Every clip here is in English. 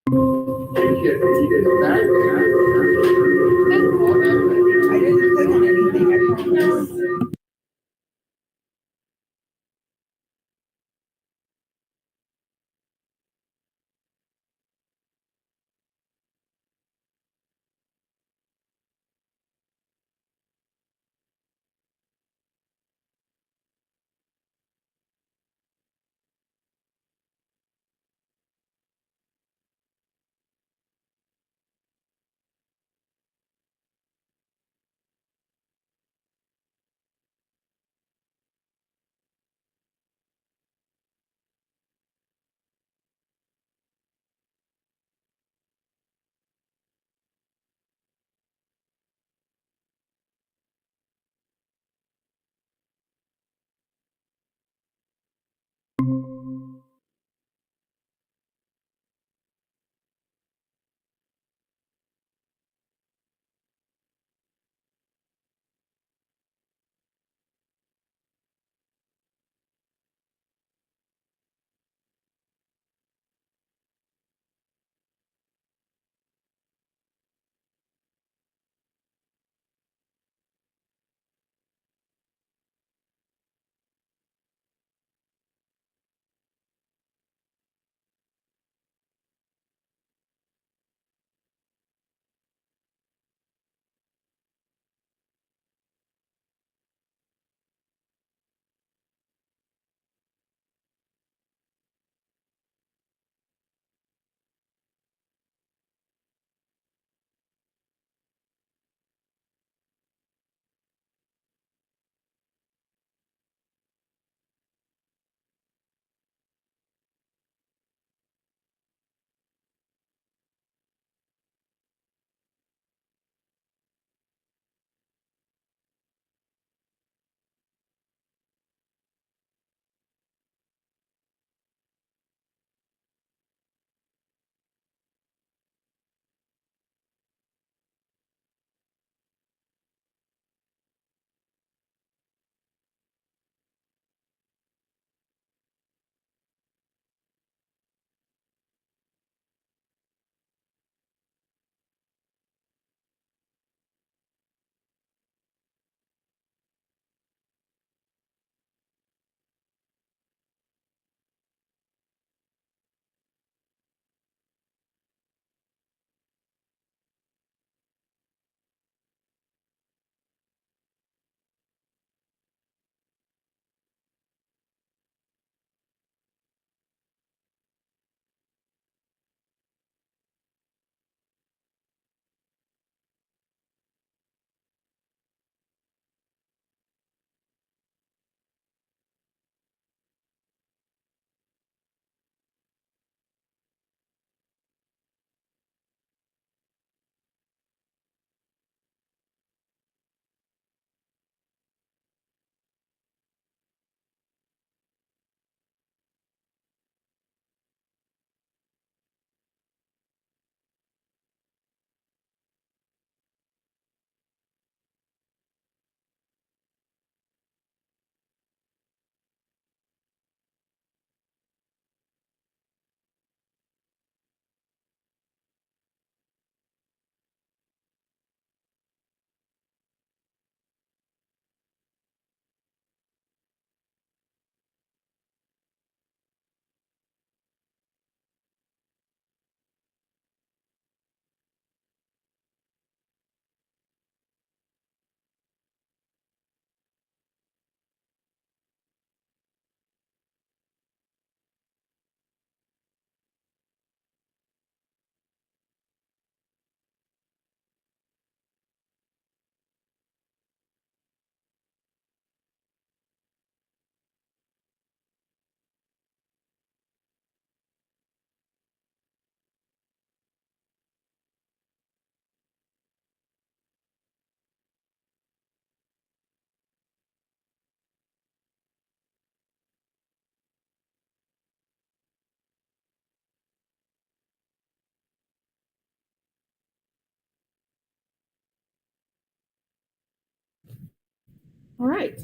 I didn't click on anything, I promise. All right.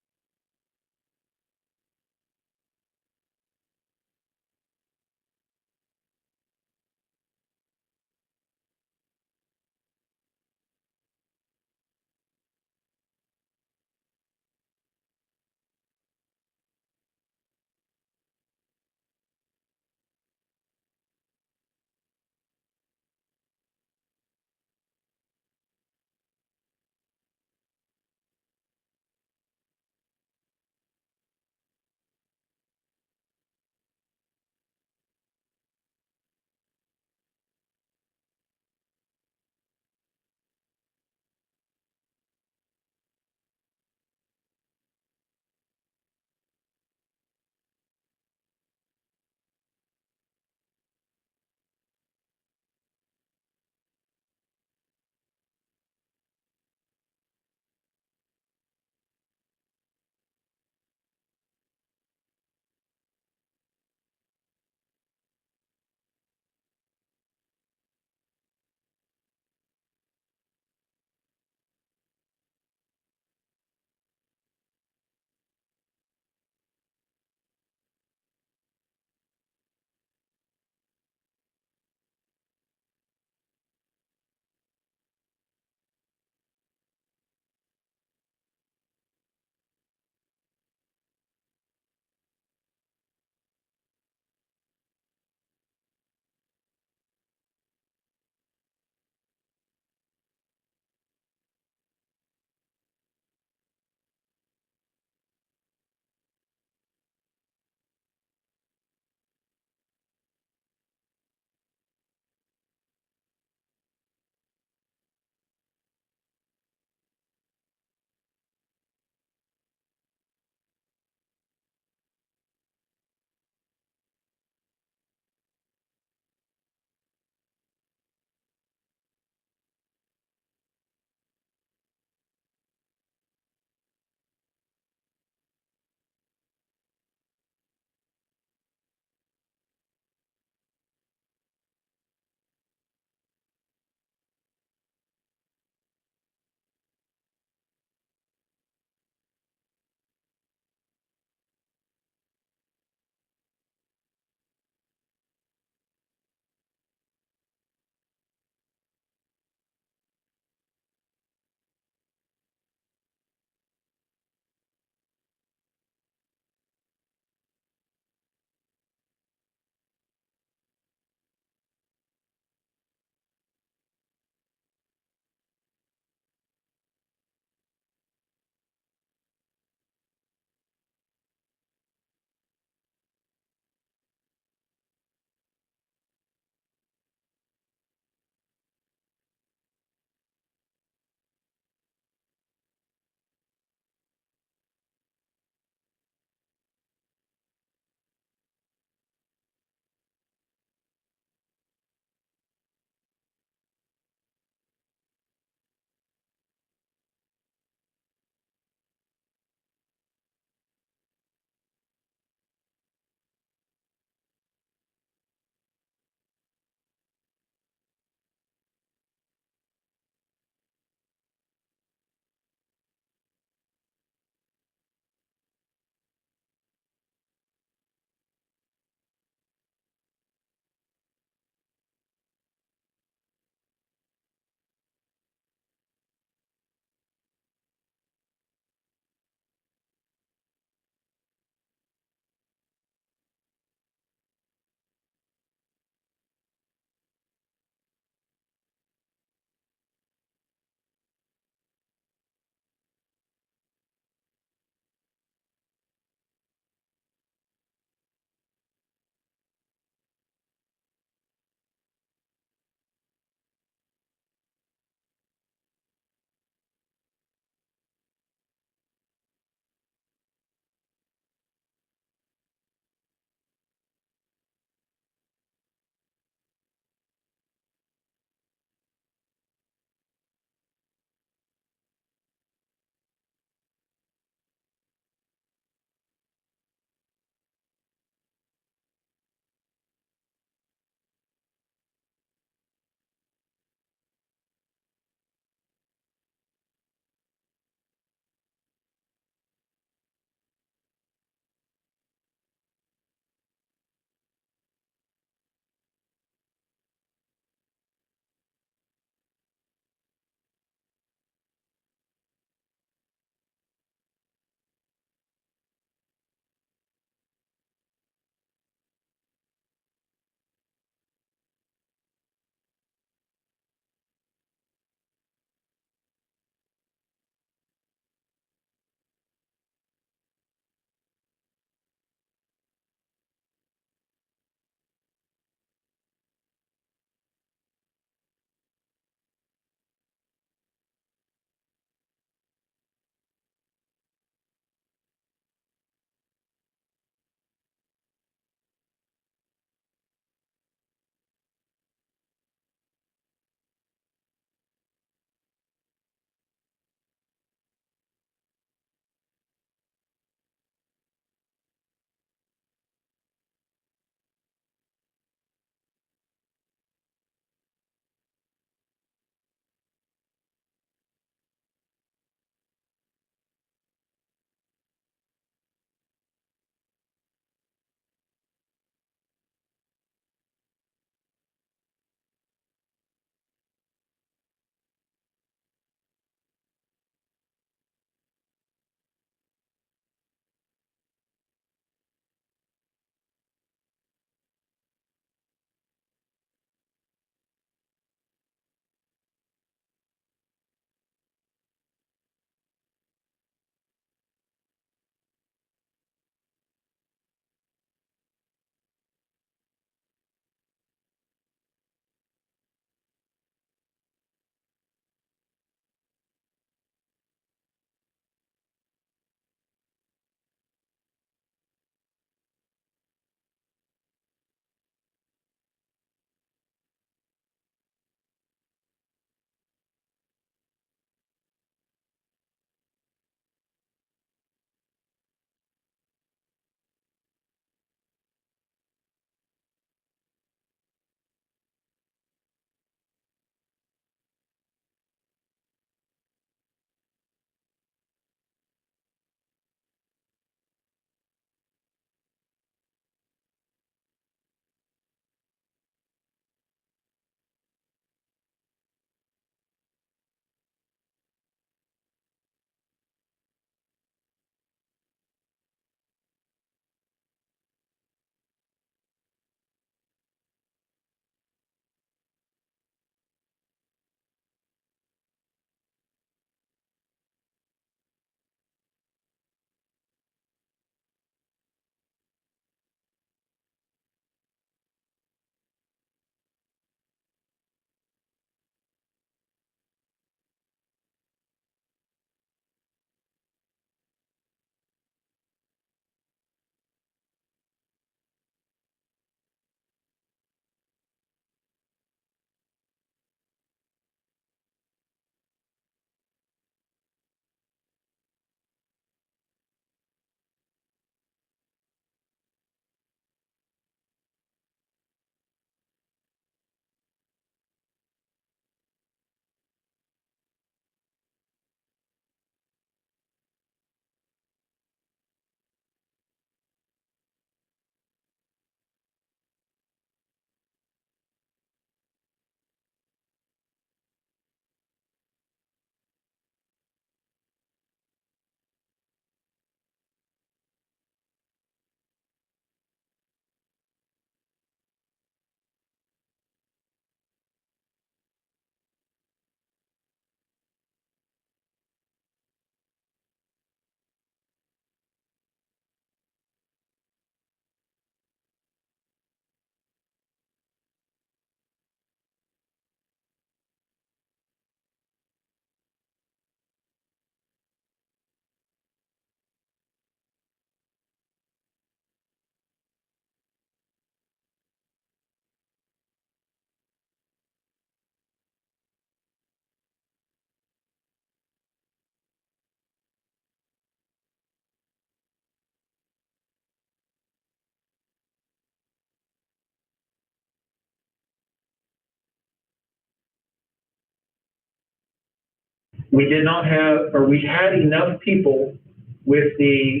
we did not have, or we had enough people with the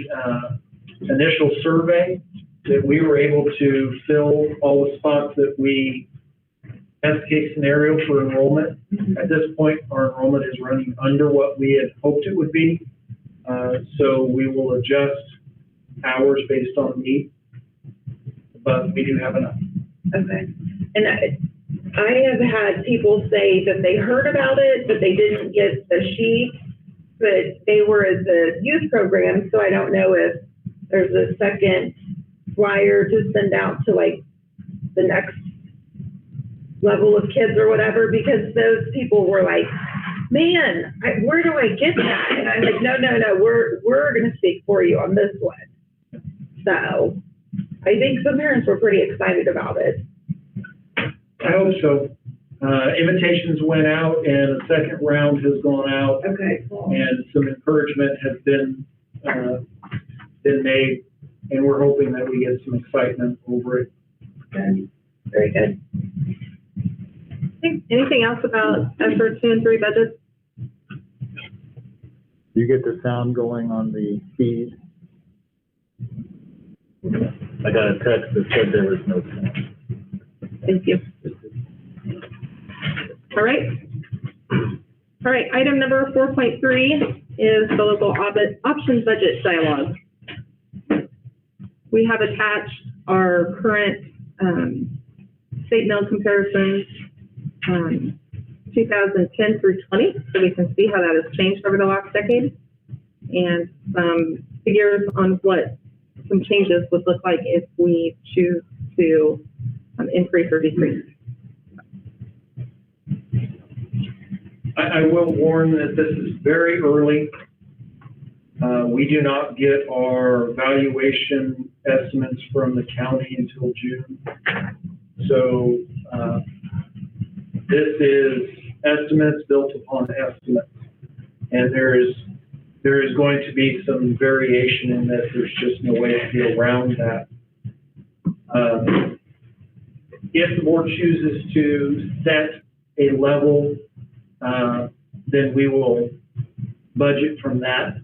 initial survey that we were able to fill all the spots that we, best case scenario for enrollment. At this point, our enrollment is running under what we had hoped it would be. So we will adjust hours based on need, but we do have enough. Okay. And I have had people say that they heard about it, but they didn't get the sheet, but they were at the youth program, so I don't know if there's a second flyer to send out to like the next level of kids or whatever, because those people were like, man, where do I get that? And I'm like, no, we're going to speak for you on this one. So I think some parents were pretty excited about it. I hope so. Invitations went out and a second round has gone out. Okay, cool. And some encouragement has been made, and we're hoping that we get some excitement over it. Good. Very good. Anything else about ESER 2 and 3 budgets? You get the sound going on the feed? I got a text that said there was no sound. Thank you. All right. All right, item number 4.3 is the local options budget dialogue. We have attached our current state mill comparisons 2010 through 20, so we can see how that has changed over the last decade, and some figures on what some changes would look like if we choose to increase or decrease. I will warn that this is very early. We do not get our valuation estimates from the county until June. So this is estimates built upon estimates. And there is going to be some variation in this. There's just no way to get around that. If the board chooses to set a level, then we will budget from that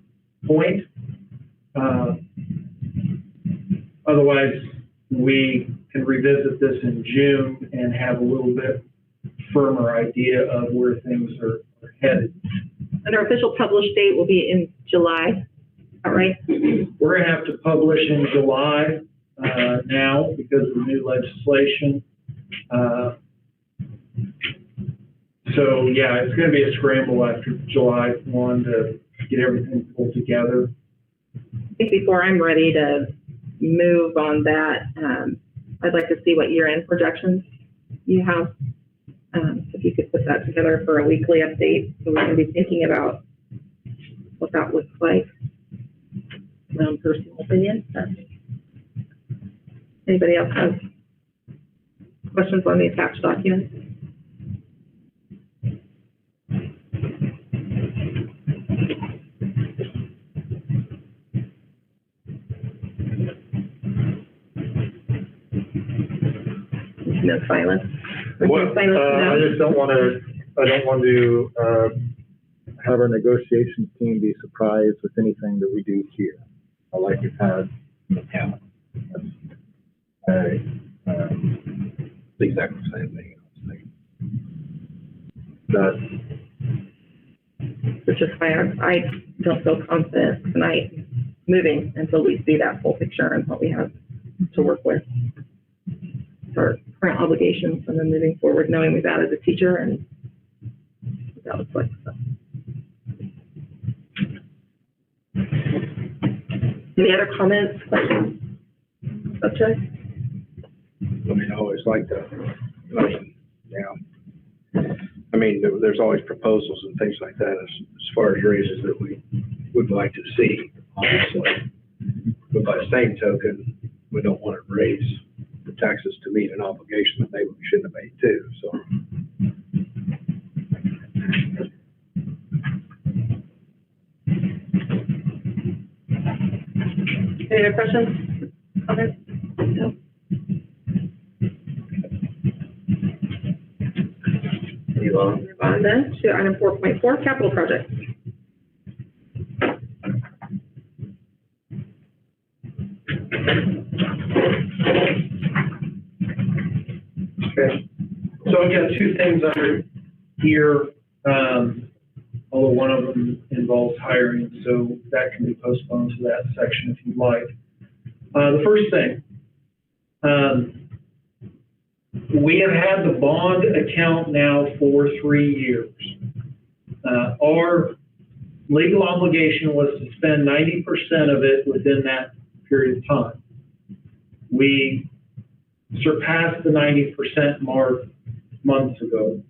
point. Otherwise, we can revisit this in June and have a little bit firmer idea of where things are headed. And our official published date will be in July, all right? We're going to have to publish in July now because of the new legislation. So yeah, it's going to be a scramble after July 1 to get everything pulled together. I think before I'm ready to move on that, I'd like to see what year-end projections you have. If you could put that together for a weekly update, so we can be thinking about what that looks like. My own personal opinion. Anybody else have questions on the attached documents? No silence. Well, I just don't want to. I don't want to have our negotiations team be surprised with anything that we do here. I like we've had in the past. The exact same thing. Which is why I don't feel confident tonight moving until we see that full picture and what we have to work with. Our current obligations, and then moving forward, knowing we've added a teacher and what that looks like. So. Any other comments, questions, subjects? I mean, I always like to, I mean, there's always proposals and things like that as far as raises that we would like to see, obviously. But by the same token, we don't want to raise the taxes to meet an obligation that maybe we shouldn't have made too, so. Any other questions, comments? No. Any will move on then to item 4.4, capital projects. Okay. So I've got two things under here, although one of them involves hiring, so that can be postponed to that section if you'd like. The first thing, we have had the bond account now for 3 years. Our legal obligation was to spend 90% of it within that period of time. We surpassed the 90% mark months ago.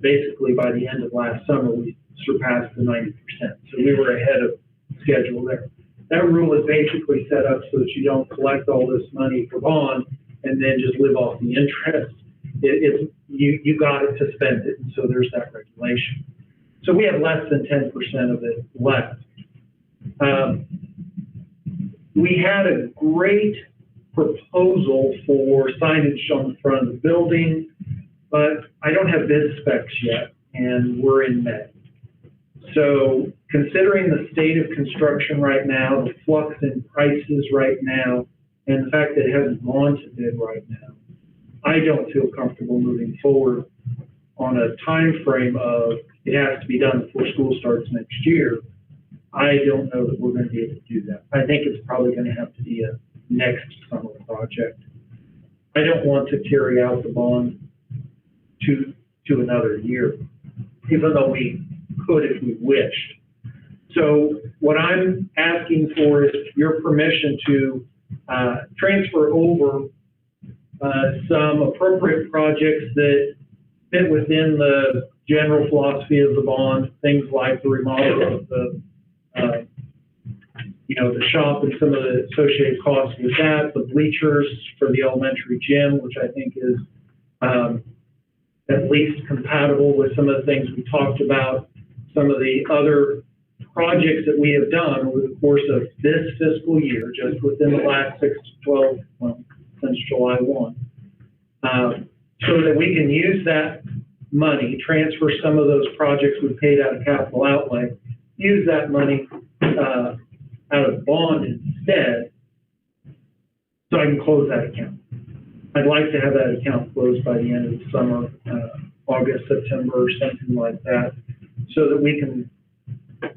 Basically, by the end of last summer, we surpassed the 90%. So we were ahead of schedule there. That rule is basically set up so that you don't collect all this money for bond and then just live off the interest. You got it to spend it, and so there's that regulation. So we have less than 10% of it left. We had a great proposal for signage on the front of the building, but I don't have bid specs yet, and we're in May. So considering the state of construction right now, the flux in prices right now, and the fact that it hasn't gone to bid right now, I don't feel comfortable moving forward on a time frame of it has to be done before school starts next year. I don't know that we're going to be able to do that. I think it's probably going to have to be a next summer project. I don't want to carry out the bond to another year, even though we could if we wished. So what I'm asking for is your permission to transfer over some appropriate projects that fit within the general philosophy of the bond, things like the remodel of the the shop and some of the associated costs with that, the bleachers for the elementary gym, which I think is at least compatible with some of the things we talked about, some of the other projects that we have done over the course of this fiscal year, just within the last 6 to 12 months, since July 1, so that we can use that money, transfer some of those projects we paid out of capital outlay, use that money out of bond instead, so I can close that account. I'd like to have that account closed by the end of the summer, August, September, or something like that, so that we can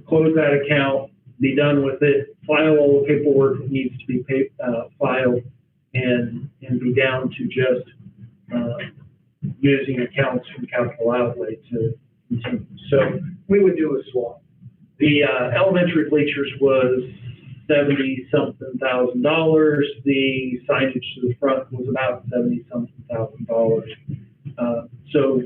close that account, be done with it, file all the paperwork that needs to be filed, and be down to just using accounts from capital outlay to continue. So we would do a swap. The elementary bleachers was $70-something thousand. The signage to the front was about $70-something thousand. So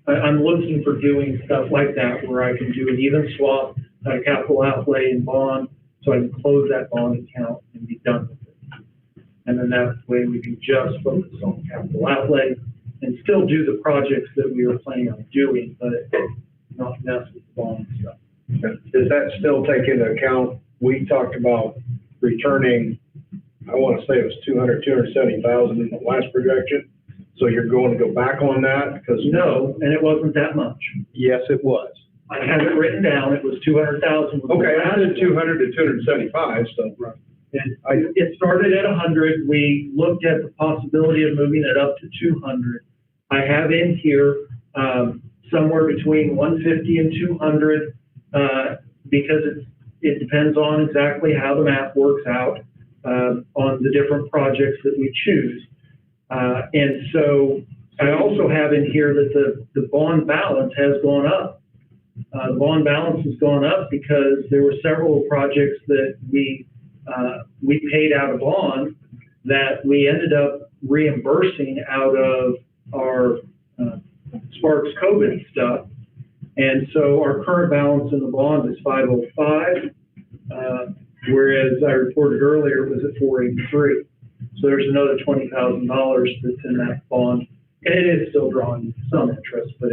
I'm looking for doing stuff like that where I can do an even swap out of capital outlay and bond, so I can close that bond account and be done with it. And then that way we can just focus on capital outlay and still do the projects that we were planning on doing, but not mess with the bond stuff. Does that still take into account, we talked about returning, I want to say it was 270,000 in the last projection. So you're going to go back on that? Because no, and it wasn't that much. Yes, it was. I have it written down. It was 200,000. Okay, I said 200 to 275, so. It started at 100. We looked at the possibility of moving it up to 200. I have in here somewhere between 150 and 200 because it depends on exactly how the math works out on the different projects that we choose. And so I also have in here that the bond balance has gone up. The bond balance has gone up because there were several projects that we paid out of bond that we ended up reimbursing out of our Sparks COVID stuff. And so our current balance in the bond is 505, whereas I reported earlier it was at 483. So there's another $20,000 that's in that bond. And it is still drawing some interest, but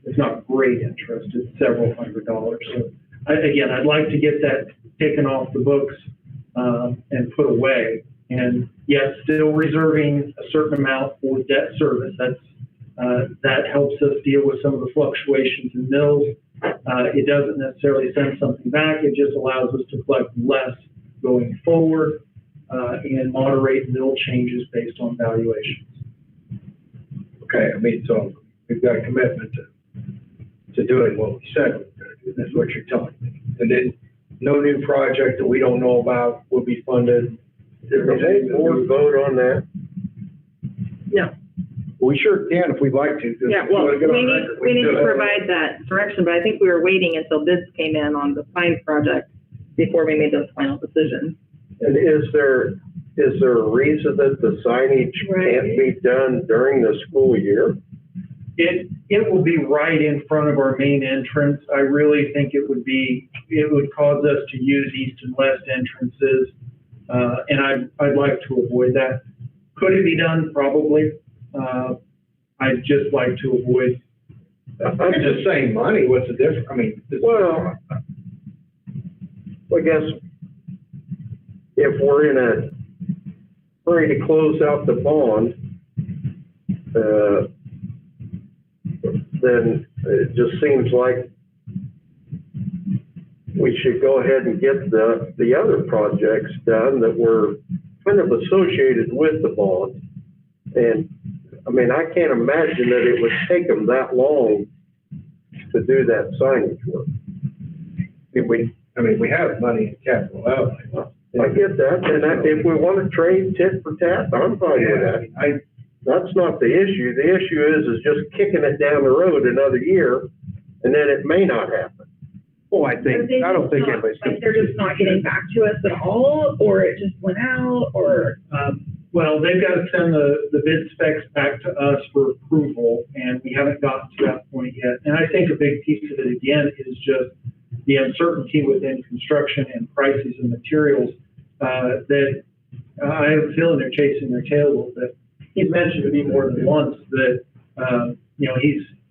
it's not great interest. It's several $100s. So I'd like to get that taken off the books and put away. And yet still reserving a certain amount for debt service. That helps us deal with some of the fluctuations in mills. It doesn't necessarily send something back. It just allows us to collect less going forward and moderate mill changes based on valuations. Okay, I mean, so we've got a commitment to doing what we said we were gonna do. That's what you're telling me. And then no new project that we don't know about will be funded. Did the whole board vote on that? No. We sure can if we'd like to. Yeah, well, we need to provide that direction, but I think we were waiting until bids came in on the sign project before we made those final decisions. And is there a reason that the signage can't be done during the school year? It will be right in front of our main entrance. I really think it would cause us to use east and west entrances. And I'd like to avoid that. Could it be done? Probably. I'd just like to avoid. It's the same money. What's the difference? I mean, Well, I guess if we're in a hurry to close out the bond, then it just seems like we should go ahead and get the other projects done that were kind of associated with the bond. And, I mean, I can't imagine that it would take them that long to do that signage work. we have money in capital outlay. I get that, and if we want to trade tit for tat, I'm fine with that. That's not the issue. The issue is just kicking it down the road another year, and then it may not happen. Oh, I don't think anybody's. Like they're just not getting back to us at all, or it just went out, or. Well, they've got to send the bid specs back to us for approval, and we haven't gotten to that point yet. And I think a big piece of it, again, is just the uncertainty within construction and prices and materials that I have a feeling they're chasing their tail a little bit. He's mentioned to me more than once that,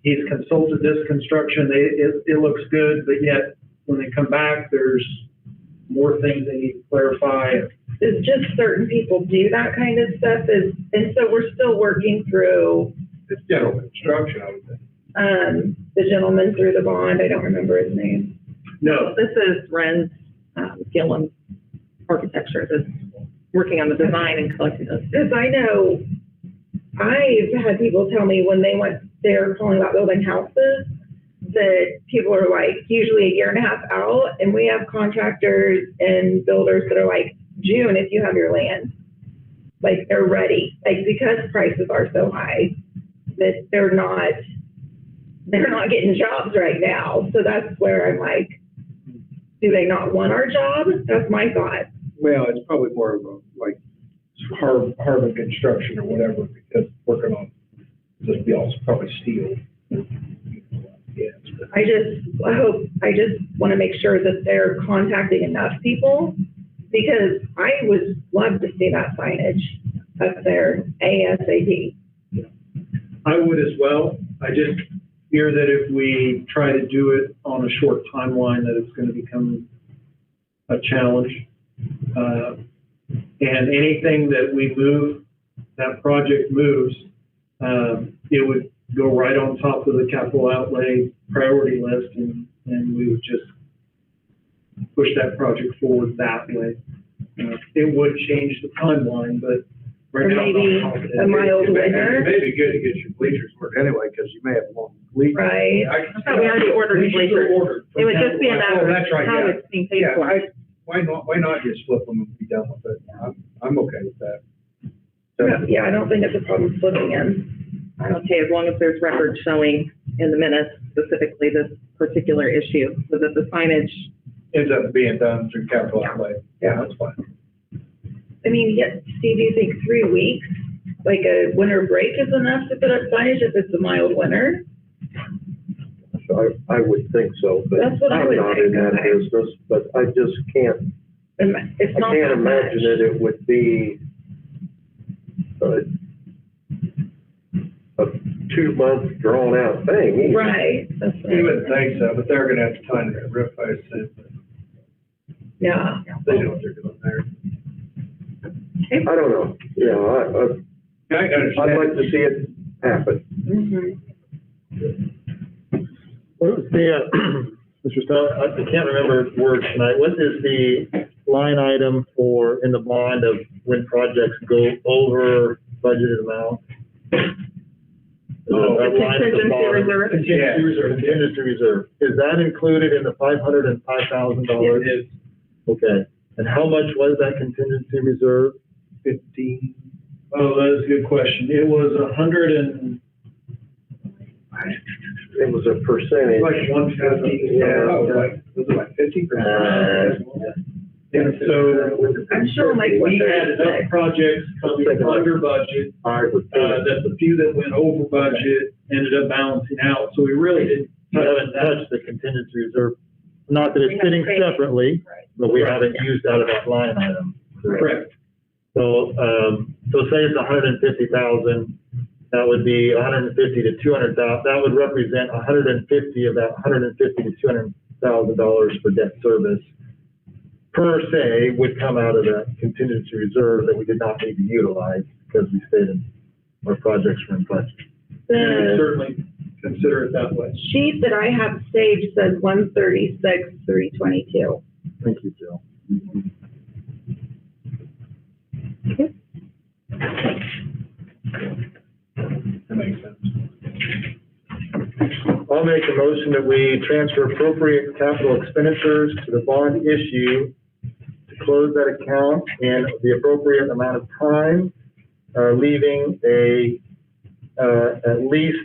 he's consulted this construction, it looks good, but yet when they come back, there's more things they need to clarify. It's just certain people do that kind of stuff, and so we're still working through. It's general construction, I would think. The gentleman through the bond, I don't remember his name. No, This is Ren's, Gillum Architecture that's working on the design and collecting those. Because I know, I've had people tell me when they're calling about building houses, that people are like usually a year and a half out, and we have contractors and builders that are like, June, if you have your land, like they're ready, like because prices are so high that they're not getting jobs right now. So that's where I'm like, do they not want our job? That's my thought. Well, it's probably more of a, like, Harvard construction or whatever, because working on, this be also probably steel. Yes. I just want to make sure that they're contacting enough people, because I would love to see that signage up there ASAP. I would as well. I just fear that if we try to do it on a short timeline, that it's going to become a challenge. And anything that we move, that project moves, it would go right on top of the capital outlay priority list, and we would just push that project forward that way. It would change the timeline, but right now, I'm Maybe not confident. a mild winter. It may be good to get your bleachers worked anyway, because you may have long bleachers. Right. I thought we already ordered Bleachers are bleachers. ordered from It would just be a capital matter Oh, that's right, of how yeah. it's being paid Yeah, for. why not just flip them and be done with it? I'm okay with that. Yeah, I don't think it's a problem flipping in. I'm okay, as long as there's records showing in the minutes specifically this particular issue, so that the signage. Ends up being done through capital outlay. Yeah, that's fine. I mean, Steve, do you think 3 weeks, like a winter break, is enough to put up signage if it's a mild winter? I would think so, but That's what I I'm would not think, in that okay. business, but I just can't, It's I not can't that imagine much. that it would be a 2-month drawn-out thing either. Right, that's You right. wouldn't think so, but they're gonna have to find a roof, I assume. Yeah. They know what they're doing there. I don't know, I I'd like to see it happen. What was the, Mr. Stone, I can't remember words tonight. What is the line item for, in the bond of when projects go over budgeted amount? Oh, That line at the contingency bottom. reserve. Contingency reserve. Contingency reserve. Is that included in the $505,000? It is Okay. And how much was that contingency reserve? 15. Oh, that is a good question. It was It was a percentage. like 150. Yeah. Oh, was it like 50%? And so I'm sure Mike was we had there. enough projects coming under budget, that the few that went over budget ended up balancing out. So we really didn't We touch haven't that. touched the contingency reserve. Not that We it's haven't sitting paid it. separately, Right. but we haven't used out of that line item. Correct. So, so say it's 150,000, that would be 150 to 200,000. That would represent 150 of that 150 to $200,000 for debt service per se would come out of that contingency reserve that we did not need to utilize because we stayed in our projects were in budget. You can certainly consider it that way. Sheet that I have saved says 136,322. Thank you, Jill. That makes sense. I'll make a motion that we transfer appropriate capital expenditures to the bond issue to close that account in the appropriate amount of time, leaving at least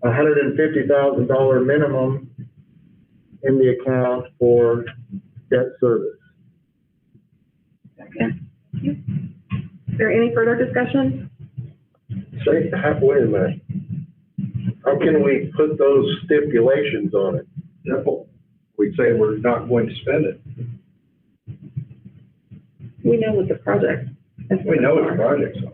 $150,000 minimum in the account for debt service. Okay. Is there any further discussion? Wait a minute. How can we put those stipulations on it? Simple. We'd say we're not going to spend it. We know what the project is. We know what the projects are.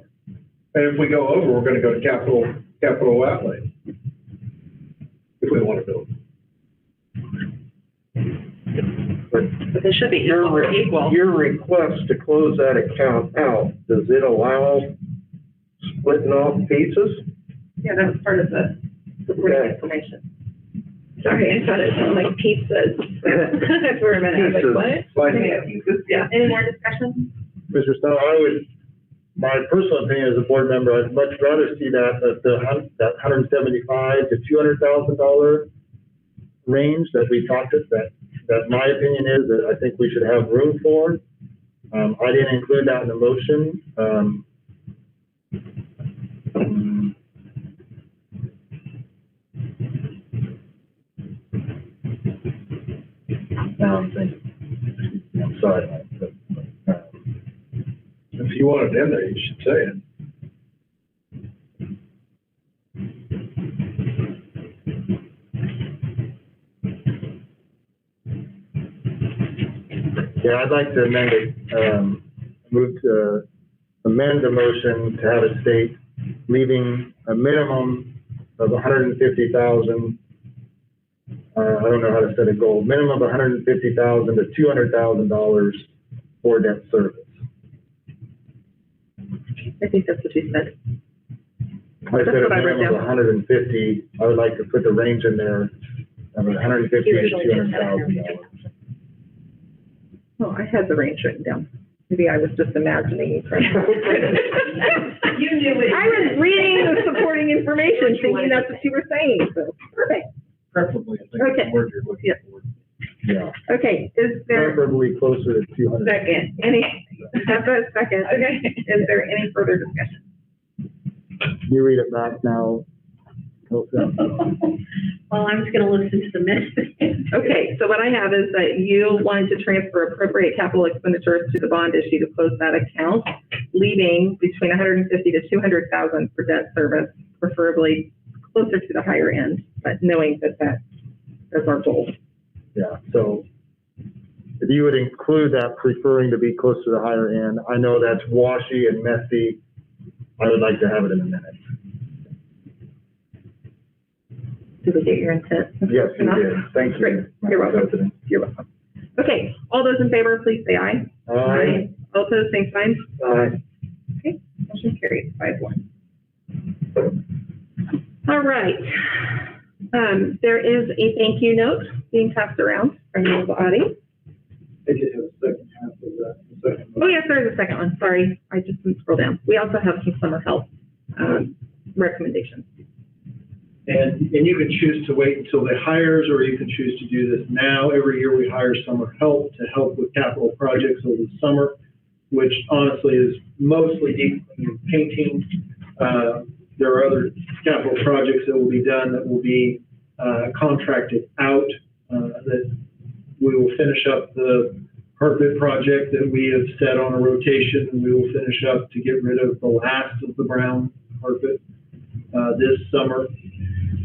And if we go over, we're gonna go to capital outlay. If we want to build. But they should be equal. Your request to close that account out, does it allow splitting off pieces? Yeah, that was part of the supporting Okay. information. Sorry, I thought it sounded like pizzas. For a minute, I was like, what? Yeah, any more discussion? Mr. Stone, my personal opinion as a board member, I'd much rather see that $175,000 to $200,000 range that we talked about. That my opinion is that I think we should have room for. I didn't include that in the motion. Now I'm thinking. I'm sorry. If you want it in there, you should say it. Yeah, I'd like to amend it, move to amend the motion to have it state, leaving a minimum of 150,000. I don't know how to set a goal, minimum of 150,000 to $200,000 for debt service. I think that's what you said. I said a what I wrote minimum of down. 150, I would like to put the range in there of 150 to $200,000. Oh, I had the range written down. Maybe I was just imagining. You knew it. I was reading the supporting information, thinking that's what you were saying, so, perfect. Preferably, I think, Okay. the word you're looking Yep. for. Yeah, Okay, is there, preferably closer to 200. Second. have a second, Okay. is there any further discussion? Can you read it back now? Kelsey? Well, I'm just gonna listen to the minutes. Okay, so what I have is that you wanted to transfer appropriate capital expenditures to the bond issue to close that account, leaving between 150 to 200,000 for debt service, preferably closer to the higher end, but knowing that that's our goal. Yeah, so if you would include that, preferring to be close to the higher end, I know that's washy and messy. I would like to have it in a minute. Did we get your intent? Yes, you Enough? did. Thank you. Great. You're welcome. President. You're welcome. Okay, all those in favor, please say aye. Aye. All opposed, same sign. Aye. Okay, motion carries. carries 5-1. All right. There is a thank you note being passed around from the audience. They did have a second half of that. Oh, yes, there is a second one. Sorry, I just didn't scroll down. We also have some summer help recommendations. And you can choose to wait until they hires, or you can choose to do this now. Every year we hire summer help to help with capital projects over the summer, which honestly is mostly deep cleaning and painting. There are other capital projects that will be done that will be contracted out, that we will finish up the carpet project that we have set on a rotation, and we will finish up to get rid of the last of the brown carpet this summer.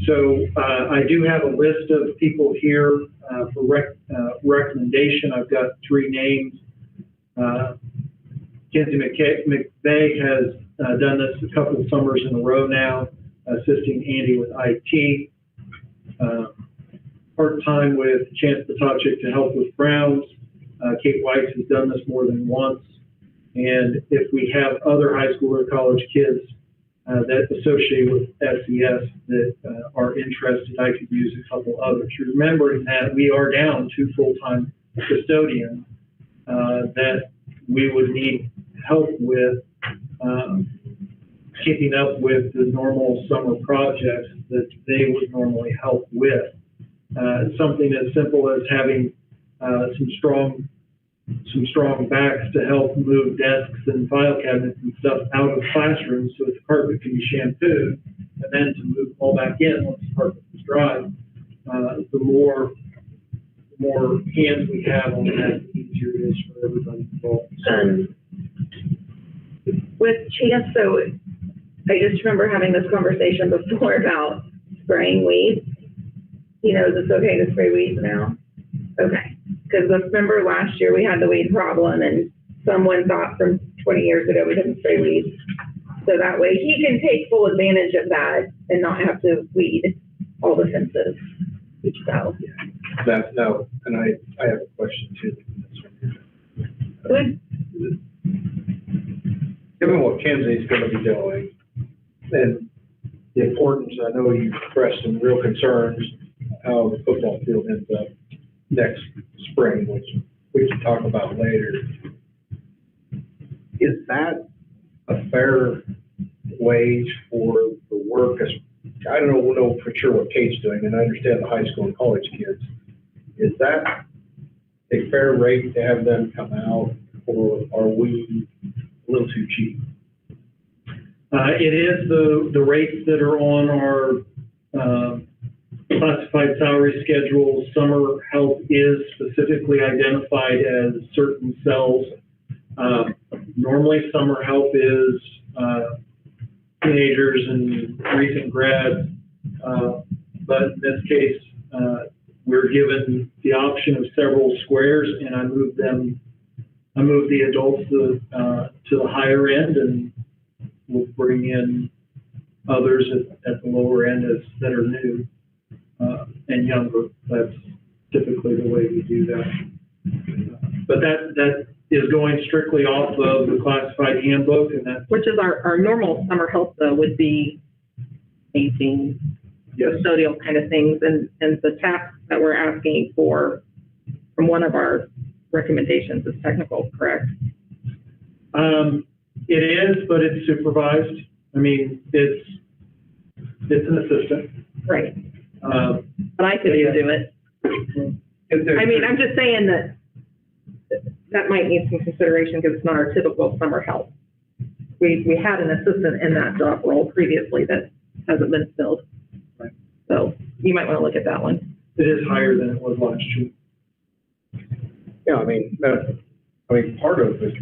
So I do have a list of people here for recommendation. I've got 3 names. Kenzie McVeigh has done this a couple of summers in a row now, assisting Andy with IT. Part-time with Chance Potocek to help with Browns. Kate Weiss has done this more than once. And if we have other high school or college kids that associate with SES that are interested, I could use a couple others. Remembering that we are down 2 full-time custodians that we would need help with keeping up with the normal summer projects that they would normally help with. Something as simple as having some strong backs to help move desks and file cabinets and stuff out of classrooms so that the carpet can be shampooed, and then to move all back in once the carpet is dry. The more hands we have on that, the easier it is for everybody involved. With Chance, so I just remember having this conversation before about spraying weeds. Is it okay to spray weeds now? Okay. Because remember last year we had the weed problem, and someone thought from 20 years ago we didn't spray weeds. So that way he can take full advantage of that and not have to weed all the fences. So. No, and I have a question too. Good. Given what Kenzie's going to be doing and the importance, I know you expressed some real concerns how the football field ends up next spring, which we can talk about later. Is that a fair wage for the work? I don't know for sure what Kate's doing, and I understand the high school and college kids. Is that a fair rate to have them come out, or are we a little too cheap? It is the rates that are on our classified salary schedule. Summer help is specifically identified as certain cells. Normally summer help is teenagers and recent grads, but in this case, we're given the option of several squares, and I moved the adults to the higher end, and we'll bring in others at the lower end that are new and younger. That's typically the way we do that. But that is going strictly off of the classified handbook, and that's Which is our normal summer help, though, would be painting, custodial kind of things, and the task that we're asking for from one of our recommendations is technical, correct? It is, but it's supervised. I mean, it's an assistant. Right. But I could do it. I mean, I'm just saying that might need some consideration because it's not our typical summer help. We had an assistant in that job role previously that hasn't been filled. Right. So you might want to look at that one. It is higher than it was last year. Yeah, I mean, part of it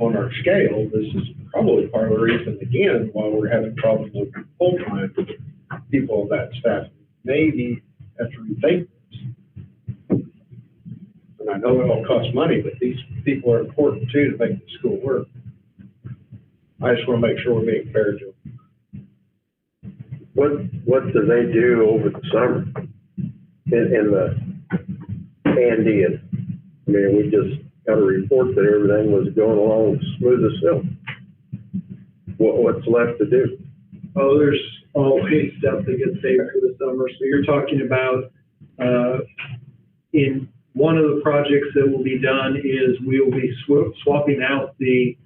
on our scale, this is probably part of the reason, again, why we're having problems with full-time people of that staff. Maybe have to rethink this. And I know it all costs money, but these people are important too to make the school work. I just want to make sure we're being fair to them. What do they do over the summer in the Andy? I mean, we just got a report that everything was going along smooth as silk. what's left to do? Oh, there's always stuff that gets saved for the summer. So you're talking about, in one of the projects that will be done is we will be swapping out the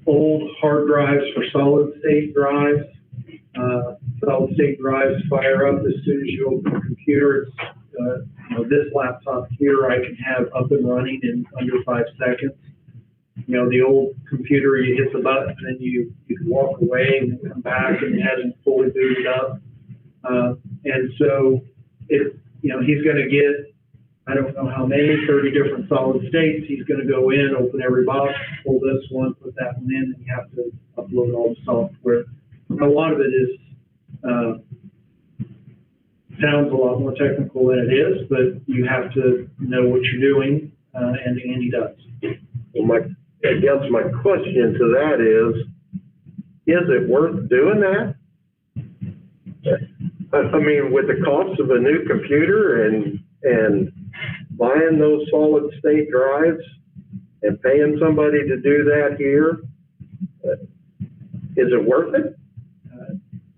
old hard drives for solid state drives. Solid state drives fire up as soon as you open the computer. It's, this laptop here I can have up and running in under 5 seconds. The old computer, you hit the button and you can walk away and then come back and it hasn't fully booted up. And so he's going to get, I don't know how many, 30 different solid states. He's going to go in, open every box, pull this one, put that one in, and you have to upload all the software. A lot of it is, sounds a lot more technical than it is, but you have to know what you're doing, and Andy does. Well, I guess my question to that is it worth doing that? I mean, with the cost of a new computer and buying those solid state drives and paying somebody to do that here, is it worth it?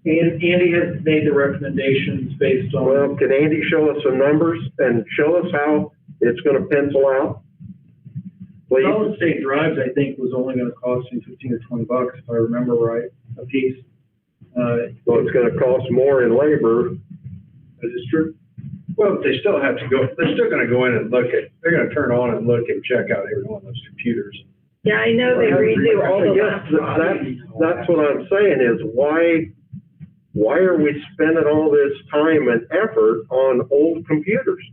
And Andy has made the recommendations based on. Well, can Andy show us some numbers and show us how it's going to pencil out? Please. Solid state drives, I think, was only going to cost you $15 or $20, if I remember right, a piece. So it's going to cost more in labor. That is true. Well, they still have to go, they're still going to go in and they're going to turn on and look and check out every one of those computers. Yeah, I know they redo all the That's what I'm saying is why are we spending all this time and effort on old computers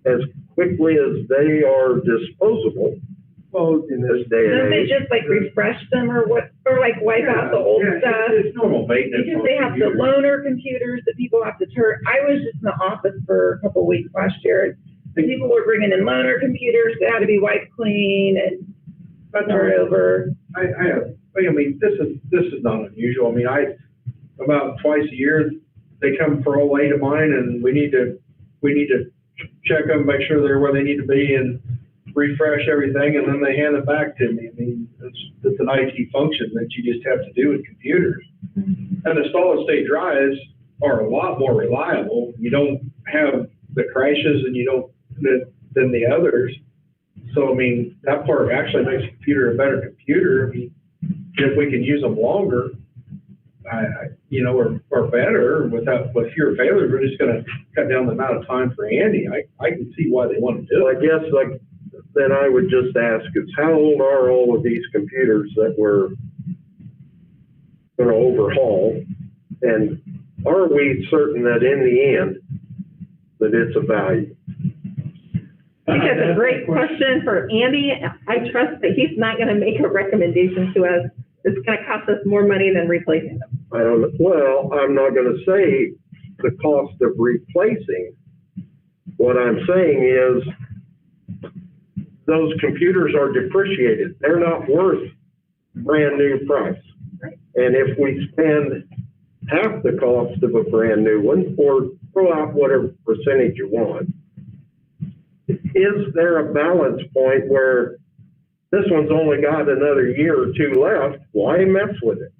as quickly as they are disposable? Well, in this day and Don't they age. just refresh them or wipe out the old stuff? It's normal maintenance. Because they have the loaner computers that people have to turn. I was just in the office for a couple of weeks last year. And people were bringing in loaner computers that had to be wiped clean and turned over. I mean, this is not unusual. I mean, about twice a year, they come for all 8 of mine and we need to check them, make sure they're where they need to be and refresh everything, and then they hand it back to me. I mean, it's an IT function that you just have to do with computers. And the solid state drives are a lot more reliable. You don't have the crashes and than the others. So, I mean, that part actually makes a computer a better computer. I mean, if we can use them longer, or better with fewer failures, we're just going to cut down the amount of time for Andy. I can see why they want to do it. I guess then I would just ask is how old are all of these computers that we're going to overhaul? And are we certain that in the end that it's a value? I think that's a great question for Andy. I trust that he's not going to make a recommendation to us that's going to cost us more money than replacing them. I don't know. Well, I'm not going to say the cost of replacing. What I'm saying is those computers are depreciated. They're not worth brand new price. And if we spend half the cost of a brand new one, or throw out whatever percentage you want, is there a balance point where this one's only got another year or two left? Why mess with it?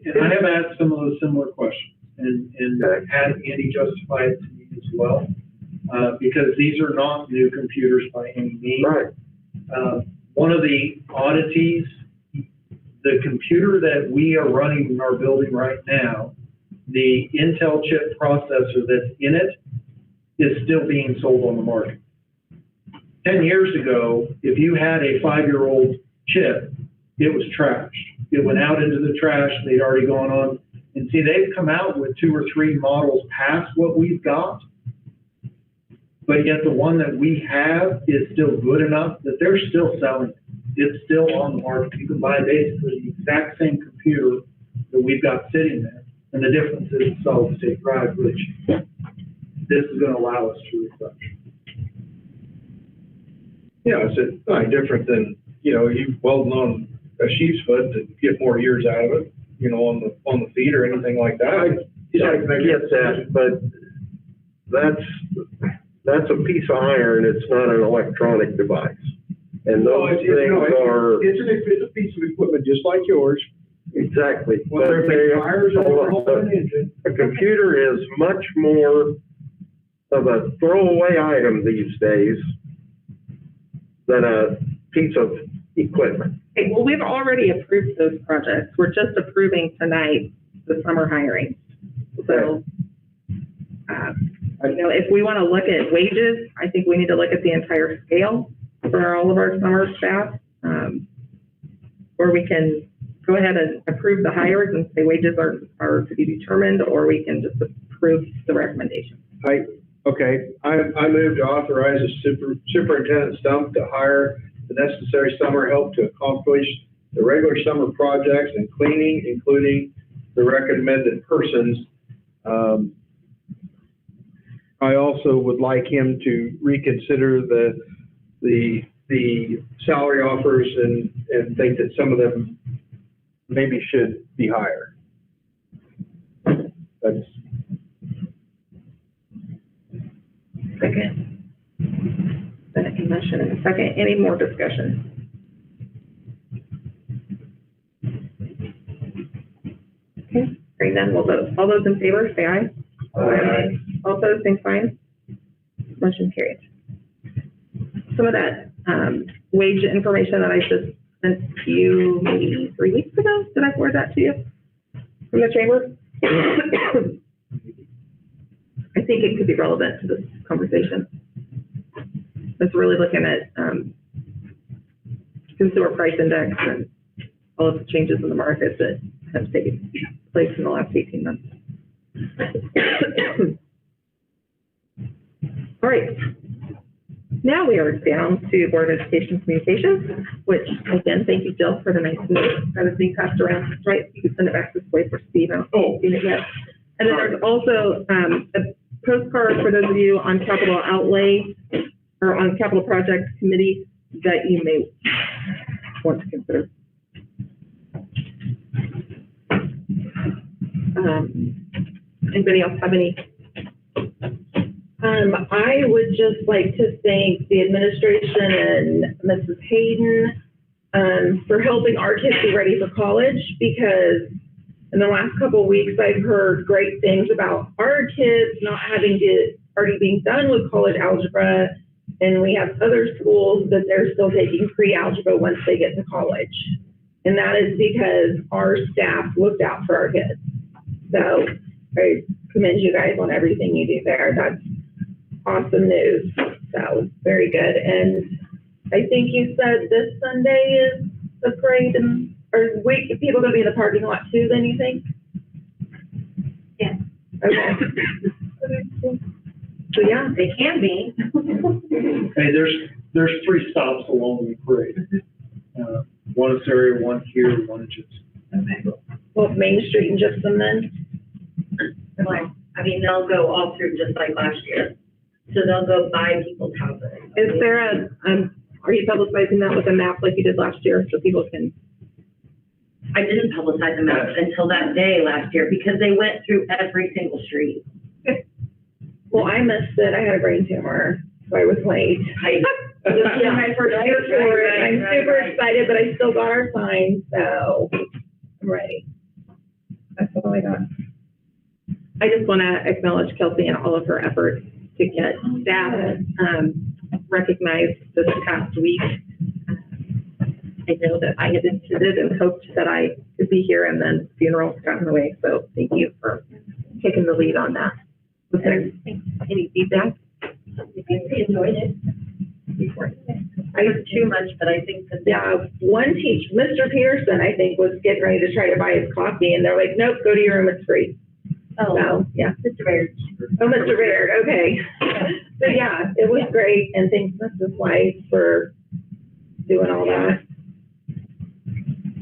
And I have asked some of those similar questions and had Andy justify it to me as well. Because these are not new computers by any means. Right. One of the oddities, the computer that we are running in our building right now, the Intel chip processor that's in it is still being sold on the market. 10 years ago, if you had a 5-year-old chip, it was trashed. It went out into the trash. They'd already gone on. And see, they've come out with 2 or 3 models past what we've got. But yet the one that we have is still good enough that they're still selling it. It's still on the market. You can buy basically the exact same computer that we've got sitting there. And the difference is solid state drive, which this is going to allow us to refresh. Yeah, it's not different than, you welding on a sheep's foot to get more years out of it, on the feet or anything like that. I get that, but that's a piece of iron. It's not an electronic device. And those things are it's a piece of equipment just like yours. Exactly. Whether But it fires or an engine. a computer is much more of a throwaway item these days than a piece of equipment. Okay, well, we've already approved those projects. We're just approving tonight the summer hiring. So, if we want to look at wages, I think we need to look at the entire scale for all of our summer staff. Or we can go ahead and approve the hires and say wages are to be determined, or we can just approve the recommendation. I move to authorize the Superintendent Stump to hire the necessary summer help to accomplish the regular summer projects and cleaning, including the recommended persons. I also would like him to reconsider the salary offers and think that some of them maybe should be higher. That's. Second. Second motion and a second. Any more discussion? Okay, hearing none, we'll vote. All those in favor, say aye. Aye. All opposed, same sign. Motion carried. Some of that wage information that I just sent to you maybe 3 weeks ago, did I forward that to you from the chamber? I think it could be relevant to this conversation. It's really looking at consumer price index and all of the changes in the market that have taken place in the last 18 months. All right. Now we are down to Board of Education Communications, which, again, thank you, Jill, for the nice note that is being passed around. That's right. You can send it back this way for Steve. I haven't seen it yet. And then there's also a postcard for those of you on capital outlay or on capital project committee that you may want to consider. Anybody else have any? I would just like to thank the administration and Mrs. Hayden for helping our kids be ready for college, because in the last couple of weeks, I've heard great things about our kids not having to already being done with college algebra, and we have other schools that they're still taking pre-algebra once they get to college. And that is because our staff looked out for our kids. So I commend you guys on everything you do there. That's awesome news. So very good. And I think you said this Sunday is the parade, and people gonna be in the parking lot too, then, you think? Yeah. Okay. So yeah, They can be. Hey, there's 3 stops along the parade. One is area, one here, one is just. well, Main Street and Gypsum then? Well, I mean, they'll go all through just like last year. So they'll go by people's houses. Is there are you publicizing that with a map like you did last year so people can? I didn't publicize the maps until that day last year because they went through every single street. Well, I missed it. I had a brain tumor, so I was late. This is my first year for it. I'm super excited, but I still got our sign, so I'm ready. That's all I got. I just want to acknowledge Kelsey and all of her efforts to get staff recognized this past week. I know that I had intended and hoped that I could be here, and then funerals got in the way, so thank you for taking the lead on that. Was there any feedback? I enjoyed it. I heard too much, but I think that. Yeah, one teacher, Mr. Pearson, I think, was getting ready to try to buy his coffee, and they're like, nope, go to your room, it's free. Oh, So, yeah. Mr. Baird. Oh, Mr. Baird, okay. So, yeah, it was great, and thanks Mrs. White for doing all that.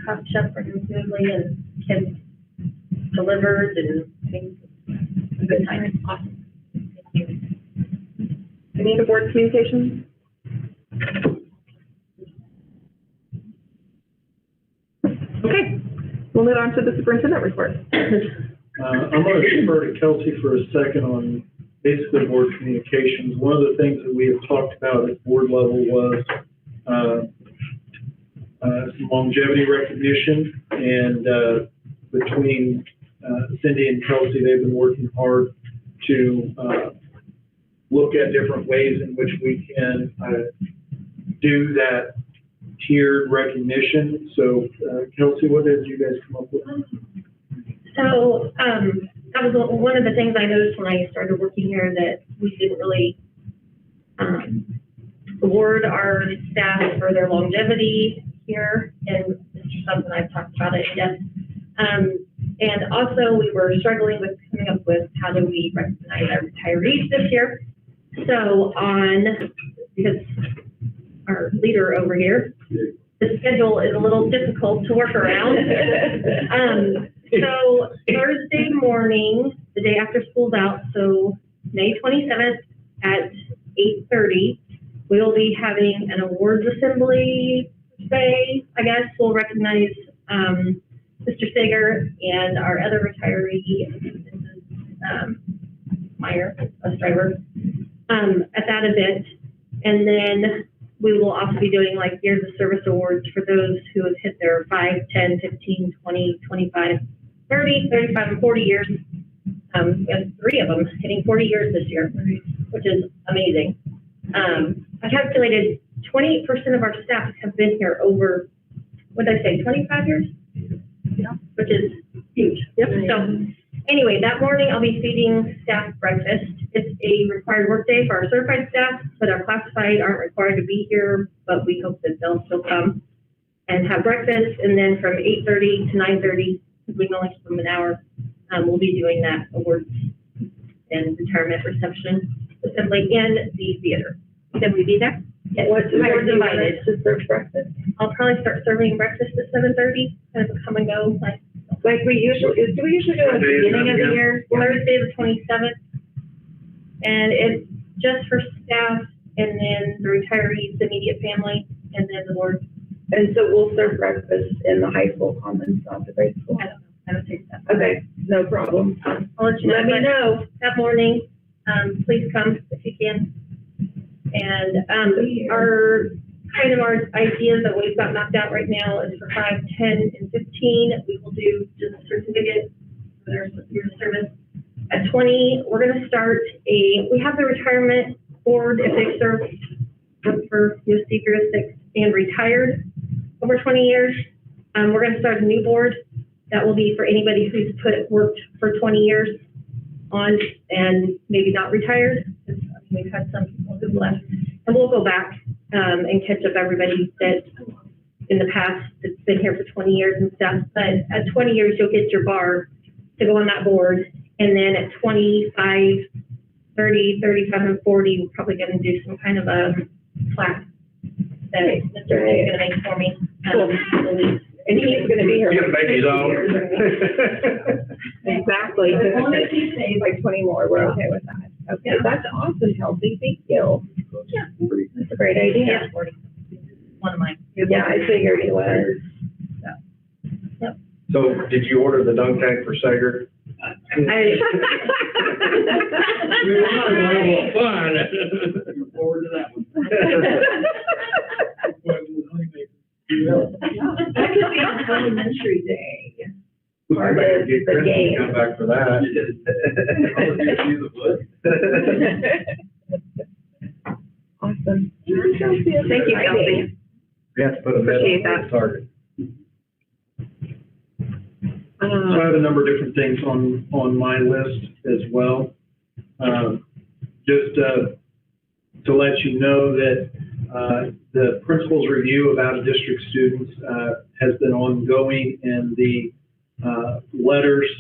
Coffee shop running smoothly and kids delivered and things. A good time. Awesome. Thank you. Any other board communications? Okay, we'll move on to the superintendent report. I'm going to defer to Kelsey for a second on basically board communications. One of the things that we have talked about at board level was some longevity recognition, and between Cindy and Kelsey, they've been working hard to look at different ways in which we can do that tiered recognition. So Kelsey, what did you guys come up with? So, that was one of the things I noticed when I started working here, that we didn't really, reward our staff for their longevity here, and this is something I've talked about it, yes. And also we were struggling with coming up with how do we recognize our retirees this year. So because our leader over here, the schedule is a little difficult to work around. So Thursday morning, the day after school's out, so May 27th at 8:30, we will be having an awards assembly day, I guess. We'll recognize Mr. Sager and our other retiree, Mrs. Meyer, bus driver, at that event. And then we will also be doing like years of service awards for those who have hit their 5, 10, 15, 20, 25, 30, 35, and 40 years. We have 3 of them hitting 40 years this year, which is amazing. I calculated 28% of our staff have been here over, what did I say, 25 years? Yeah. Which is huge. Yep. So anyway, that morning I'll be feeding staff breakfast. It's a required work day for our certified staff, but our classified aren't required to be here, but we hope that they'll still come and have breakfast. And then from 8:30 to 9:30, because we can only keep them an hour, we'll be doing that awards and retirement reception assembly in the theater. Can we be there? Yes. What time do you want us to serve breakfast? I'll probably start serving breakfast at 7:30, kind of a come and go, Like we usually, do we usually do it at the beginning of the year? Thursday the 27th. And it's just for staff, and then the retirees, the immediate family, and then the board. And so we'll serve breakfast in the high school commons, not the grade school. I don't take that. Okay, no problem. I'll let you know. Let me know. That morning, please come if you can. And our ideas that we've got knocked out right now is for 5, 10, and 15. We will do just a certificate for their service. At 20, we're going to start we have the retirement board if they've served for USC jurisdicts and retired over 20 years. We're going to start a new board that will be for anybody who's worked for 20 years on and maybe not retired. We've had some people who've left, and we'll go back and catch up everybody that in the past that's been here for 20 years and stuff. But at 20 years, you'll get your bar to go on that board. And then at 25, 30, 35, and 40, we're probably going to do some kind of a plaque that Mr. Ray is going to make for me. And he's going to be here. Get babies on. Exactly. As long as he stays like 20 more, we're okay with that. Okay, that's awesome, Kelsey. Thank you. Yeah. That's a great idea. Yeah, 40. One of mine. Yeah, I figured he was. Yep. So did you order the dunk tank for Sager? I, Look forward to that one. That could be an elementary day. Part of Get the Chris to game. come back for that. Awesome. Thank you, Kelsey. We have to put a medal Appreciate on the target. So I have a number of different things on my list as well. Just to let you know that the principal's review of out-of-district students has been ongoing, and the letters,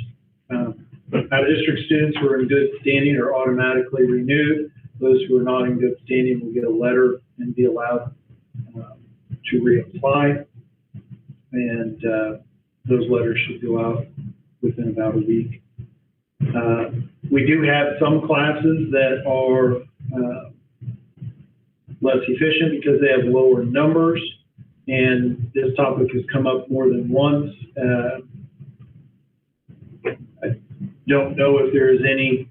out-of-district students who are in good standing are automatically renewed. Those who are not in good standing will get a letter and be allowed to reapply. And those letters should go out within about a week. We do have some classes that are less efficient because they have lower numbers, and this topic has come up more than once. I don't know if there is any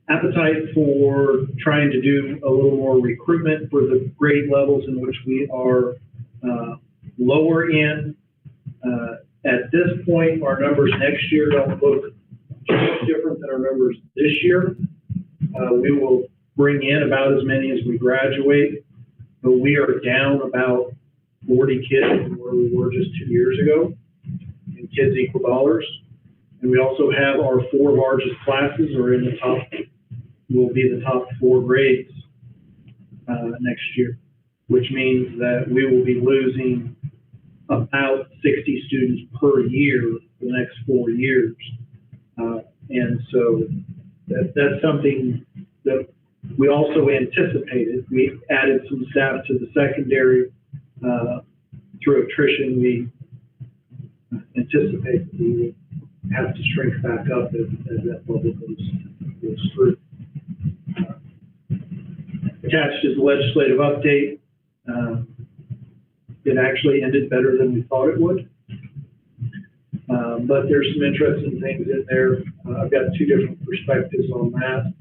appetite for trying to do a little more recruitment for the grade levels in which we are lower in. At this point, our numbers next year don't look too much different than our numbers this year. We will bring in about as many as we graduate, but we are down about 40 kids from where we were just 2 years ago in kids equal dollars. And we also have our 4 largest classes are in the top, will be the top 4 grades next year, which means that we will be losing about 60 students per year for the next 4 years. And so that's something that we also anticipated. We added some staff to the secondary through attrition. We anticipate that we will have to shrink back up as that bubble goes through. Attached is a legislative update. It actually ended better than we thought it would. But there's some interesting things in there. I've got 2 different perspectives on that.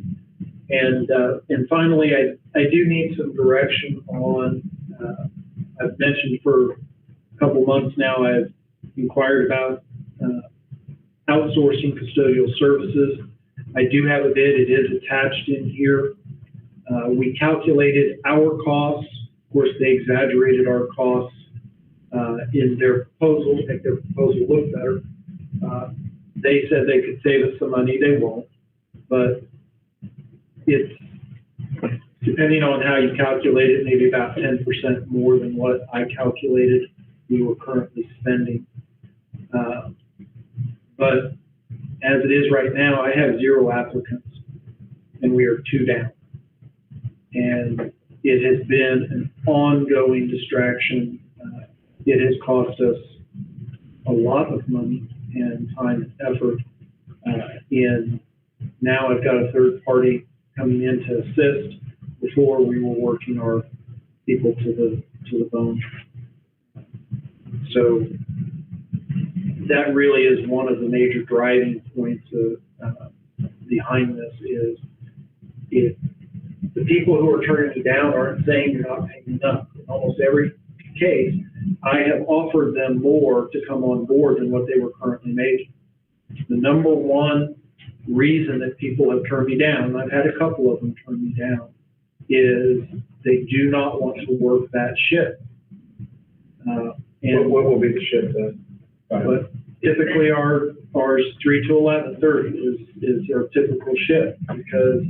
And finally, I do need some direction on, I've mentioned for a couple months now, I've inquired about outsourcing custodial services. I do have a bid. It is attached in here. We calculated our costs. Of course, they exaggerated our costs in their proposal to make their proposal look better. They said they could save us some money. They won't, but it's depending on how you calculate it, maybe about 10% more than what I calculated we were currently spending. But as it is right now, I have 0 applicants, and we are 2 down. And it has been an ongoing distraction. It has cost us a lot of money and time and effort. Now I've got a third party coming in to assist. Before we were working our people to the bone. So that really is one of the major driving points behind this is the people who are turning me down aren't saying you're not paying enough. In almost every case, I have offered them more to come on board than what they were currently making. The number one reason that people have turned me down, and I've had a couple of them turn me down, is they do not want to work that shift. And what will be the shift then? But typically ours 3 to 11:30 is our typical shift because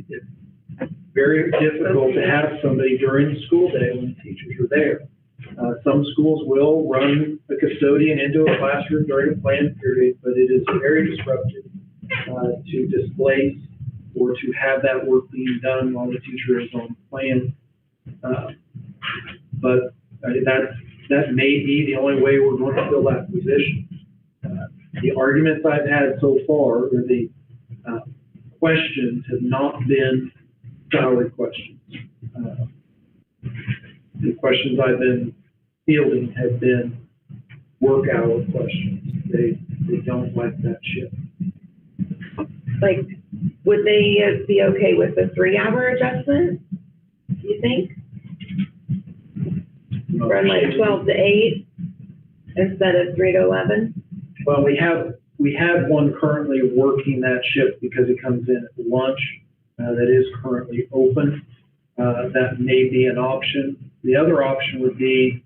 it's very difficult to have somebody during the school day when the teachers are there. Some schools will run a custodian into a classroom during a planned period, but it is very disruptive to displace or to have that work being done while the teacher is on plan. But that may be the only way we're going to fill that position. The arguments I've had so far, or the questions, have not been salary questions. The questions I've been fielding have been work hour questions. They don't like that shift. Like, would they be okay with the 3-hour adjustment, do you think? From like 12 to 8 instead of 3 to 11? Well, we have one currently working that shift because it comes in at lunch. That is currently open. That may be an option. The other option would be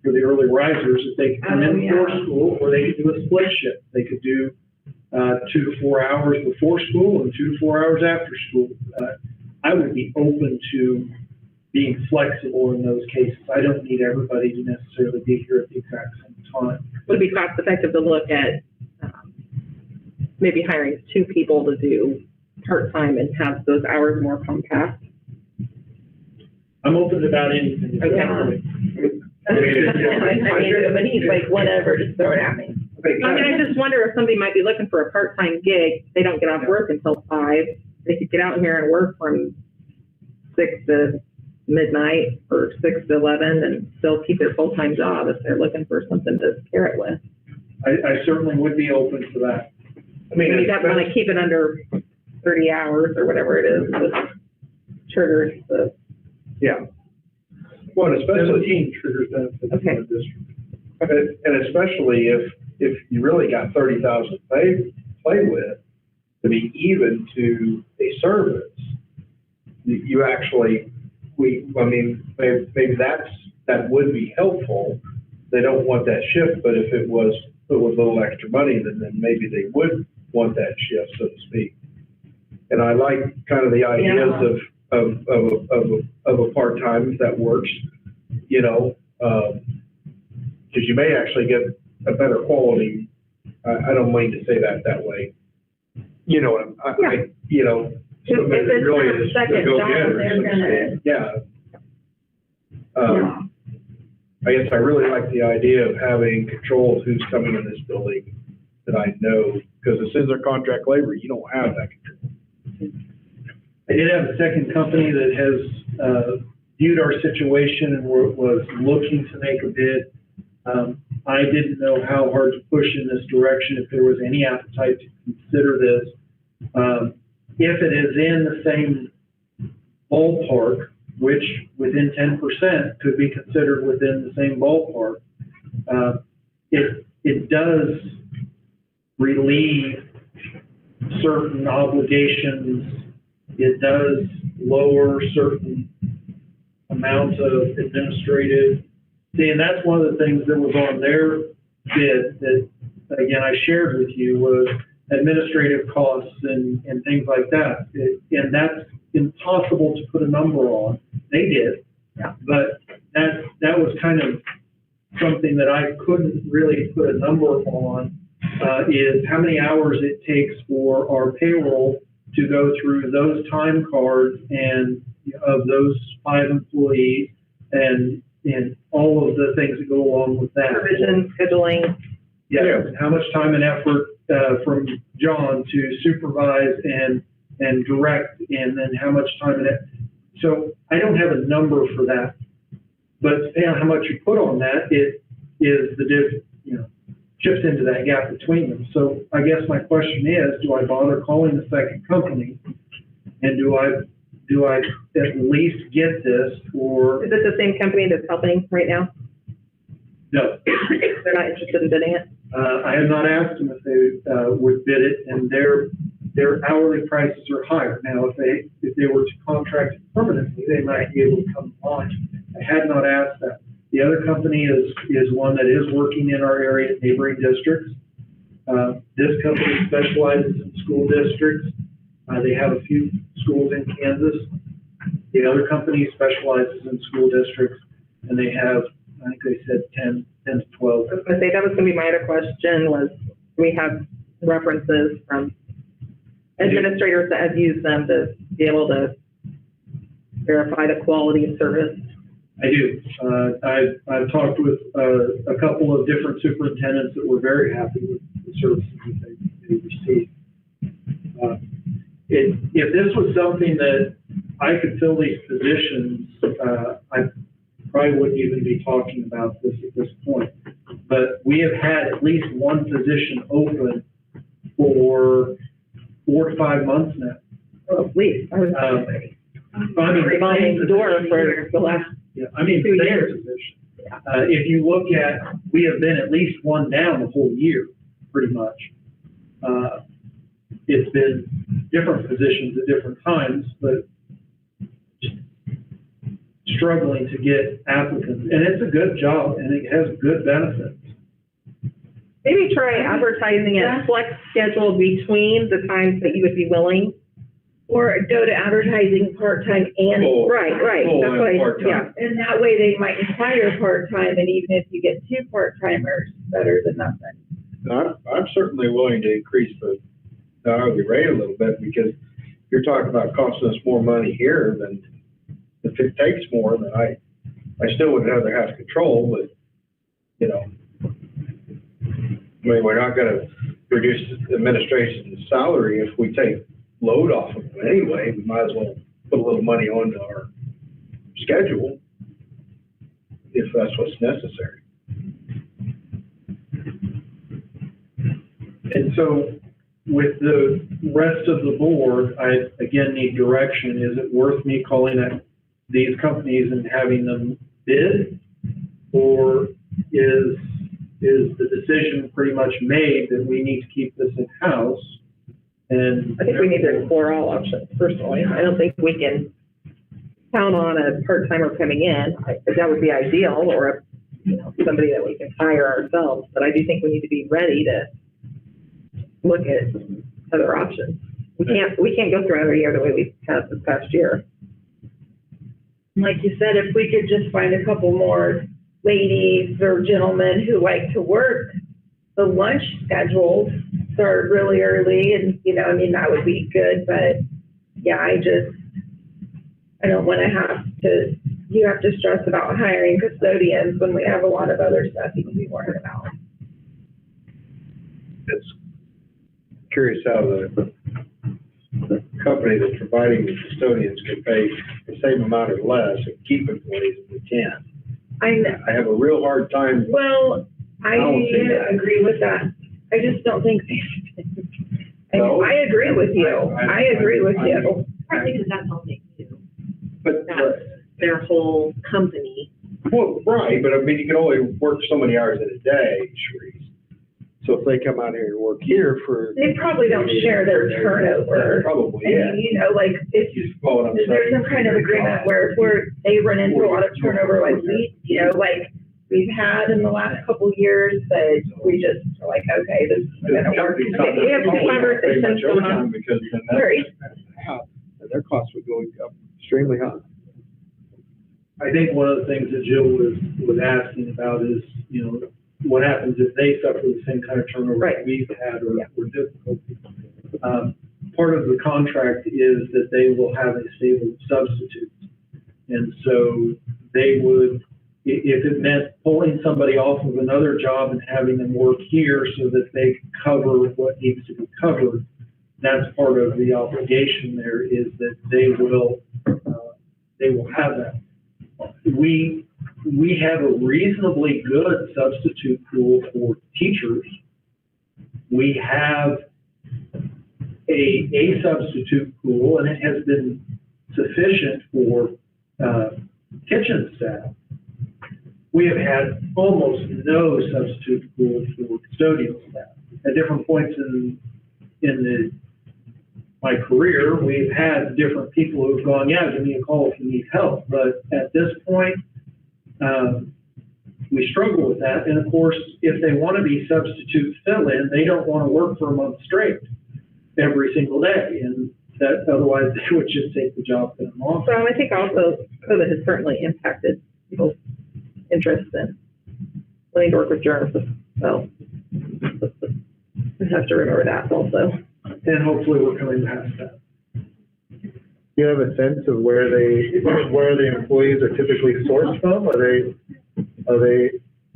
for the early risers, if they could come in before school, or they could do a split shift. They could do 2 to 4 hours before school and 2 to 4 hours after school. I would be open to being flexible in those cases. I don't need everybody to necessarily be here at the exact same time. Would it be cost effective to look at maybe hiring 2 people to do part-time and have those hours more compact? I'm open to about anything. Okay. But he's like, whatever, just throw it at me. I mean, I just wonder if somebody might be looking for a part-time gig, they don't get off work until 5, they could get out here and work from 6 to midnight or 6 to 11 and still keep their full-time job if they're looking for something to pair it with. I certainly would be open for that. I mean, You definitely want to keep it under 30 hours or whatever it is, that triggers the, Yeah. Well, and especially, 17 triggers benefits Okay. for the district. and especially if you really got 30,000 to play with, to be even to a service, you actually, maybe that would be helpful. They don't want that shift, but if it was a little extra money, then maybe they would want that shift, so to speak. And I like kind of the ideas of a part-time, if that works, because you may actually get a better quality. I don't mean to say that way. You know, somebody that it's really their is second a go-getter, job, so to they're speak. Yeah. I guess I really like the idea of having control of who's coming in this building that I know, because as soon as they're contract labor, you don't have that control. I did have a second company that has viewed our situation and was looking to make a bid. I didn't know how hard to push in this direction, if there was any appetite to consider this. If it is in the same ballpark, which within 10% could be considered within the same ballpark, it does relieve certain obligations. It does lower certain amounts of administrative. See, and that's one of the things that was on their bid that, again, I shared with you, was administrative costs and things like that. And that's impossible to put a number on. They did, but that was kind of something that I couldn't really put a number on, is how many hours it takes for our payroll to go through those time cards and of those 5 employees and all of the things that go along with that. provision, scheduling. Yeah, how much time and effort from John to supervise and direct, and then how much time and effort. So I don't have a number for that, but depending on how much you put on that, it is chips into that gap between them. So I guess my question is, do I bother calling the second company, and do I at least get this, or? Is it the same company that's helping right now? No. They're not interested in bidding it? I have not asked them if they would bid it, and their hourly prices are higher. Now, if they were to contract it permanently, they might be able to come on. I had not asked that. The other company is one that is working in our area, neighboring districts. This company specializes in school districts. They have a few schools in Kansas. The other company specializes in school districts, and they have, I think they said 10 to 12. I was going to say, that was going to be my other question, was we have references from administrators that have used them to be able to verify the quality of service. I do. I've talked with a couple of different superintendents that were very happy with the services that they received. If this was something that I could fill these positions, I probably wouldn't even be talking about this at this point. But we have had at least one position open for 4 to 5 months now. Oh, please. I was revolving the door for the last Yeah, I mean, 2 same years. position. If you look at, we have been at least one down the whole year, pretty much. It's been different positions at different times, but struggling to get applicants. And it's a good job, and it has good benefits. Maybe try advertising it flex schedule between the times that you would be willing. Or go to advertising part-time and, Full. Right. Full That's and what part-time. yeah. and that way they might hire part-time, and even if you get 2 part-timers, better than nothing. I'm certainly willing to increase the hourly rate a little bit, because you're talking about costing us more money here than, if it takes more, then I still would rather have control, but, we're not gonna reduce the administration's salary if we take load off of them anyway. We might as well put a little money onto our schedule if that's what's necessary. And so with the rest of the board, I again need direction. Is it worth me calling these companies and having them bid? Or is the decision pretty much made that we need to keep this in-house? And I think we need to explore all options personally. I don't think we can count on a part-timer coming in. That would be ideal, or somebody that we can hire ourselves. But I do think we need to be ready to look at other options. We can't go through another year the way we have this past year. Like you said, if we could just find a couple more ladies or gentlemen who like to work the lunch schedules, start really early, and that would be good. But yeah, I don't want to you have to stress about hiring custodians when we have a lot of other stuff you can be worried about. It's curious how the company that's providing the custodians can pay the same amount or less and keep employees if we can. I know. I have a real hard time. Well, I agree with that. I just don't think. I agree with you. I agree with you. Partly because that's all they do. But, That's their whole company. well, right, but I mean, you can only work so many hours in a day, Sharice. So if they come out here and work here for. They probably don't share their turnover. Probably, I yeah. mean, like, if You follow what I'm saying? there's some kind of agreement where they run into a lot of turnover, like like we've had in the last couple of years, that we just are like, okay, this is gonna work. We have some conversations going on. Because then Right. their costs would go up extremely high. I think one of the things that Jill was asking about is, what happens if they suffer the same kind of turnover that we've had or difficulty. Part of the contract is that they will have a stable substitute. And so they would, if it meant pulling somebody off of another job and having them work here so that they can cover what needs to be covered, that's part of the obligation there, is that they will have that. We have a reasonably good substitute pool for teachers. We have a substitute pool, and it has been sufficient for kitchen staff. We have had almost no substitute pool for custodial staff. At different points in my career, we've had different people who've gone, yeah, give me a call if you need help. But at this point, we struggle with that. And of course, if they want to be substitute fill-in, they don't want to work for a month straight every single day. And that otherwise they would just take the job that I'm off. So I think also COVID has certainly impacted people's interest in wanting to work with journalists. So we have to remember that also. And hopefully we're coming past that. Do you have a sense of where the employees are typically sourced from?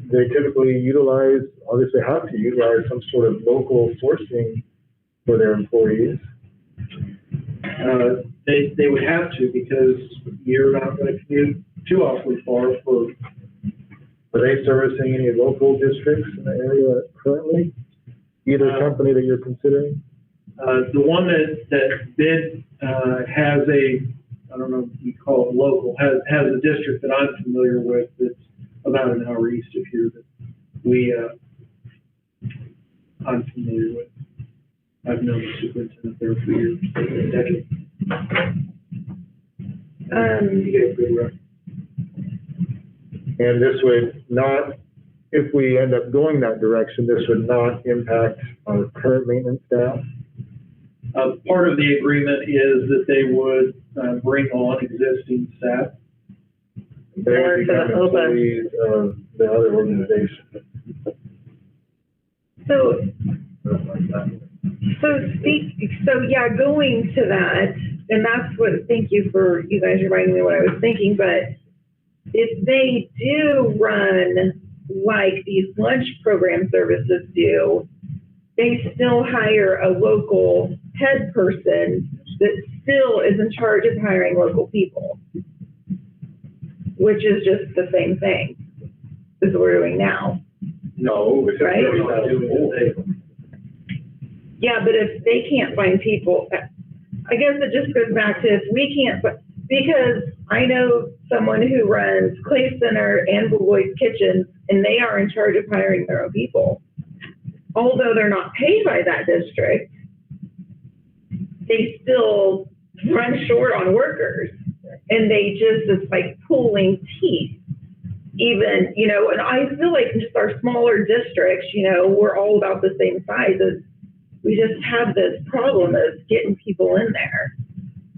They typically utilize, obviously have to utilize some sort of local sourcing for their employees? They would have to, because you're not going to commute too awfully far for. Are they servicing any local districts in the area currently? Either company that you're considering? The one that bid has I don't know if you call it local, has a district that I'm familiar with that's about an hour east of here that I'm familiar with. I've known the superintendent there for years, a decade. You get a good record. And this would not, if we end up going that direction, this would not impact our current maintenance staff? Part of the agreement is that they would bring on existing staff. They would become employees of the other organization. So yeah, going to that, and that's what, thank you for you guys reminding me what I was thinking, but if they do run like these lunch program services do, they still hire a local head person that still is in charge of hiring local people, which is just the same thing as we're doing now. No, Right? Yeah, but if they can't find people, I guess it just goes back to if we can't, because I know someone who runs Clay Center and Beloit Kitchens, and they are in charge of hiring their own people. Although they're not paid by that district, they still run short on workers. And they just, it's like pulling teeth. Even, you know, and I feel like just our smaller districts, you know, we're all about the same size. We just have this problem of getting people in there,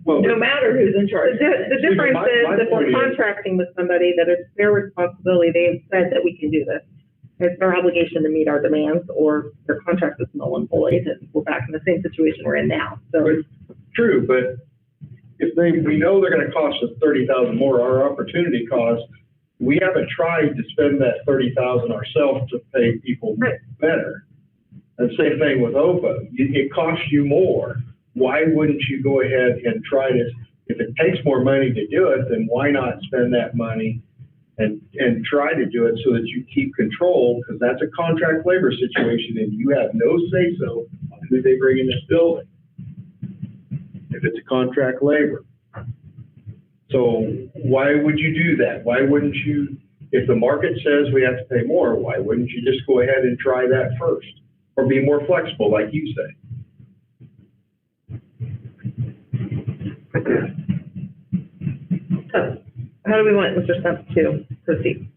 Well, no matter who's in charge. The difference my is if point we're is- contracting with somebody, that it's their responsibility, they've said that we can do this. It's their obligation to meet our demands, or their contract is null and void, and we're back in the same situation we're in now, so. It's true, but if we know they're gonna cost us 30,000 more, our opportunity cost, we haven't tried to spend that 30,000 ourselves to pay people Right. better. And same thing with OPA, it costs you more. Why wouldn't you go ahead and try this? If it takes more money to do it, then why not spend that money and try to do it so that you keep control, because that's a contract labor situation and you have no say-so on who they bring in this building. If it's a contract labor. So why would you do that? Why wouldn't you, if the market says we have to pay more, why wouldn't you just go ahead and try that first? Or be more flexible, like you say? So, how do we want Mr. Stump to proceed?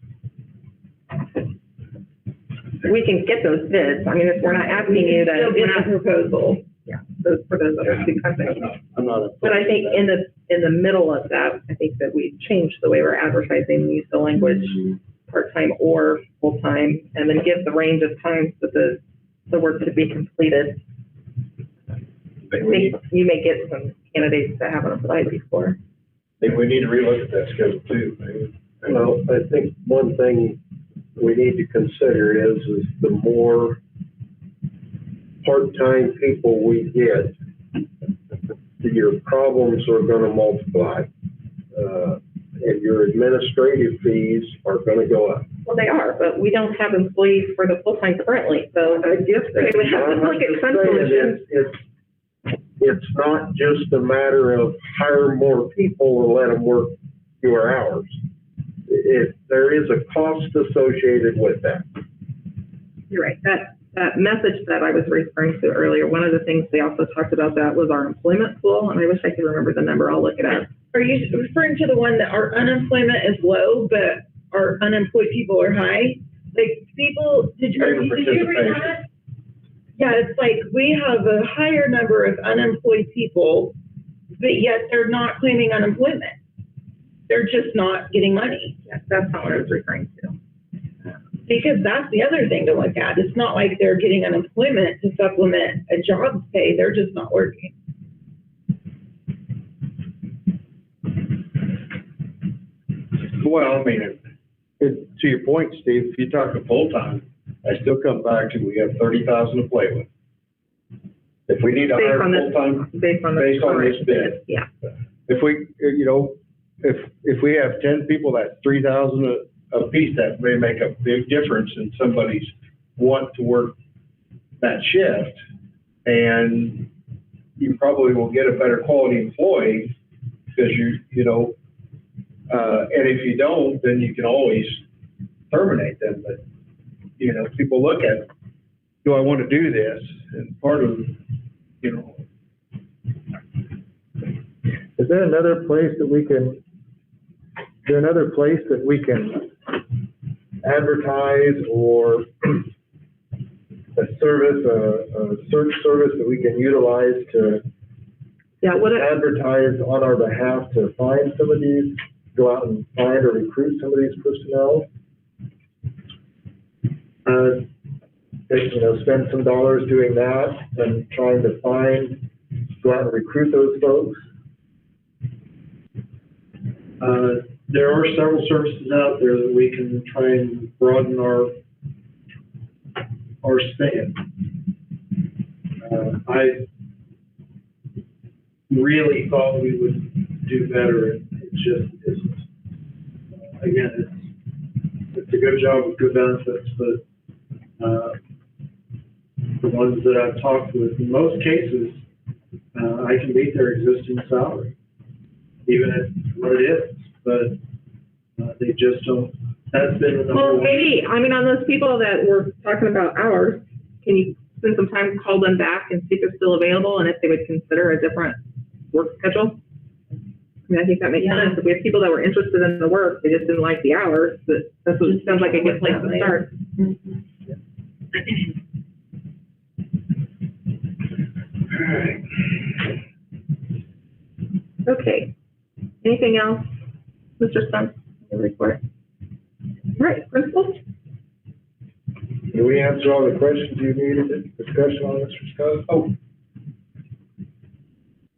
We can get those bids, I mean, if we're not asking you to, Still we're get not, a proposal. yeah, those, for those other two companies. I'm not. But I think in the middle of that, I think that we changed the way we're advertising, use the language, part-time or full-time, and then give the range of times that the work to be completed. I think you may get some candidates that haven't applied before. Maybe we need to relook at that schedule too, maybe. Well, I think one thing we need to consider is the more part-time people we get, your problems are gonna multiply. And your administrative fees are gonna go up. Well, they are, but we don't have employees for the full-time currently, so I get that. we would have to look at some solutions. It's not just a matter of hire more people and let them work fewer hours. There is a cost associated with that. You're right. That message that I was referring to earlier, one of the things they also talked about that was our employment pool, and I wish I could remember the number. I'll look it up. Are you referring to the one that our unemployment is low, but our unemployed people are high? Like people, did you read that? Yeah, it's like we have a higher number of unemployed people, but yet they're not claiming unemployment. They're just not getting money. Yes, that's not what I was referring to. Because that's the other thing to look at. It's not like they're getting unemployment to supplement a job's pay. They're just not working. Well, I mean, to your point, Steve, if you talk to full-time, I still come back to, we have 30,000 to play with. If we need to hire full-time, Based on this bid. Yeah. if we, you know, if we have 10 people, that's 3,000 a piece, that may make a big difference in somebody's want to work that shift. And you probably will get a better quality employee because you know, and if you don't, then you can always terminate them. But, you know, people look at, do I want to do this? And part of, you know. Is there another place that we can, advertise or a service, a search service that we can utilize to advertise on our behalf to find some of these, go out and find or recruit some of these personnel? You know, spend some dollars doing that and trying to go out and recruit those folks? There are several services out there that we can try and broaden our span. I really thought we would do better. It just isn't. Again, it's a good job with good benefits, but the ones that I've talked with, in most cases, I can beat their existing salary, even at what it is, but they just don't, that's been the number Well, one. maybe, I mean, on those people that we're talking about hours, can you spend some time, call them back and see if they're still available and if they would consider a different work schedule? I mean, I think that makes sense. If we have people that were interested in the work, they just didn't like the hours, but that's what it sounds like a good place to start. All right. Okay. Anything else, Mr. Stumpf, your report? All right, principal? Did we answer all the questions you needed to discussion on, Mr. Scott? Oh.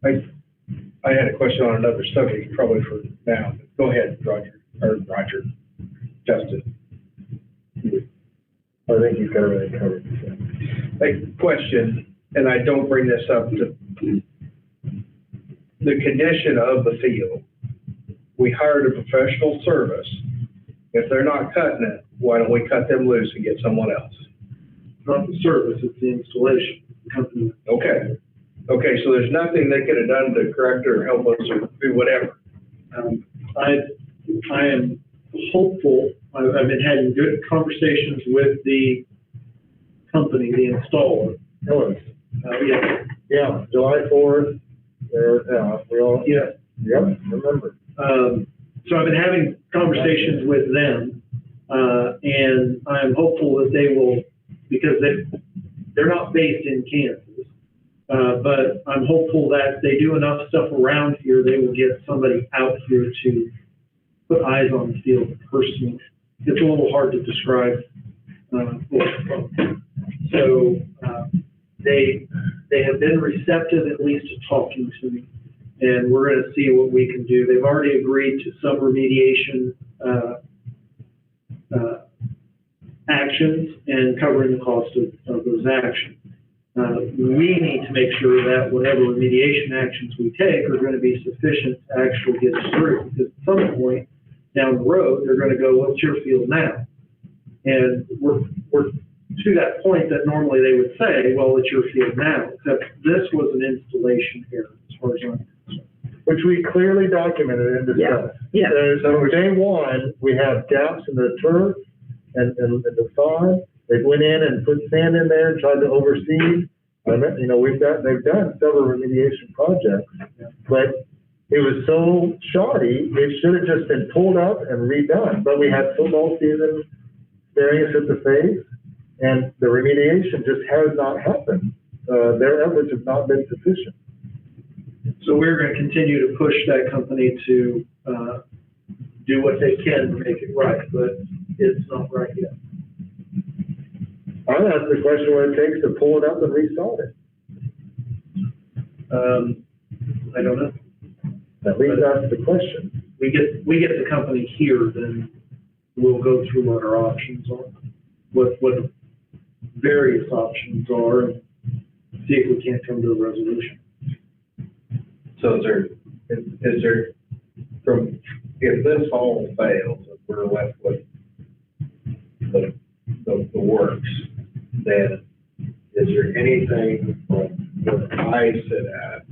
I had a question on another subject, probably for now. Go ahead, Roger, Justin. I think you've got everything covered. A question, and I don't bring this up to the condition of the field. We hired a professional service. If they're not cutting it, why don't we cut them loose and get someone else? Not the service, it's the installation company. Okay. Okay, so there's nothing they could have done to correct or help us or do whatever. I am hopeful, I've been having good conversations with the company, the installer. Hello. Yeah, Yeah, July 4th, we all, yeah. yep, remember. So I've been having conversations with them, and I'm hopeful that they will, because they're not based in Kansas, but I'm hopeful that they do enough stuff around here, they will get somebody out here to put eyes on the field personally. It's a little hard to describe. So they have been receptive at least to talking to me, and we're going to see what we can do. They've already agreed to some remediation actions and covering the cost of those actions. We need to make sure that whatever remediation actions we take are going to be sufficient to actually get us through. Because at some point down the road, they're going to go, well, it's your field now. And we're to that point that normally they would say, well, it's your field now. Except this was an installation error as far as I'm concerned. Which we clearly documented and discussed. Yeah. So day one, we have gaps in the turf and the sod. They went in and put sand in there and tried to overseed. You know, they've done several remediation projects, but it was so shoddy, it should have just been pulled up and redone. But we had football season staring us at the face, and the remediation just has not happened. Their efforts have not been sufficient. So we're going to continue to push that company to do what they can to make it right, but it's not right yet. I asked the question what it takes to pull it up and restart it. I don't know. At least that's the question. We get the company here, then we'll go through what our options are, what the various options are, and see if we can't come to a resolution. So is there, if this all fails, if we're left with the works, then is there anything from where I sit at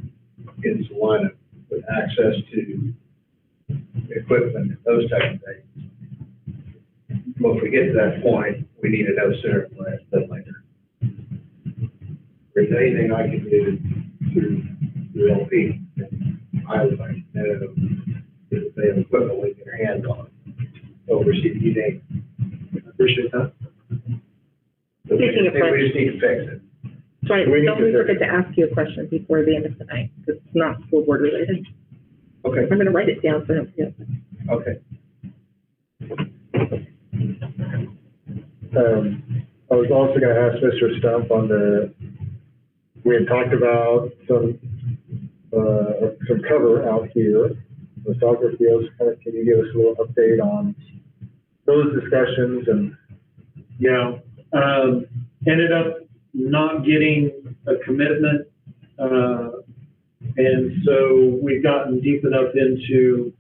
in Salina with access to equipment, those type of things? Well, if we get to that point, we need to know sooner than later. If there's anything I can do through LP, I would like to know if they have equipment we can get our hands on over CPD. I appreciate that. Speaking of We just need to fix it. Sorry, We need don't to forget to ask you a question before the end of the night, because it's not school board related. Okay, I'm going to write it down so I don't forget. okay. I was also going to ask Mr. Stumpf on we had talked about some cover out here, the soccer fields. Can you give us a little update on those discussions? And Yeah, ended up not getting a commitment, and so we've gotten deep enough into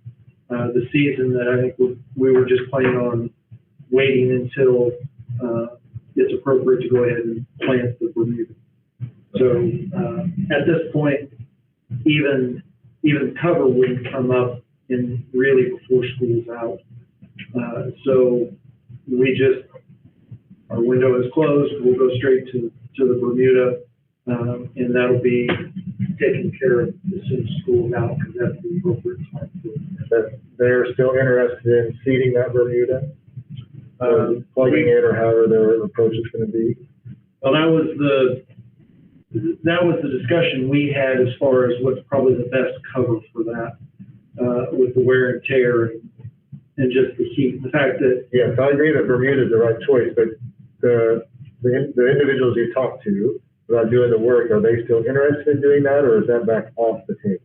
the season that I think we were just planning on waiting until it's appropriate to go ahead and plant the Bermuda. So, at this point, even cover wouldn't come up in really before school's out. So we just, our window is closed, we'll go straight to the Bermuda, and that'll be taken care of as soon as school's out, because that's the appropriate time for it. That they're still interested in seeding that Bermuda, plugging it, or however their approach is gonna be. Well, that was the discussion we had as far as what's probably the best cover for that, with the wear and tear and just the heat. The fact that, Yes, I agree that Bermuda is the right choice, but the individuals you talk to about doing the work, are they still interested in doing that, or is that back off the table?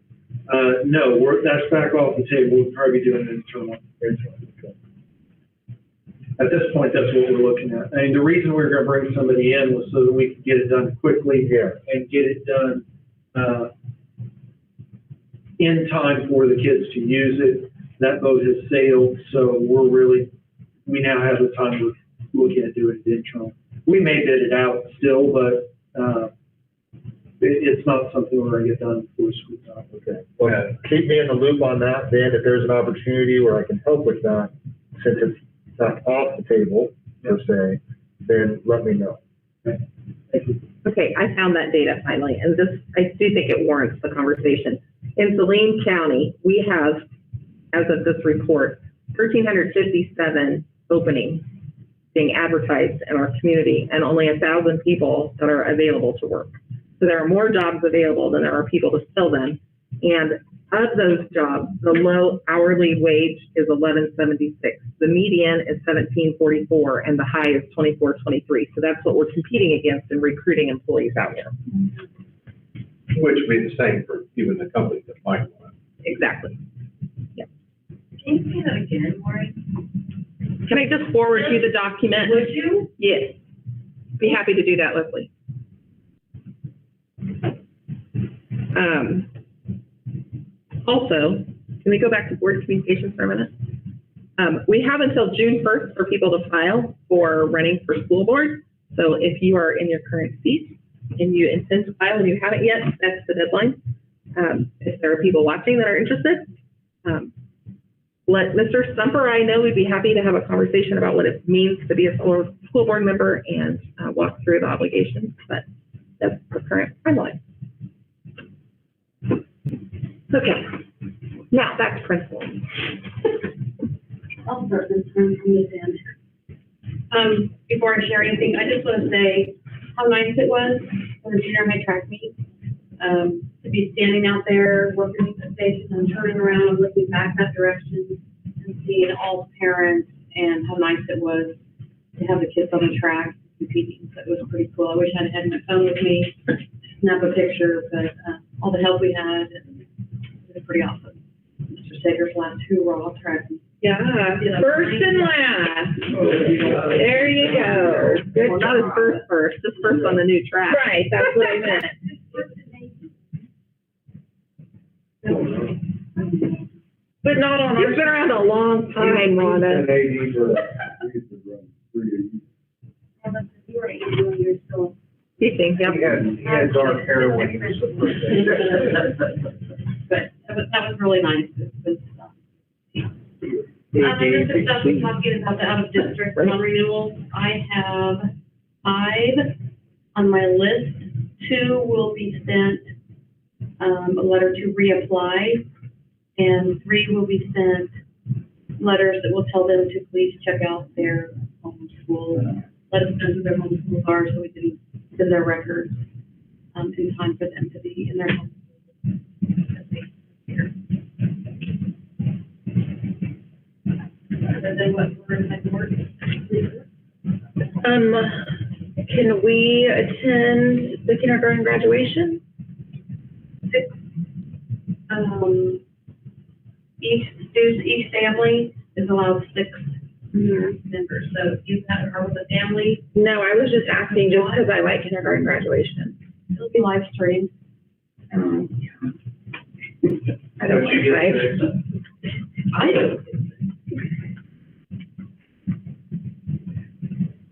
no, that's back off the table. We'll probably be doing it internal. Okay. At this point, that's what we're looking at. I mean, the reason we were gonna bring somebody in was so that we could get it done quickly. Yeah. And get it done, in time for the kids to use it. That boat has sailed, so we now have the time to look at doing it internal. We may bid it out still, but, it's not something we're gonna get done before school's out. Okay. Well, keep me in the loop on that, then, if there's an opportunity where I can help with that, since it's not off the table, per se, then let me know. Okay, I found that data finally, and this, I do think it warrants the conversation. In Saline County, we have, as of this report, 1,357 openings being advertised in our community, and only 1,000 people that are available to work. So there are more jobs available than there are people to fill them. And of those jobs, the low hourly wage is $11.76. The median is $17.44, and the high is $24.23. So that's what we're competing against in recruiting employees out here. Which would be the same for even the companies that might want it. Exactly. Yep. Can you say that again, Maureen? Can I just forward you the document? Would you? Yes. Be happy to do that, Leslie. Also, can we go back to board communications for a minute? We have until June 1st for people to file for running for school board. So if you are in your current seat and you intend to file and you haven't yet, that's the deadline. If there are people watching that are interested, let Mr. Stumper, I know we'd be happy to have a conversation about what it means to be a school board member and walk through the obligations, but that's the current timeline. Okay, now back to principal. I'll start this from this end. Before I share anything, I just want to say how nice it was for the junior high track meet. To be standing out there, working the station and turning around and looking back that direction and seeing all the parents and how nice it was to have the kids on the track competing. So it was pretty cool. I wish I had my phone with me to snap a picture, but all the help we had, and it was pretty awesome. Mr. Sager's last hoorah track meet. Yeah, first and last. There you go. Good Well, not his job. first, just first on the new track. Right, that's what I meant. But not on our. You've been around a long time, Rhonda. Teaching, yep. He had dark hair when he was the first. But that was really nice. Good stuff. There's some stuff we're talking about the out of district non-renewals. I have 5 on my list. 2 will be sent a letter to reapply, and 3 will be sent letters that will tell them to please check out their home schools. Let us know who their home schools are so we can send their records in time for them to be in their home schools. And then what we're in my board. Can we attend the kindergarten graduation? Each family is allowed 6 members, so if you are with a family, No, I was just asking just because I like kindergarten graduation. it'll be live streamed. I don't like live. I don't.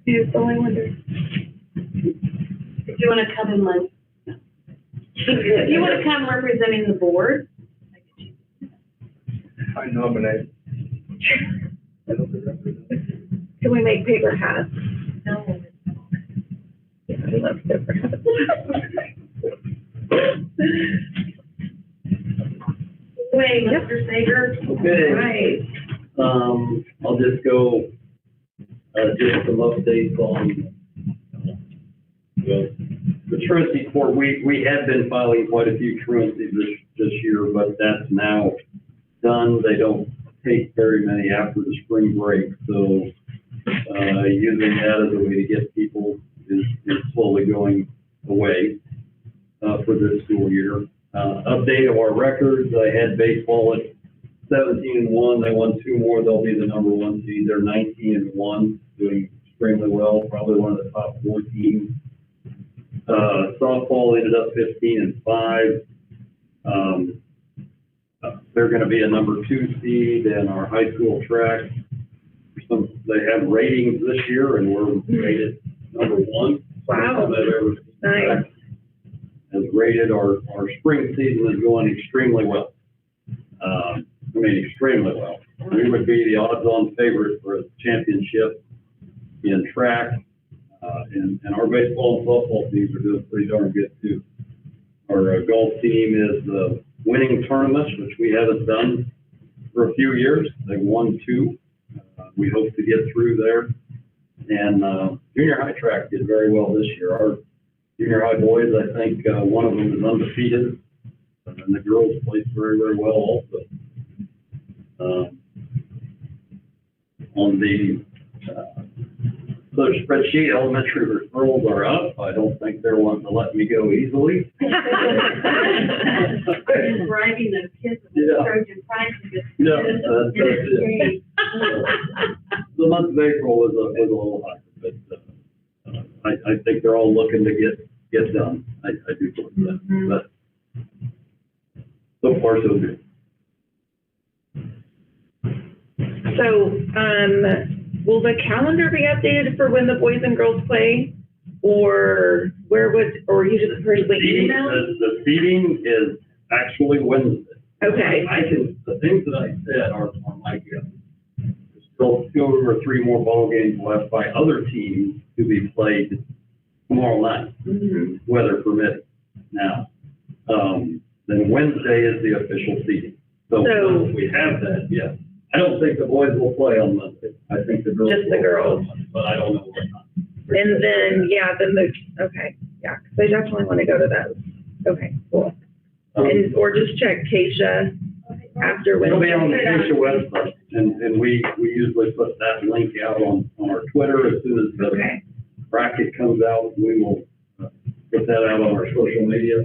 You're the only one there. If you want to come in like, if you want to come representing the board, I nominate. I don't think Can we make paper hats? no. Yeah, I love paper hats. Wait, Mr. Sager. Okay, Right. I'll just go, just some updates on, the truancy report. We have been filing quite a few truancies this year, but that's now done. They don't take very many after the spring break, so, using that as a way to get people is slowly going away, for this school year. Update of our records, I had baseball at 17-1, they won 2 more, they'll be the number 1 seed, they're 19-1, doing extremely well, probably one of the top 4 teams. Softball ended up 15-5. They're gonna be a number 2 seed, and our high school track, they have ratings this year, and we're rated number 1. Wow. Nice. Has rated. Our spring season is going extremely well. Extremely well. We would be the odds-on favorite for a championship in track, and our baseball and softball teams are doing pretty darn good too. Our golf team is winning tournaments, which we haven't done for a few years. They won 2. We hope to get through there. And junior high track did very well this year. Our junior high boys, I think one of them is undefeated, and the girls played very, very well also. On the spreadsheet, elementary referrals are up. I don't think they're wanting to let me go easily. Driving those kids with Yeah. Trojan Pride. Yeah, that's it. The month of April was a little high, but I think they're all looking to get done. I do believe that, but so far so good. So, will the calendar be updated for when the boys and girls play? Or or you just personally email? The seating is actually Wednesday. Okay. The things that I said are my guess. There's still 2 or 3 more ball games left by other teams to be played tomorrow night, weather permitting. Now, then Wednesday is the official seating. So once we have that, yes. I don't think the boys will play on Monday. I think the girls Just the will girls. play on Monday, but I don't know what time. And then, okay, yeah, because I definitely want to go to those. Okay, cool. And, or just check Keisha after It'll be Wednesday. on the Keisha website, and we usually put that link out on our Twitter as soon as the Okay, bracket comes out. We will put that out on our social media.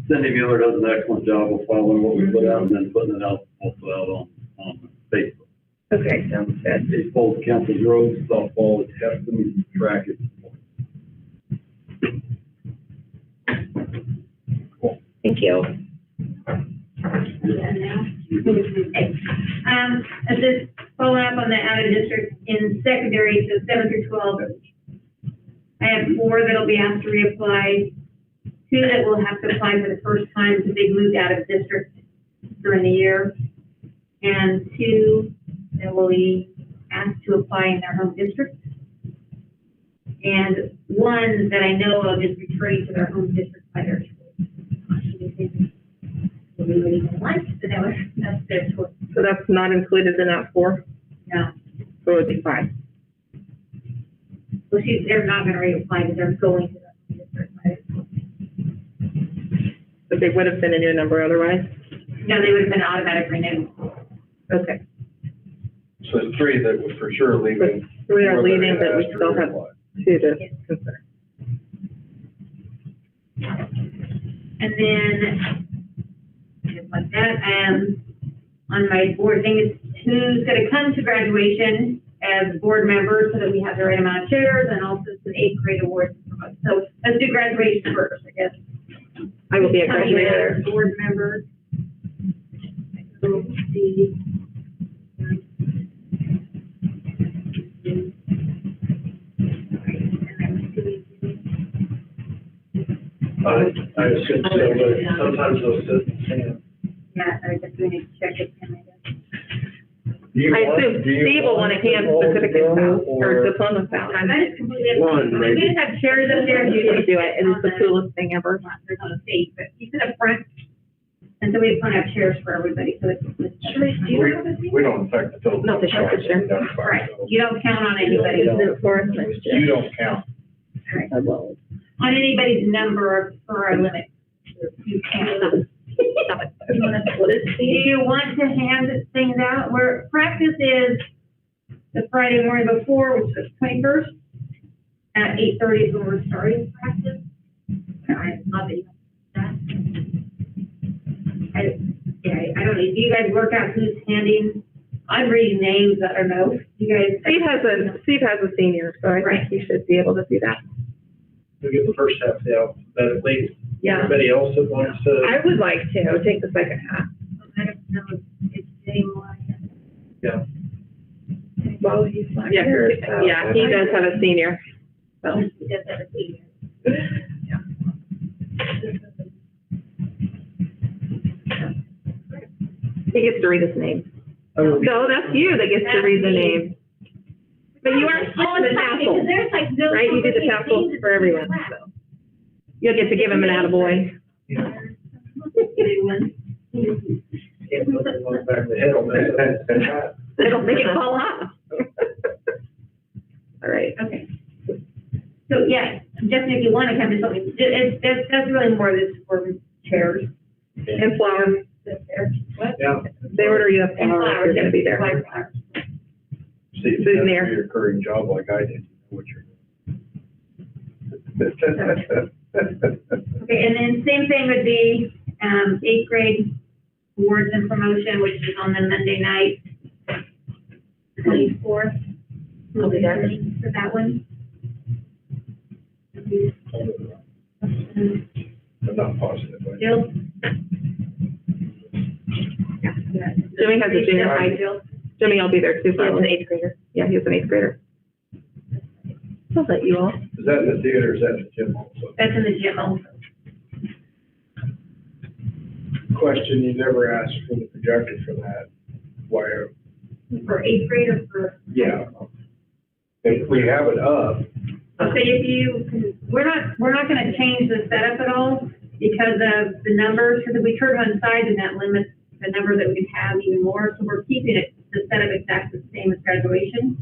Cindy Mueller does an excellent job of following what we put out and then putting it out also out on Facebook. okay, sounds good. Baseball is Council Grove, softball is Hefton, track is. Thank you. As this following up on the out of district in secondary, so 7 through 12, I have 4 that'll be asked to reapply, 2 that will have to apply for the first time to be moved out of district during the year, and 2 that will be asked to apply in their home district. And 1 that I know of is returning to their home district by their choice. That's their choice. So that's not included in that 4? No. So it would be 5. Well, they're not gonna reapply, but they're going to the district by their choice. But they would have been a new number otherwise? No, they would have been automatic renewed. Okay. So there's 3 that were for sure leaving. 3 are Whether leaving, but we asked or still have what. 2 to consider. And then, just like that, on my board thing is who's gonna come to graduation as board members so that we have the right amount of chairs, and also some 8th grade awards. So let's do graduation first, I guess. I will be a Coming graduator. as board members. So, let's see. I assume so, but sometimes those sit in. Yeah, I just need to check it. I assume Steve will want to hand certificates out or diplomas out. That is completely. One, We maybe. just have chairs up there. You can do it, and it's the coolest thing ever. There's on a stage, but you sit up front, and so we want to have chairs for everybody, so it's. We don't affect the total. No, they don't, for sure. Right, you don't count on anybody, You don't count. I won't. on anybody's number or a limit. You can't. Stop it. You want to split it, Do Steve? you want to hand things out? Where practice is the Friday morning before, which is 21st, at 8:30 is when we're starting practice. I love it. I don't know, do you guys work out who's handing? I'm reading names, I don't know. You guys. Steve has a senior, so I think he should be able to do that. We get the first half of the alphabet at least. Yeah, Anybody else that wants to? I would like to take the second half. I don't know if it's anymore. Yeah. Well, he's not Yeah, here, so. yeah, he does have a senior. So, It does have a senior. he gets to read his name. Oh, So that's you that gets to read the name. But you aren't Oh, the it's funny, because tassel, there's like no. right? You do the tassel for everyone, so. You'll get to give him an attaboy. Can't look at one back of the head on that. It'll make it fall off. All right. Okay. So, yeah, Justin, if you want to come to something, that's really more this for chairs. And flowers. What? Yeah. They order you a And flower, flowers. you're gonna be there. Flowers. See, if Food that's there. a recurring job like I did, what you're. Okay, and then same thing would be, 8th grade awards and promotion, which is on the Monday night, 24th. I'll be there. For that one. I'm not positive. but- Jill? Jimmy has a junior high. Jill? Jimmy will be there too, so He is an 8th grader. Yeah, he's an 8th grader. I'll let you all. Is that in the theater, or is that in the gym also? That's in the gym also. Question you never asked for the projector for that, why, For 8th grade or for? yeah. If we have it up, Okay, if you, we're not gonna change the setup at all because of the numbers, because if we turn one side, then that limits the number that we can have even more. So we're keeping it, the setup exactly the same as graduation.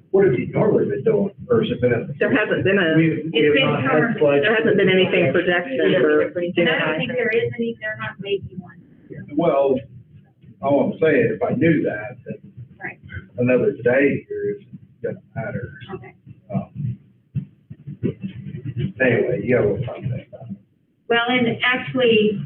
what have you normally been doing, or has it been at? There hasn't been We have not had slides. there hasn't been anything projection for And junior I don't high. think there is any, they're not making one. Well, all I'm saying, if I knew that, then Right. another day here isn't gonna matter. Okay. Anyway, you have a little time to think about it. Well, and actually,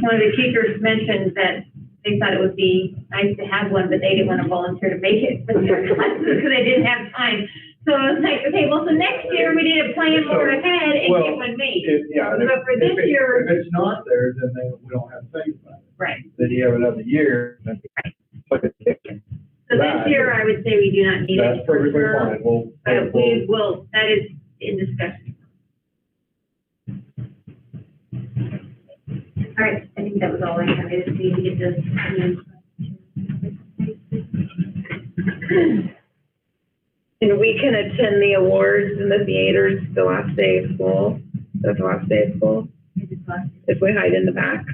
one of the teachers mentioned that they thought it would be nice to have one, but they didn't want to volunteer to make it for their classes because they didn't have time. So I was like, okay, well, so next year we need to plan more ahead and get one made. Yeah. and if- But for this if it- year- If it's not there, then we don't have to think about it. Right. Then you have another year. and So this year, I would say we do not need it. That's perfectly for sure. fine, we'll. But we will, that is in discussion. All right, I think that was all I had. I just need to get this. And we can attend the awards in the theaters the last day of school. That's the last day of school, if we hide in the back.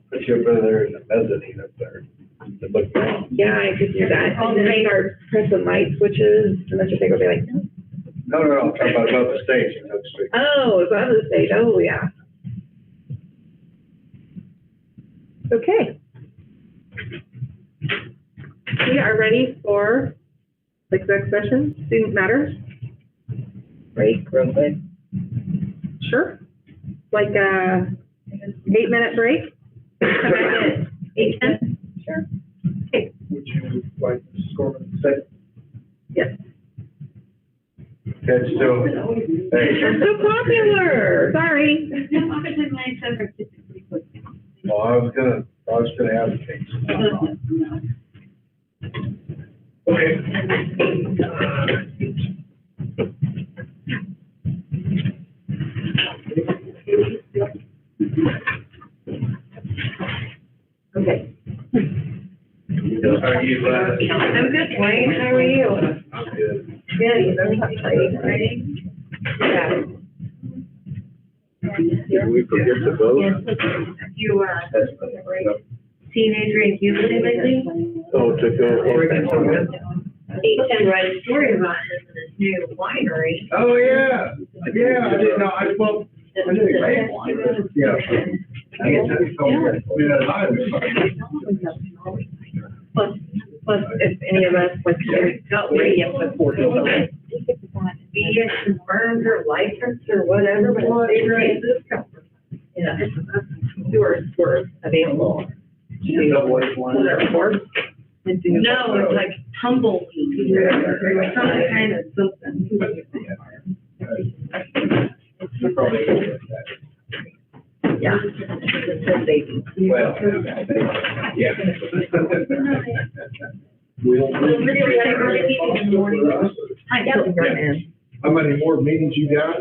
Put you up there in the mezzanine up there, to look down. Yeah, I could do that. And then start pressing light switches, and then your thing will be like, No, I'm talking about above the stage, so to speak. oh, it's on the stage. Oh, yeah. Okay. We are ready for exec session, student matters. Break real quick. Sure. Like a 8-minute break. Come back at 8:10. Sure. Okay. Would you like Mrs. Gorman to say? Yes. That's still, hey, You're so popular. Sorry. well, I was gonna advocate. so I'm not. Okay. about you, bud? I'm good, Wayne, how are you? I'm good. Good, ready? Yeah. Did we forget to vote? You, teenager in Houston lately? Oh, to go. 810 read a story about this in this new winery. Oh, yeah, yeah, I didn't know, I spoke, I didn't make one, yeah. Plus, if any of us, like, got ready up to 40. Be it confirmed or licensed or whatever, but they raise this company. Yeah, we're available. Their course. No, it's like tumbleweed or some kind of something. Yeah. Well, yeah. So really, I early meeting in the morning. How many more meetings you got?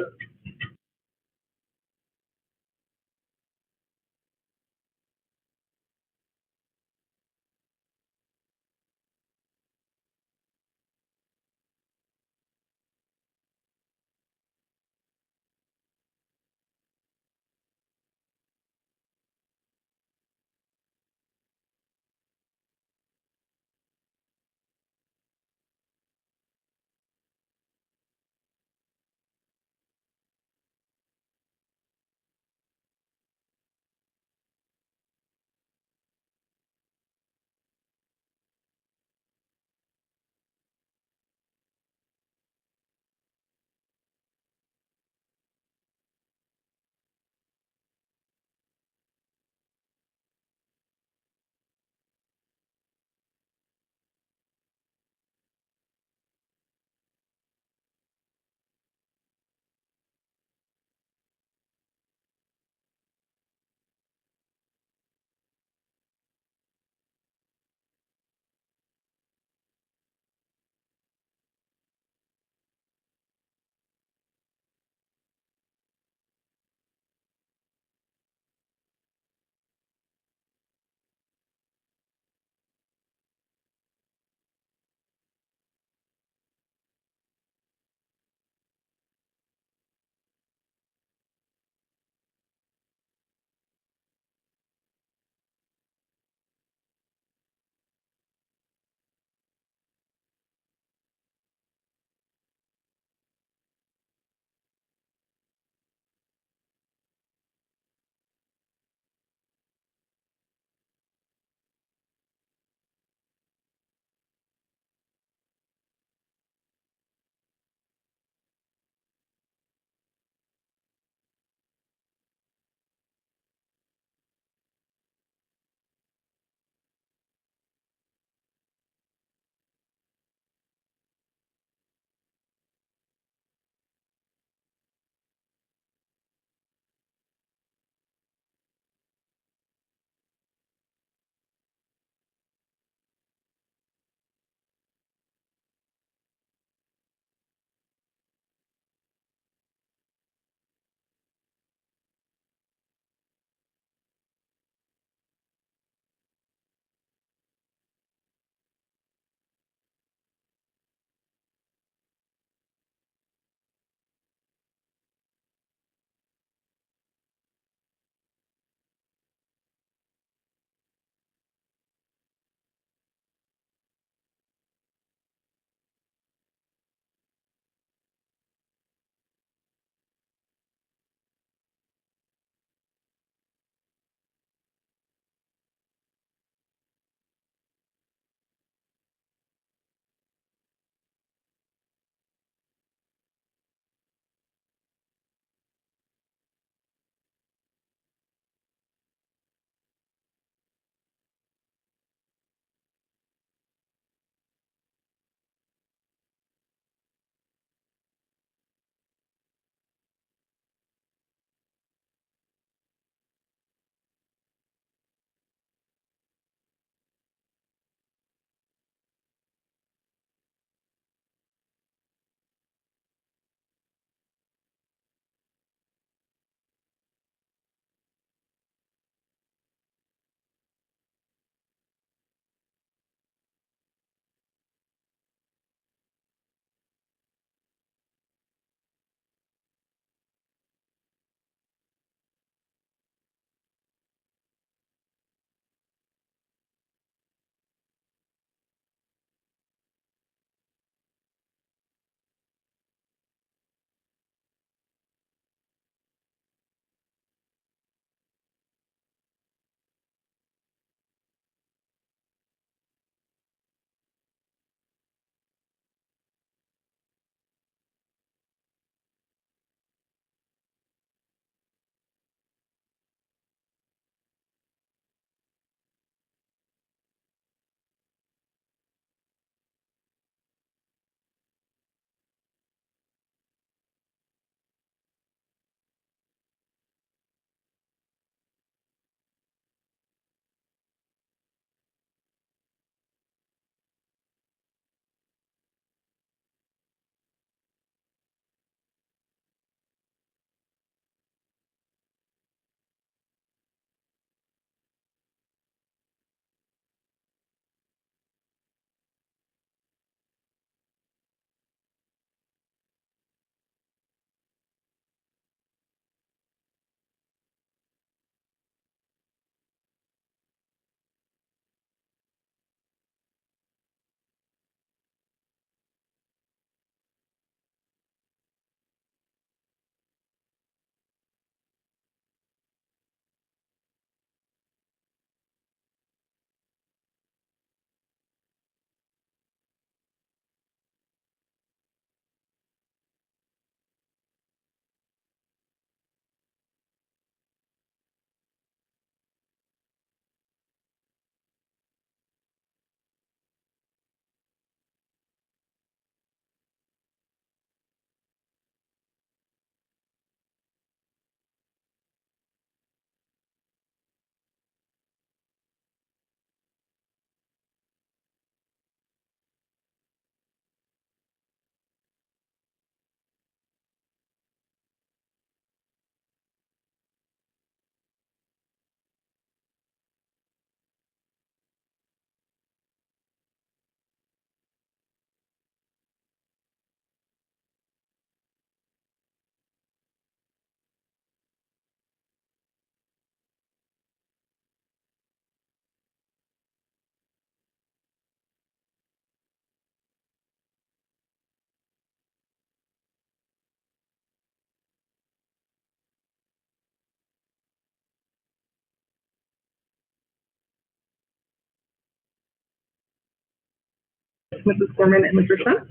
Mrs. Gorman and Mr. Stumpf.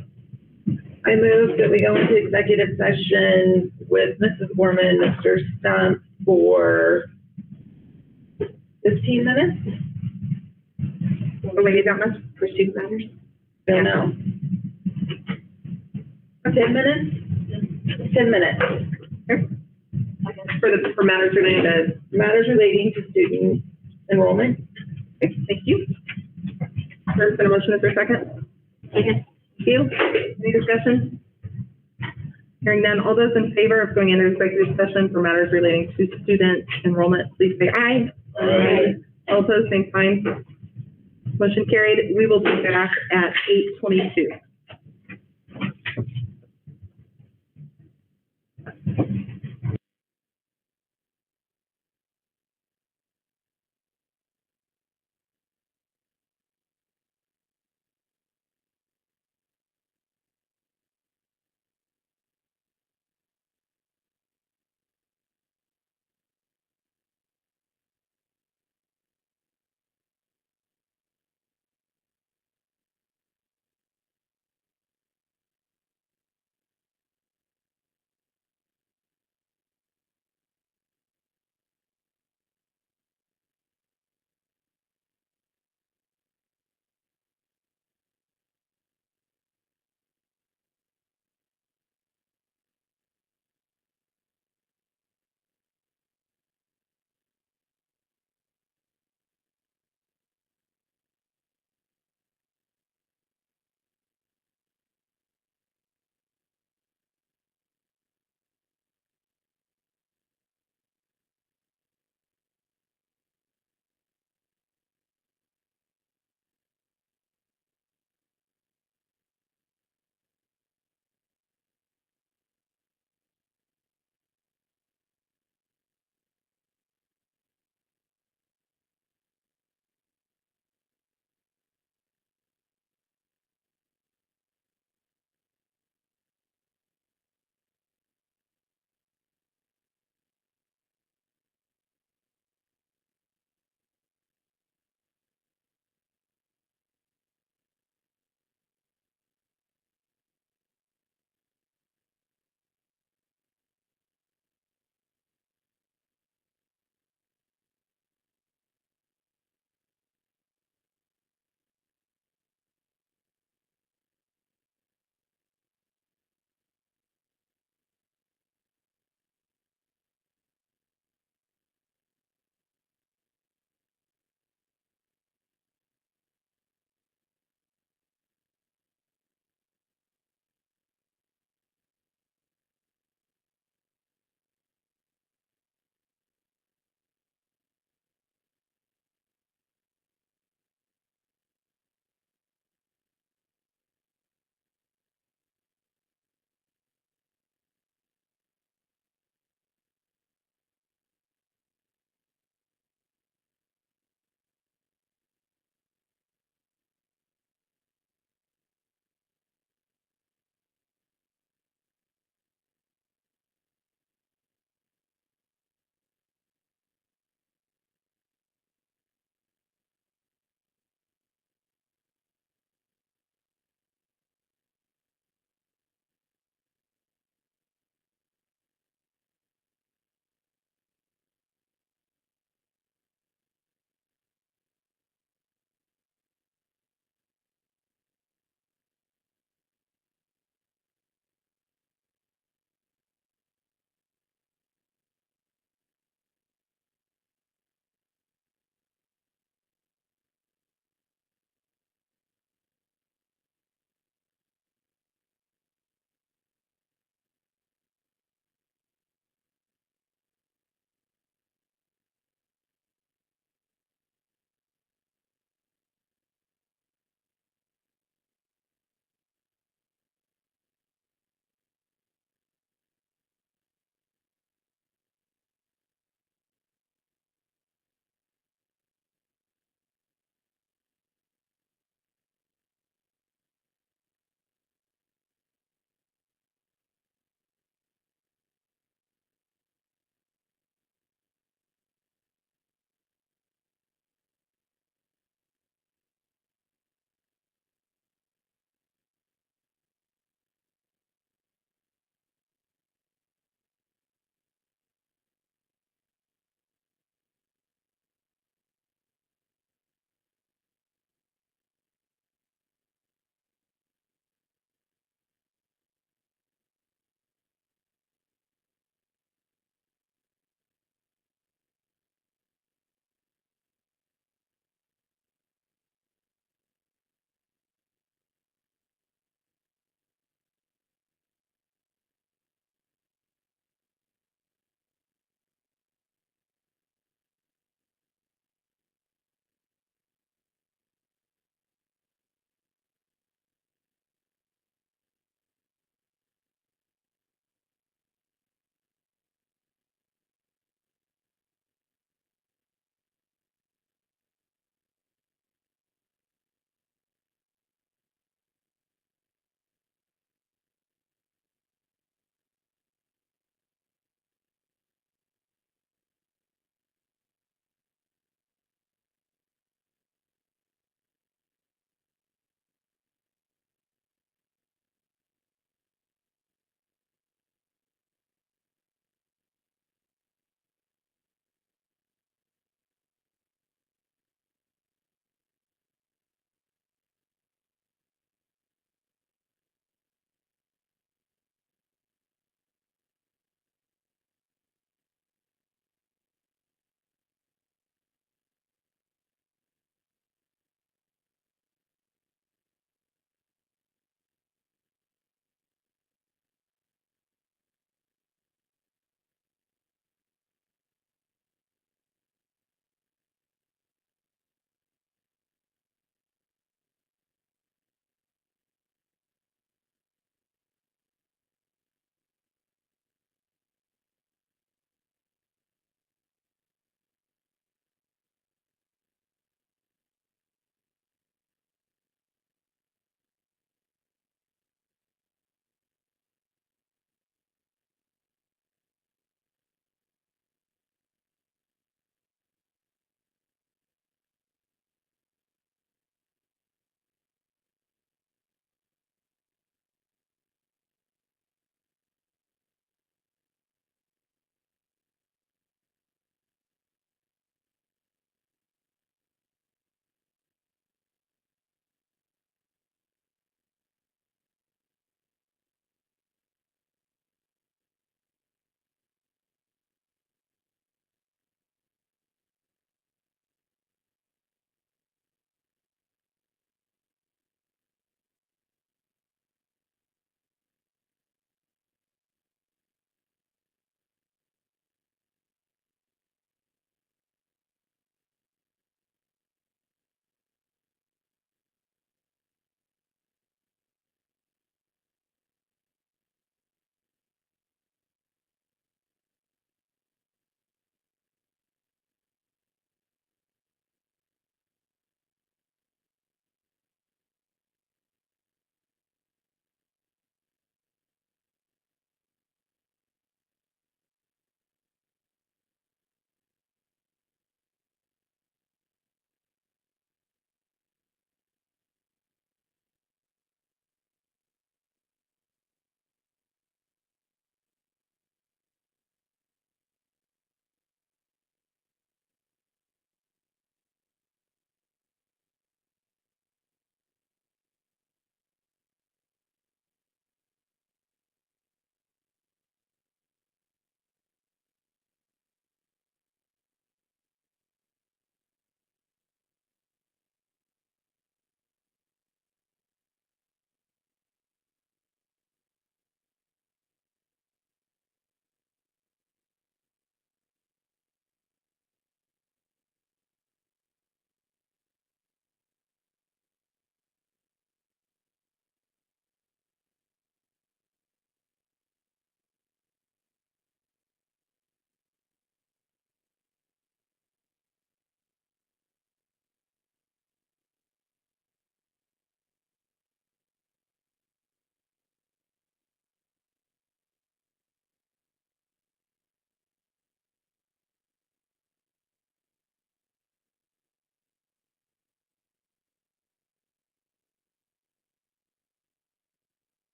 I move that we go into executive session with Mrs. Gorman and Mr. Stump for 15 minutes? Oh, wait, that much for student matters? Don't know. 10 minutes? 10 minutes. For matters related to, Matters relating to student enrollment. okay, thank you. There's been a motion, is there a second? Second. Thank you. Any discussion? Hearing none, all those in favor of going into executive session for matters relating to student enrollment, please say aye. Aye. All opposed, same sign. Motion carried. We will be back at 8:22.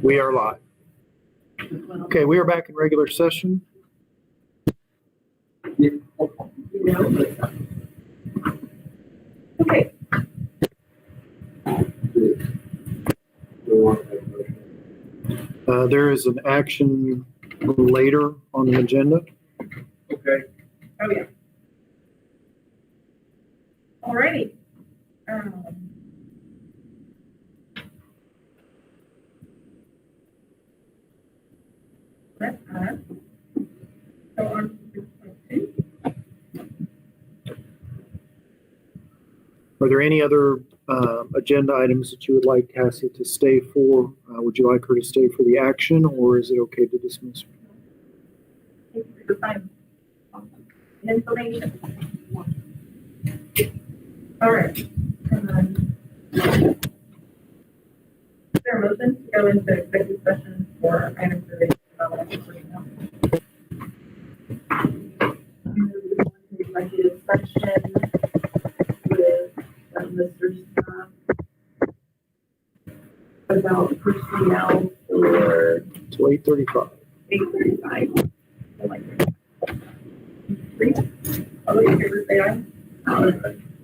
We are live. Okay, we are back in regular session. Okay. There is an action later on the agenda. Okay. Oh, yeah. Alrighty. That's us. So on to 6.2. Are there any other agenda items that you would like Cassie to stay for? Would you like her to stay for the action, or is it okay to dismiss her? Thank you for your time. Awesome. And information. All right. Is there a motion to go into executive session for items related to development personnel? Executive session with Mr. Scott about personnel for Till 8:35. 8:35. I like it. Three. All those in favor say aye.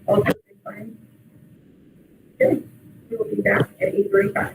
All opposed say fine. Okay, we will be back at 8:35.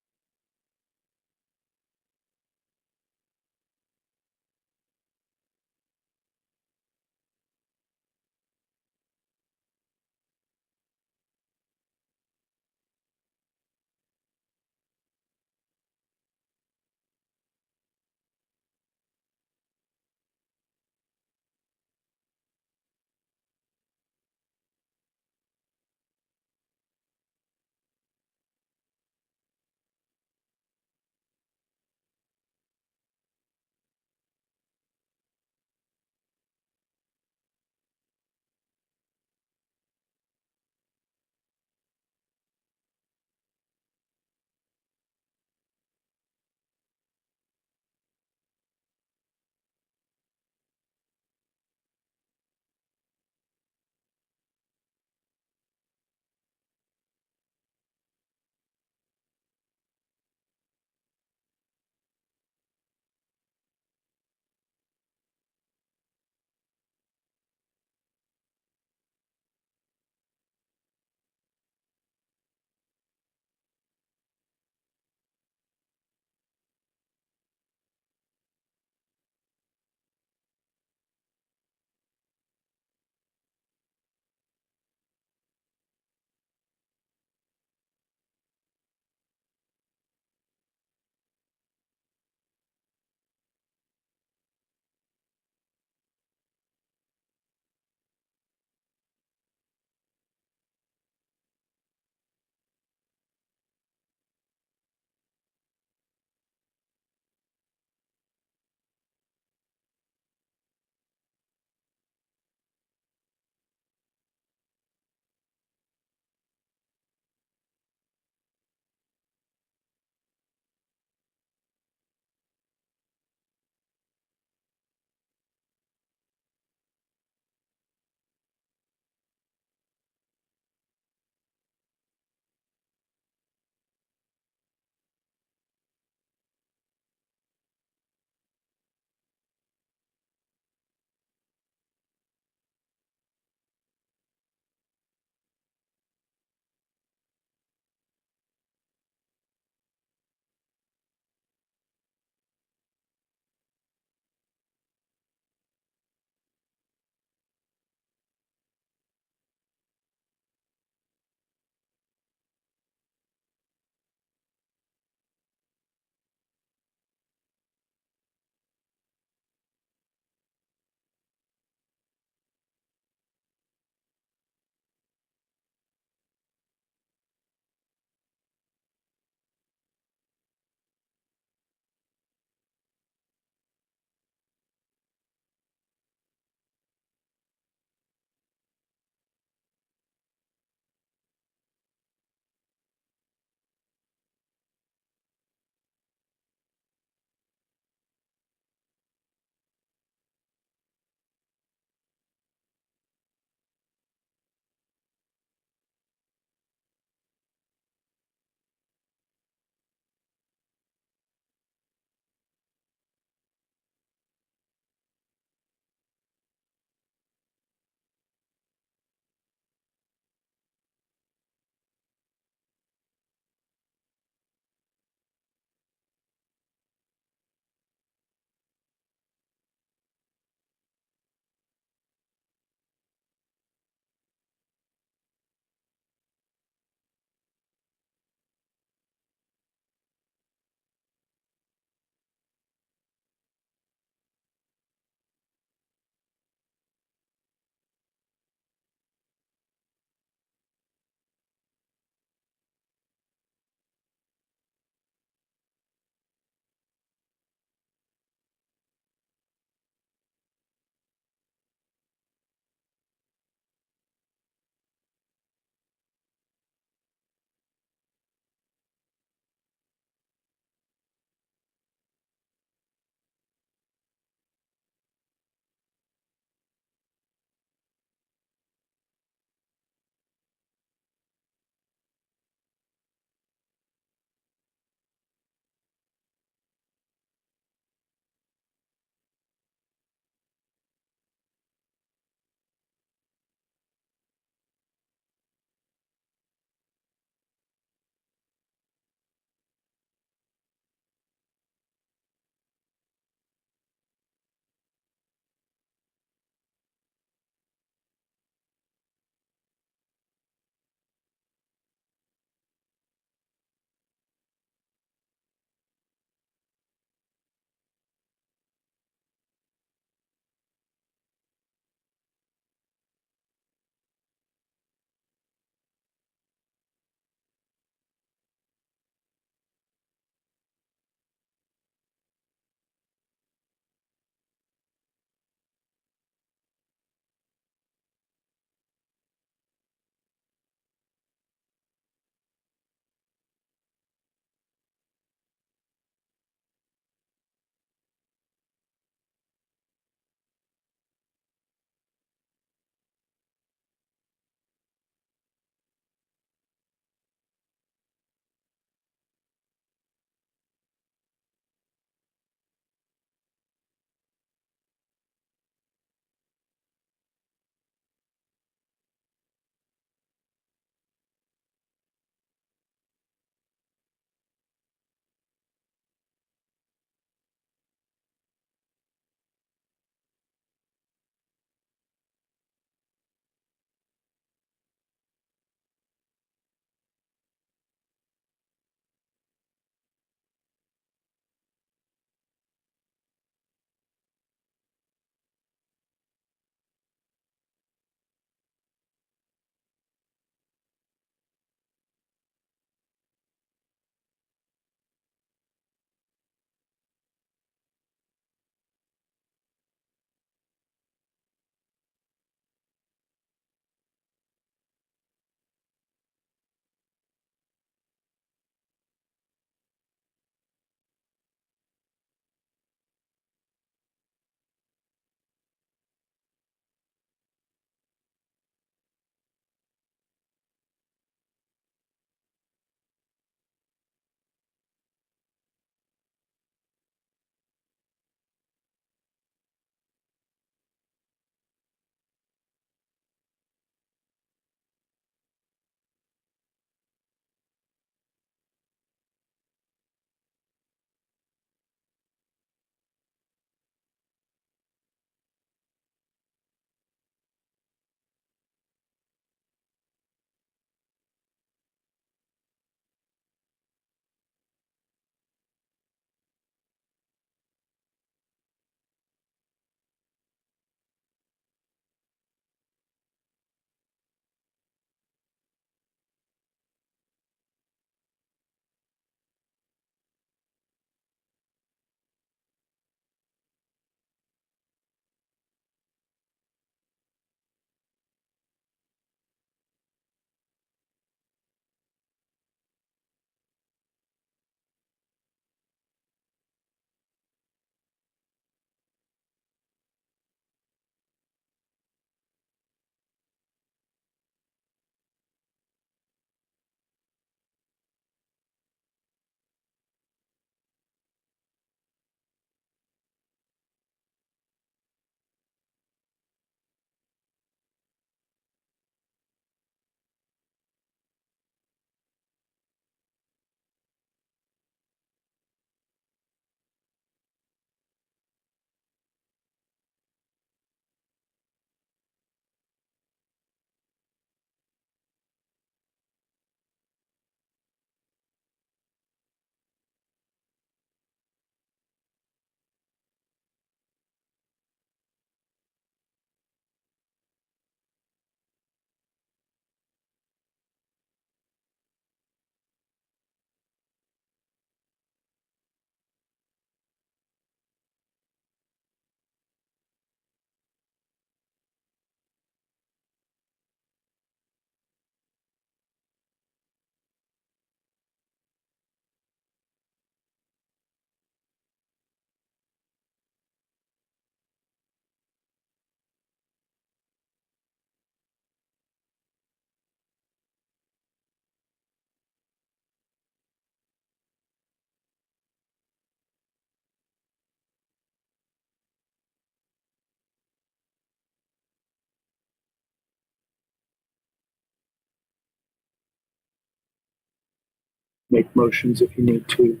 make motions if you need to,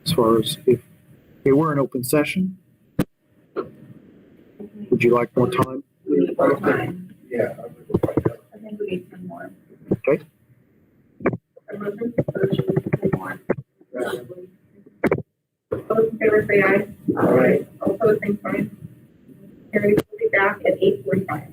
as far as if, okay, we're in open session. Would you like more time? Yeah. I think we need some more. Okay. A motion for some more. Those in favor say aye. Aye. All opposed, same sign. Carrie, we'll be back at 8:45.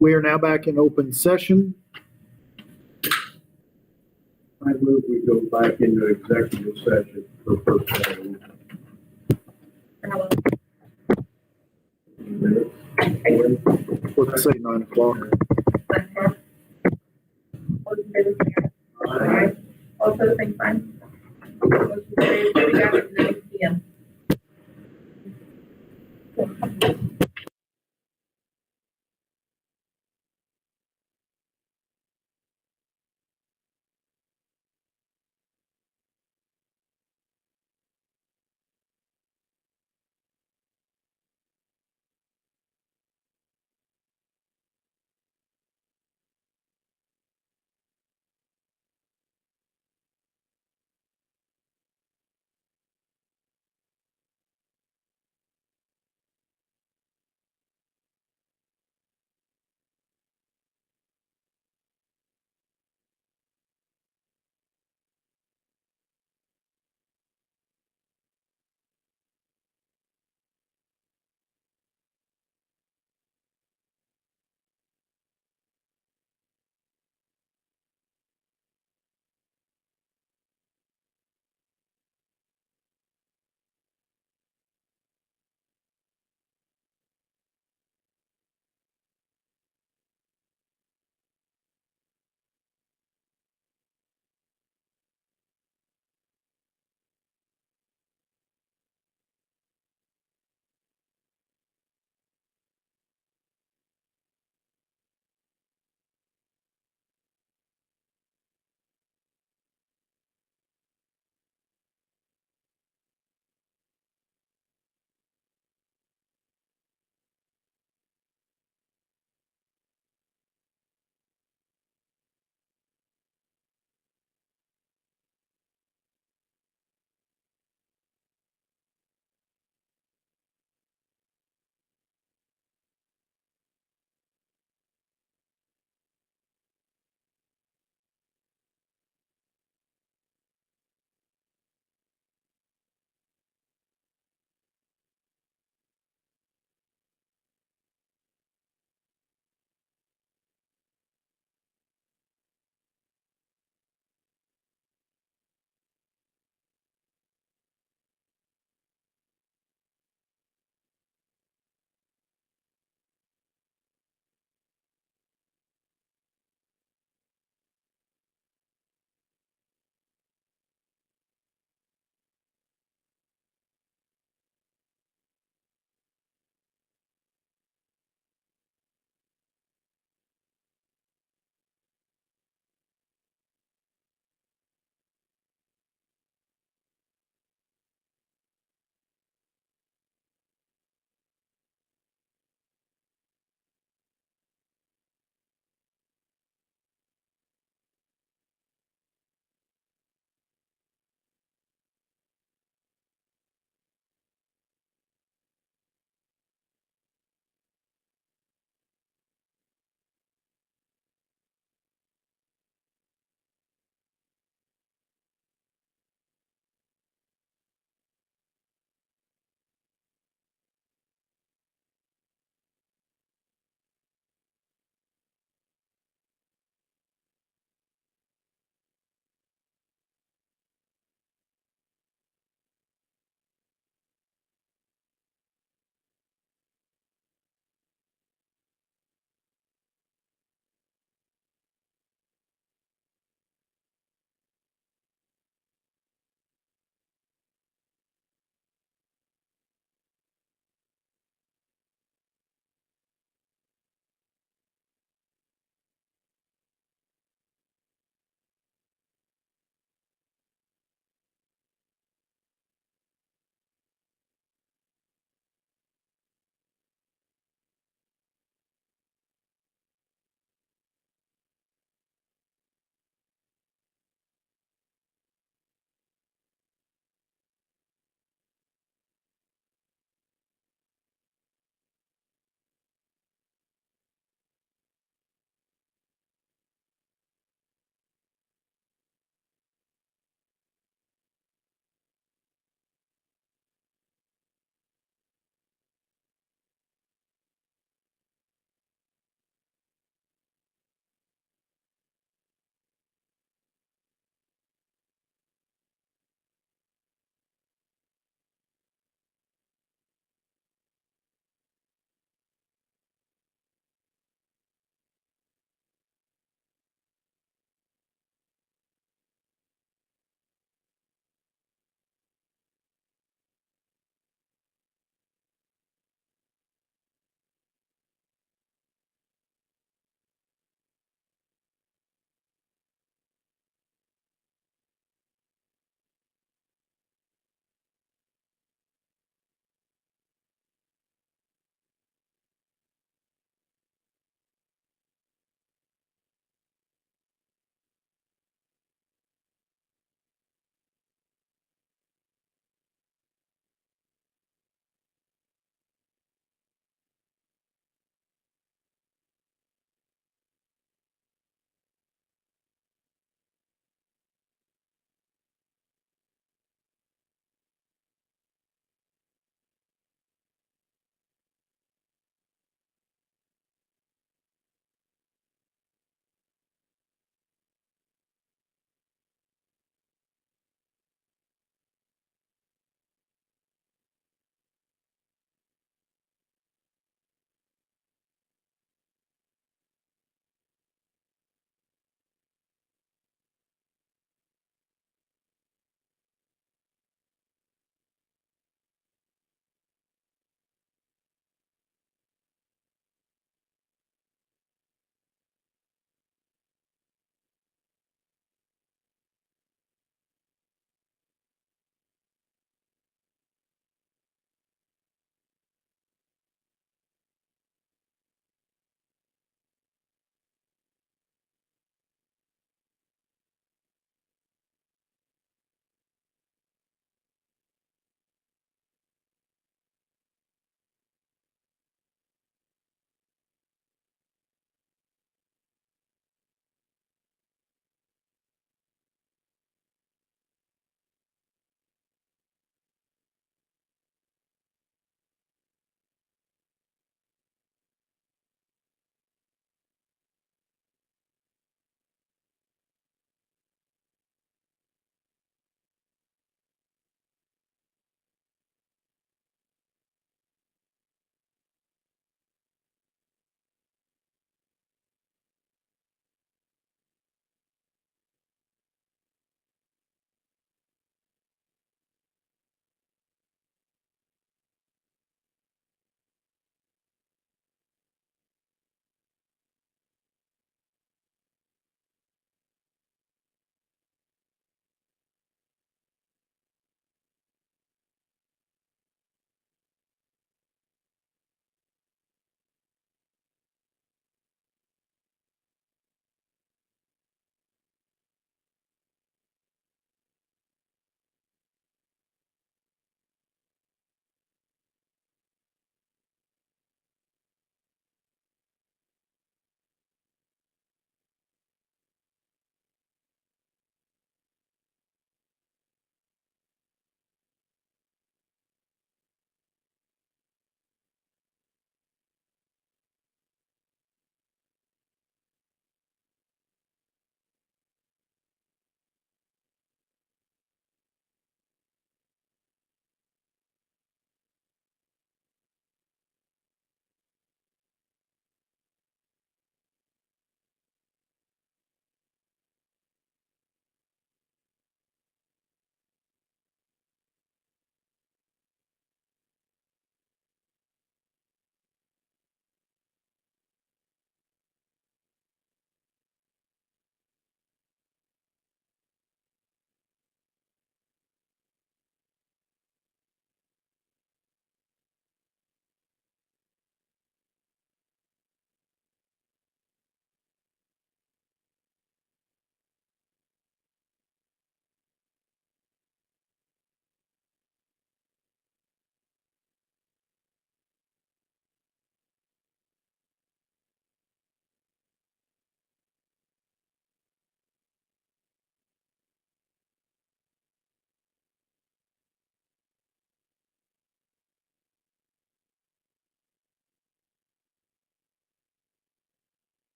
We are now back in open session. I move we go back into executive session for personnel. Let's say 9 o'clock. Also, same time. Motion carries. We'll be back at 9 p.m.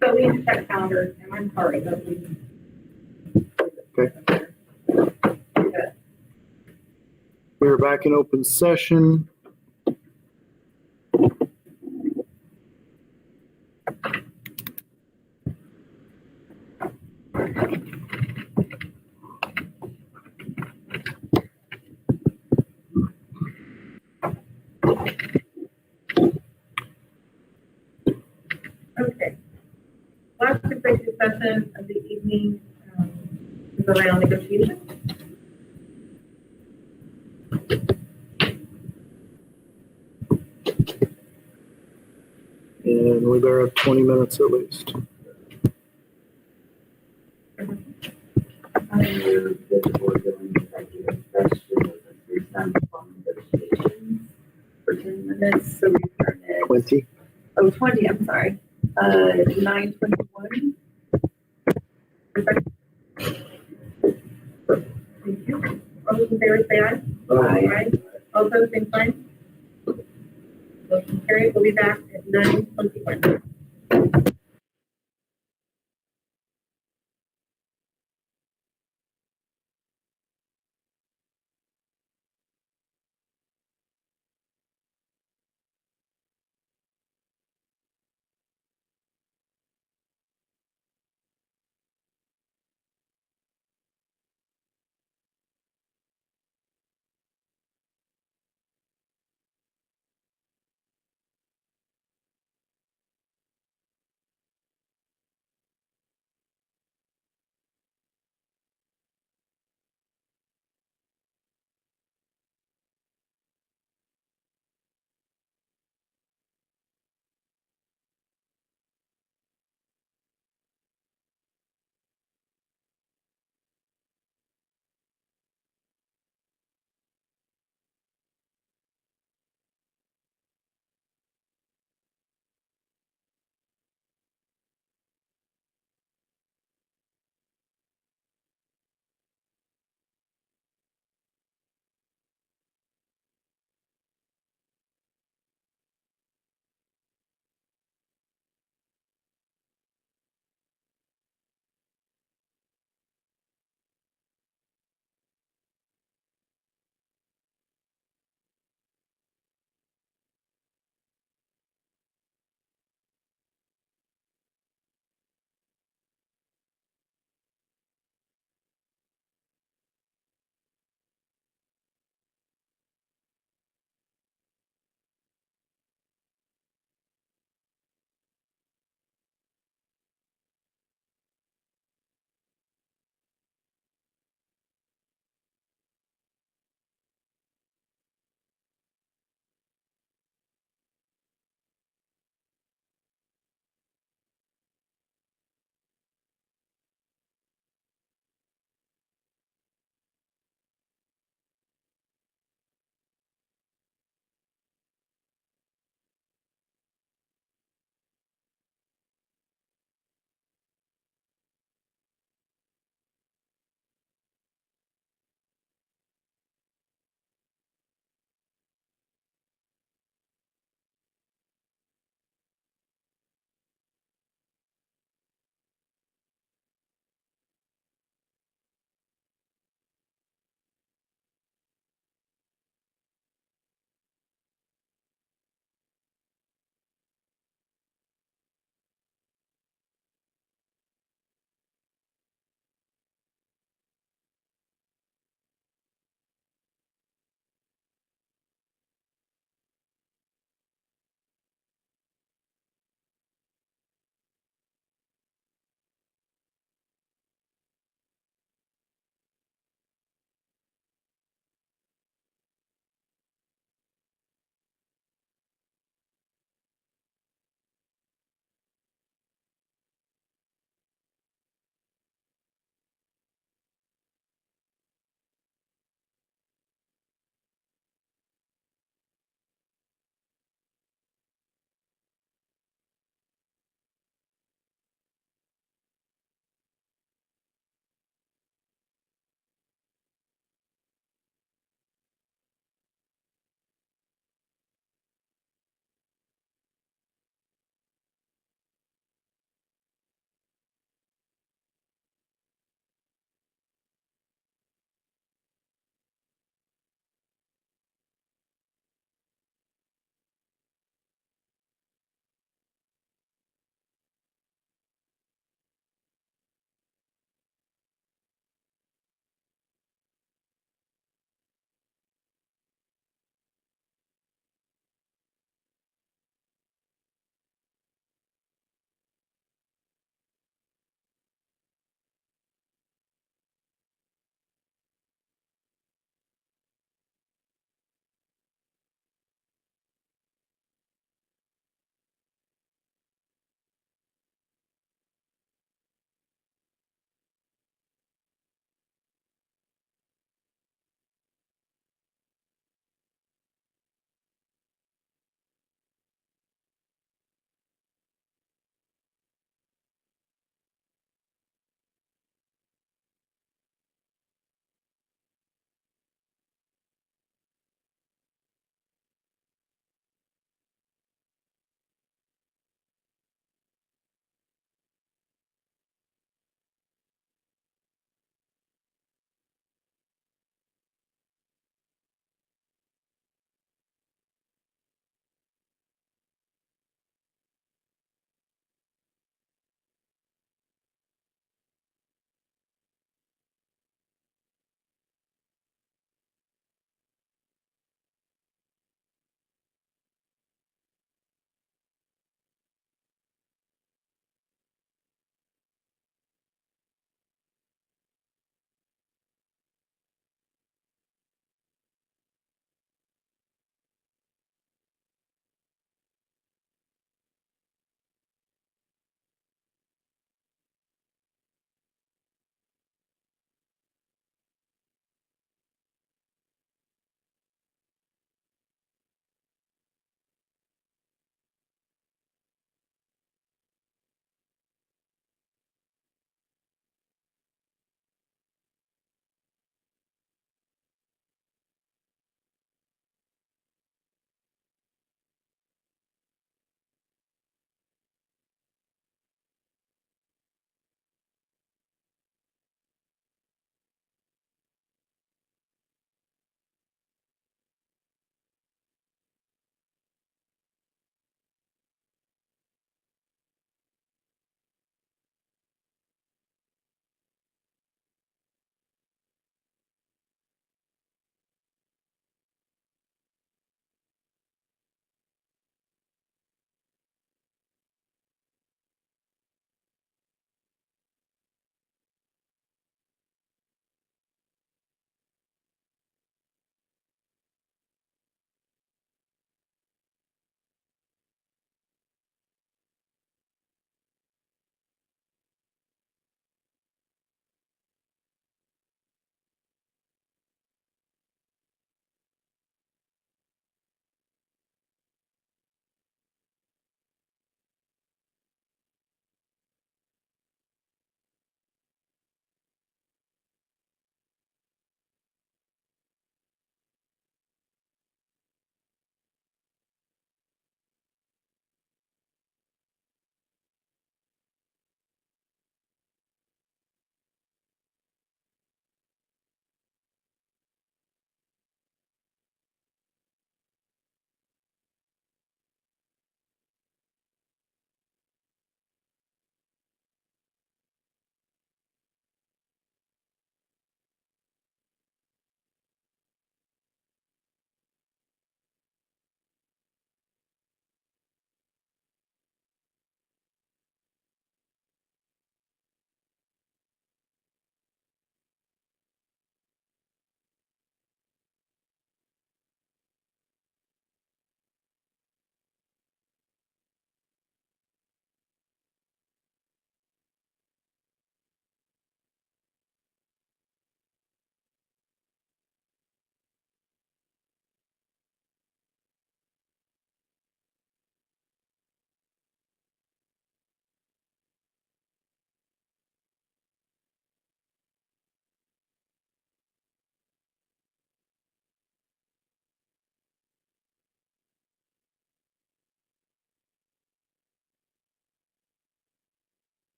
So we need to check calendars, and I'm sorry, but we. Okay. We're back in open session. Okay. Last executive session of the evening is around negotiations. And we better have 20 minutes at least. I move that the board go into executive session with a three-time negotiations for 10 minutes, so we turn it. 20. Oh, 20, I'm sorry. 9:21. Thank you. All those in favor say aye. Aye. All opposed, same sign. Motion carried. We'll be back at 9:21.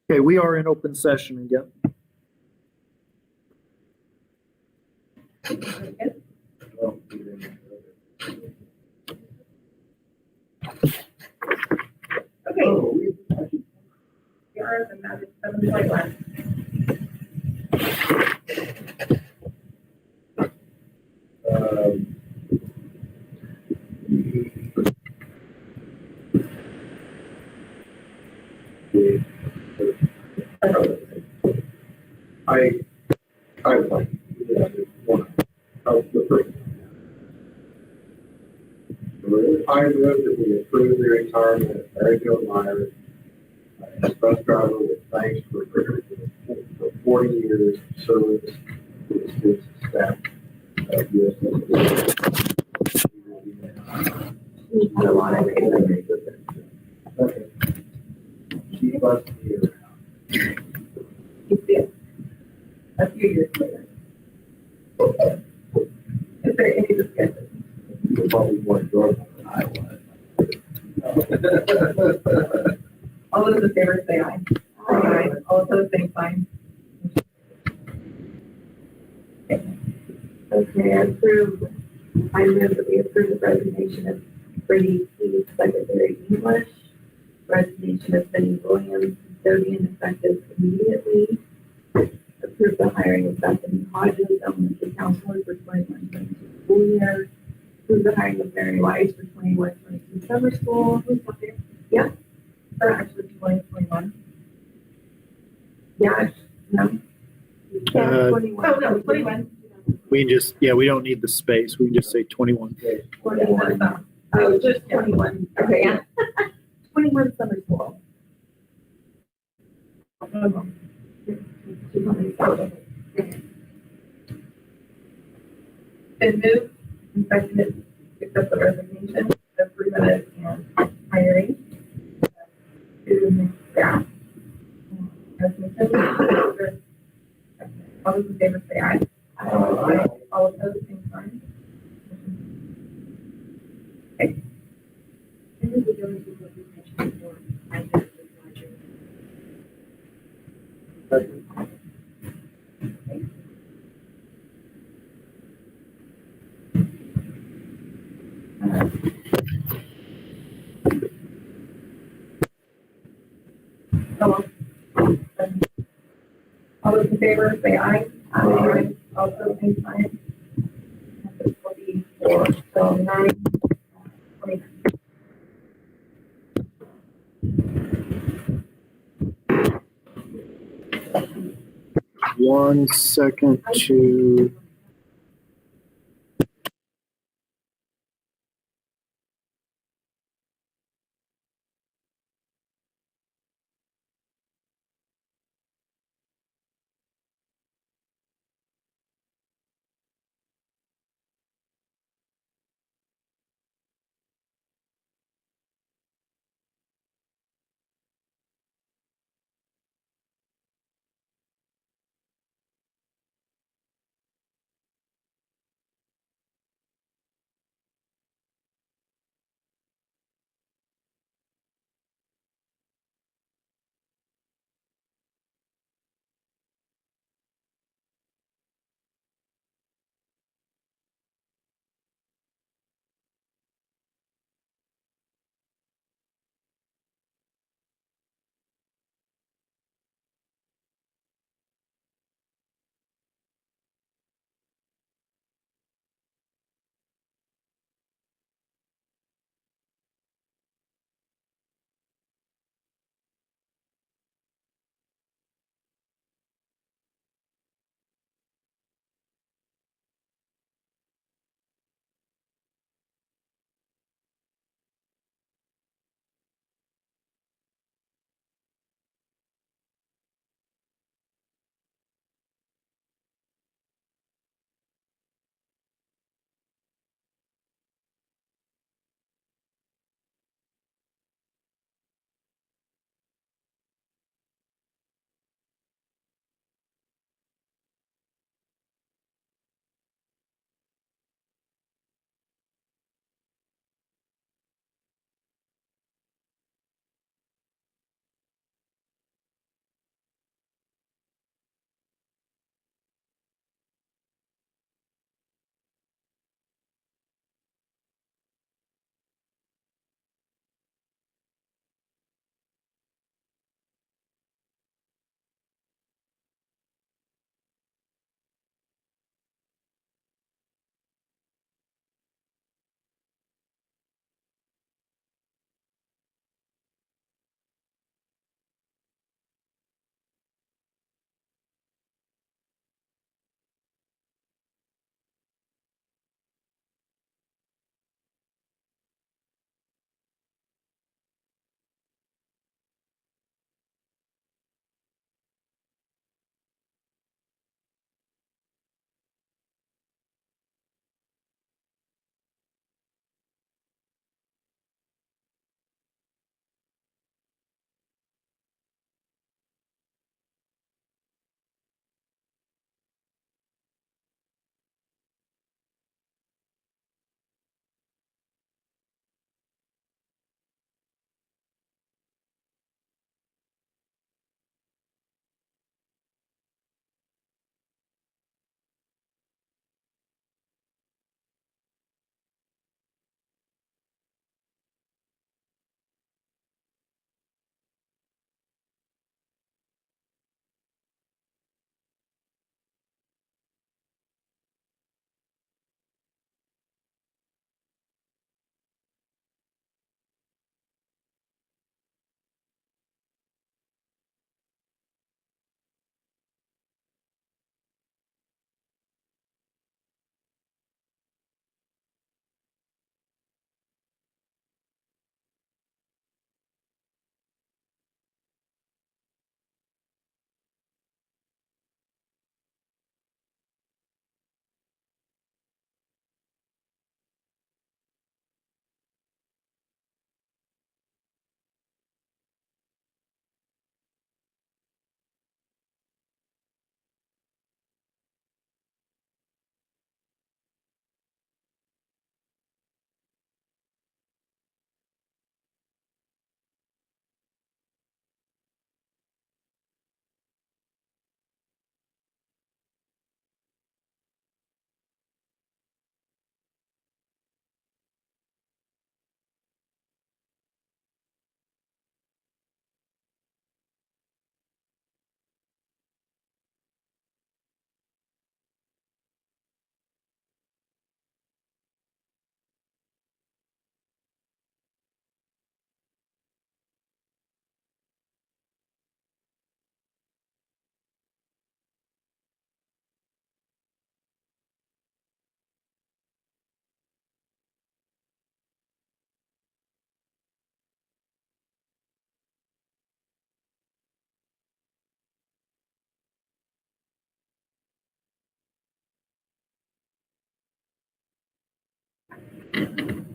Okay, we are in open session again. Okay. We are at the magic 7:21. I would like, one, the first. I move that we approve the retirement of Mary Jo Myers, bus driver with thanks for 40 years of service to the students and staff of USS. We had a lot of it. Okay. Keep us here. You see it a few years later. Is there any discussion? You're probably more enjoyable than I was. All those in favor say aye. Aye. All opposed, same sign. Okay, I move that we approve the resignation of Brady P. Secretary English, resignation of Benny Williams, custodian, effective immediately. Approve the hiring of Bethany Hodges, elementary counselor for 21-22 school year. Approve the hiring of Mary Weiss for 21-22 summer school. Yeah. Or actually 2021. Yeah, no. Yeah, 21. Oh, no, 21. We can just, yeah, we don't need the space. We can just say 21. 21. Oh, just 21. Okay, yeah. 21 summer school. Been moved and seconded to accept the resignation, approve it, and hiring. To the staff. Resignation. All those in favor say aye. Aye. All opposed, same sign. Okay. Hello. All those in favor say aye. Aye. All opposed, same sign. This will be for, so 9:29. One second to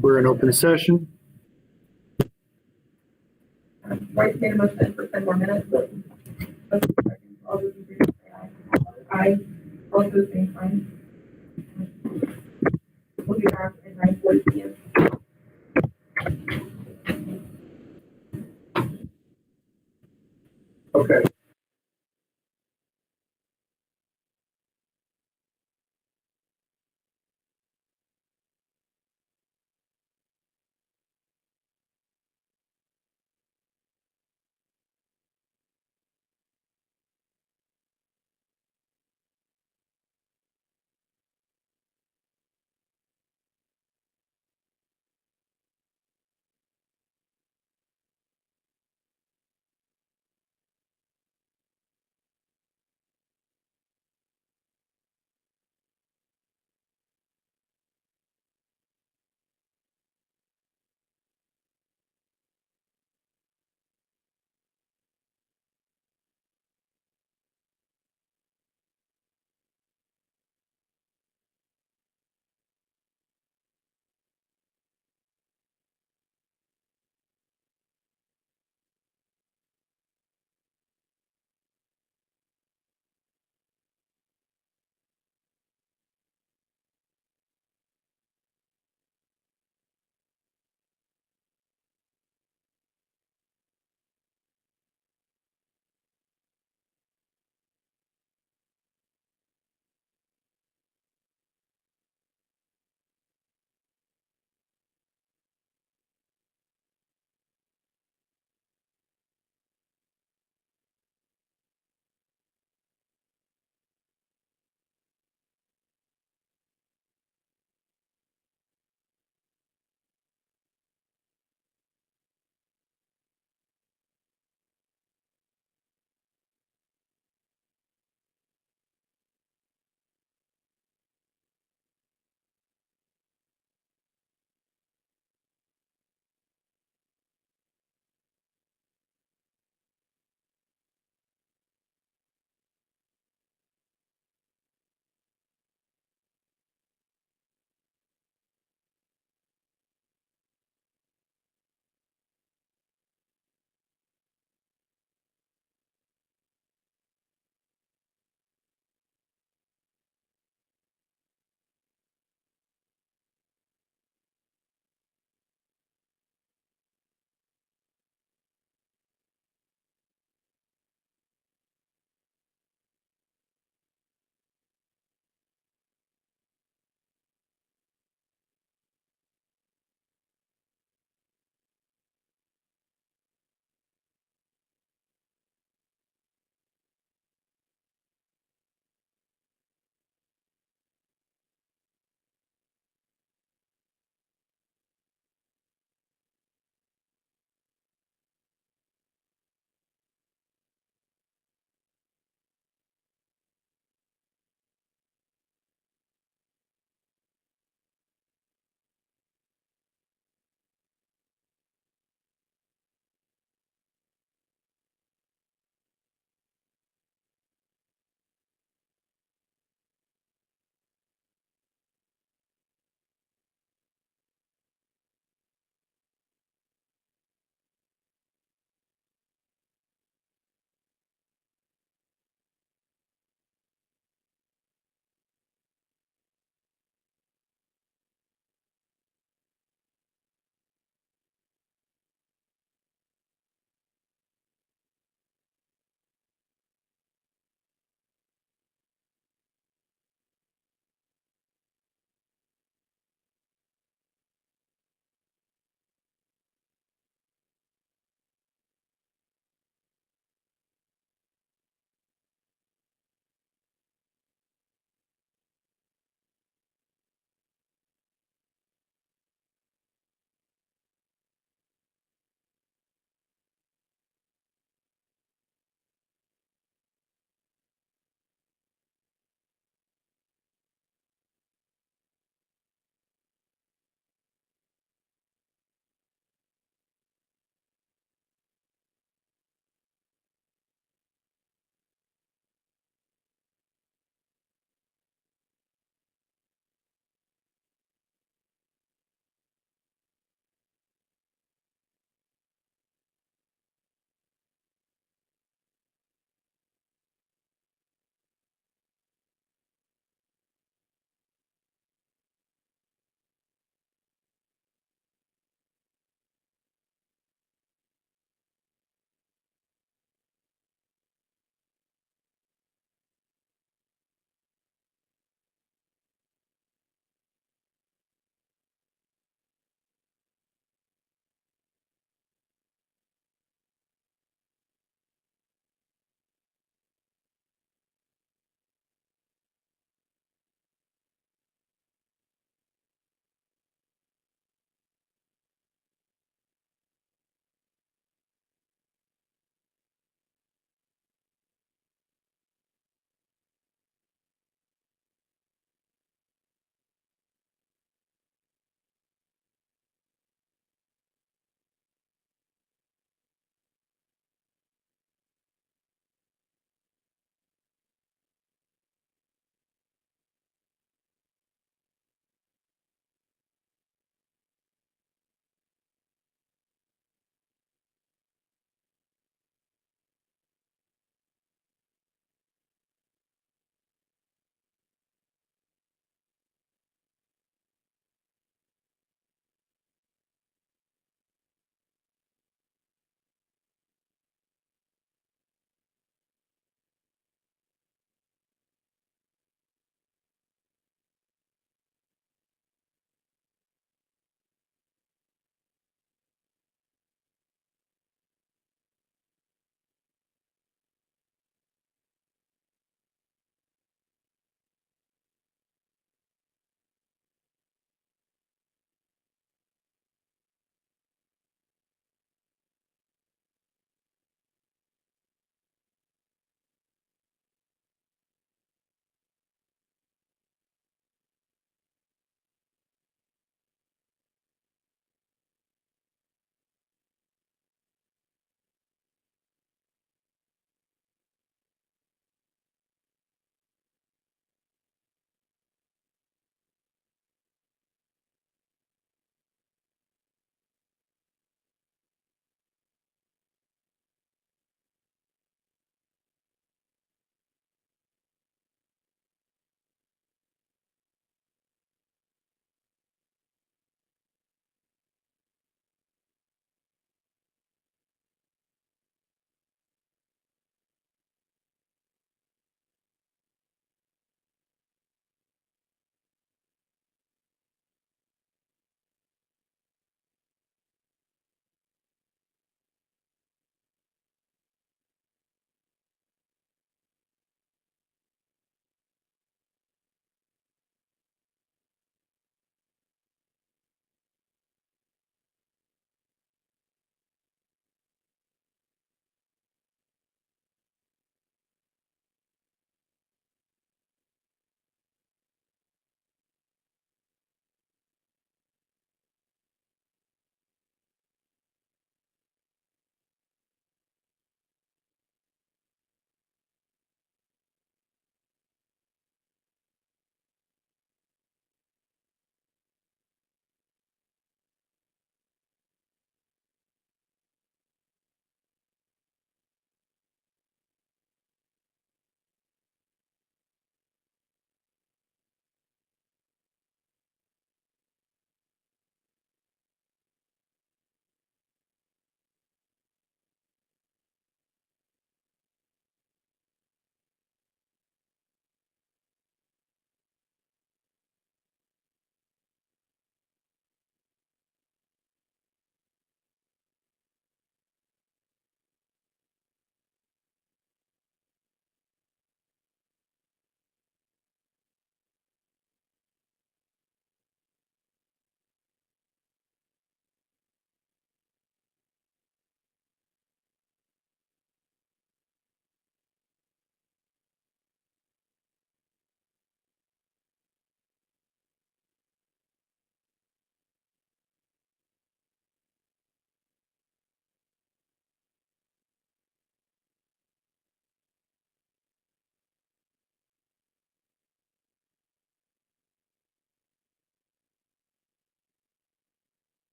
We're in open session. Right, made a motion for 10 more minutes, but all those in favor say aye. Aye. All those same sign. We'll be back at 9:40 p.m. Okay.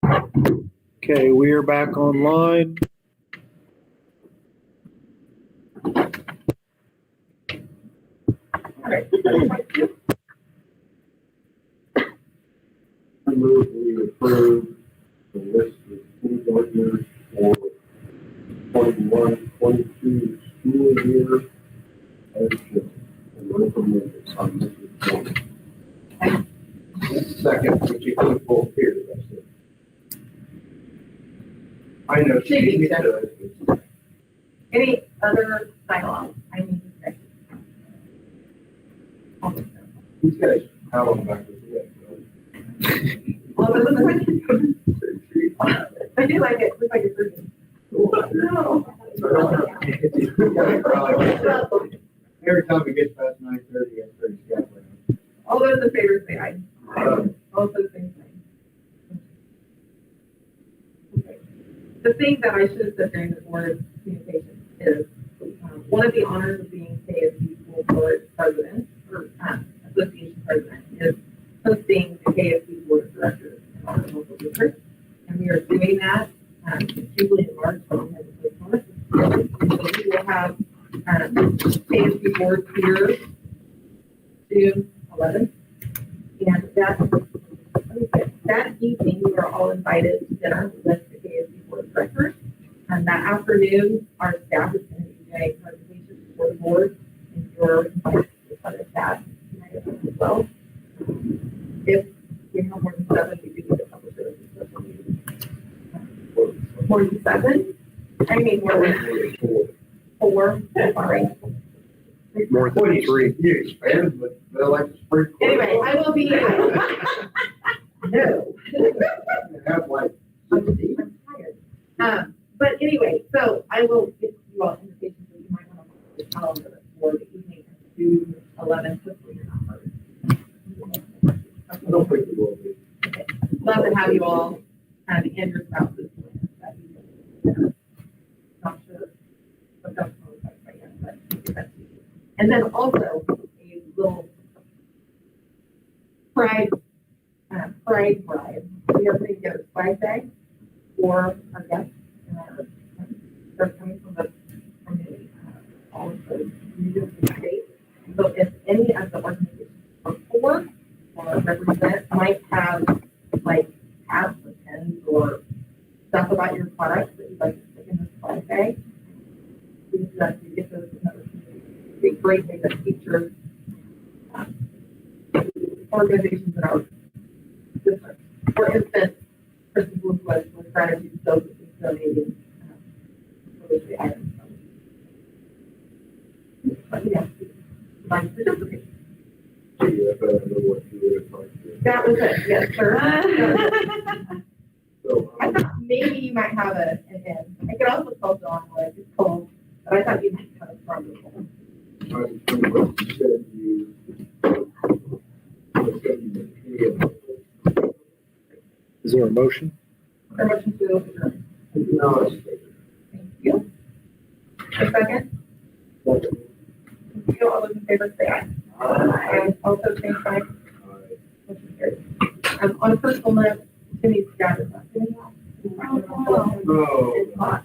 Okay, we are back online. I move we approve the list of school partners for 21-22 school year as shown. And recommended on this report. Second, which you put both here, that's it. I know. She does. Any other dialogue? I need to say. These guys, how long back was it? Well, it looks like, I do like it, looks like it's working. No. Every time it gets past 9:30, it's pretty scary. All those in favor say aye. All those same sign. Okay. The thing that I should have said during the board communication is, one of the honors of being KSB School Board President, or Association President, is hosting the KSB Board of Directors in our local district. And we are doing that, it's usually in March, but we have to postpone it. So we will have, KSB Board here June 11th. And that evening, we are all invited to dinner with the KSB Board of Directors. And that afternoon, our staff is going to be doing presentations for the board, and you're invited to be part of that as well. If we have more than 7, we do need to publish it as a special meeting. More than 7? I mean, more than 4, sorry. More than 3. You expand, but they're like the spring. Anyway, I will be. No. Have like. I'm tired. But anyway, so I will give you all invitations that you might want to put the calendar for the evening of June 11th, hopefully you're not hurt. I don't think it will be. Okay. Love to have you all, and your spouses. That evening. Not sure what that's going to look like yet, but that's easy. And then also a little pride drive. We are putting together a swag bag for our guests. They're coming from all of the regions of the state. So if any of the organizations work for or represent might have like hats or pens or stuff about your product that you'd like to stick in this swag bag, please get those in other communities. It'd be a great thing that features organizations in our district. For instance, Kristen Blue was with Gratitude Soap is donating the items. But yeah, like participate. That was it, yes, sir. So, I thought maybe you might have an end. I could also call Dawn, like, it's cold, but I thought you might have a stronger cold. Is there a motion? Permission to adjourn. No, Thank you. A second? Thank you. All those in favor say aye. And also same sign. Motion carries. On a personal note, Timmy's got it. no. It's hot.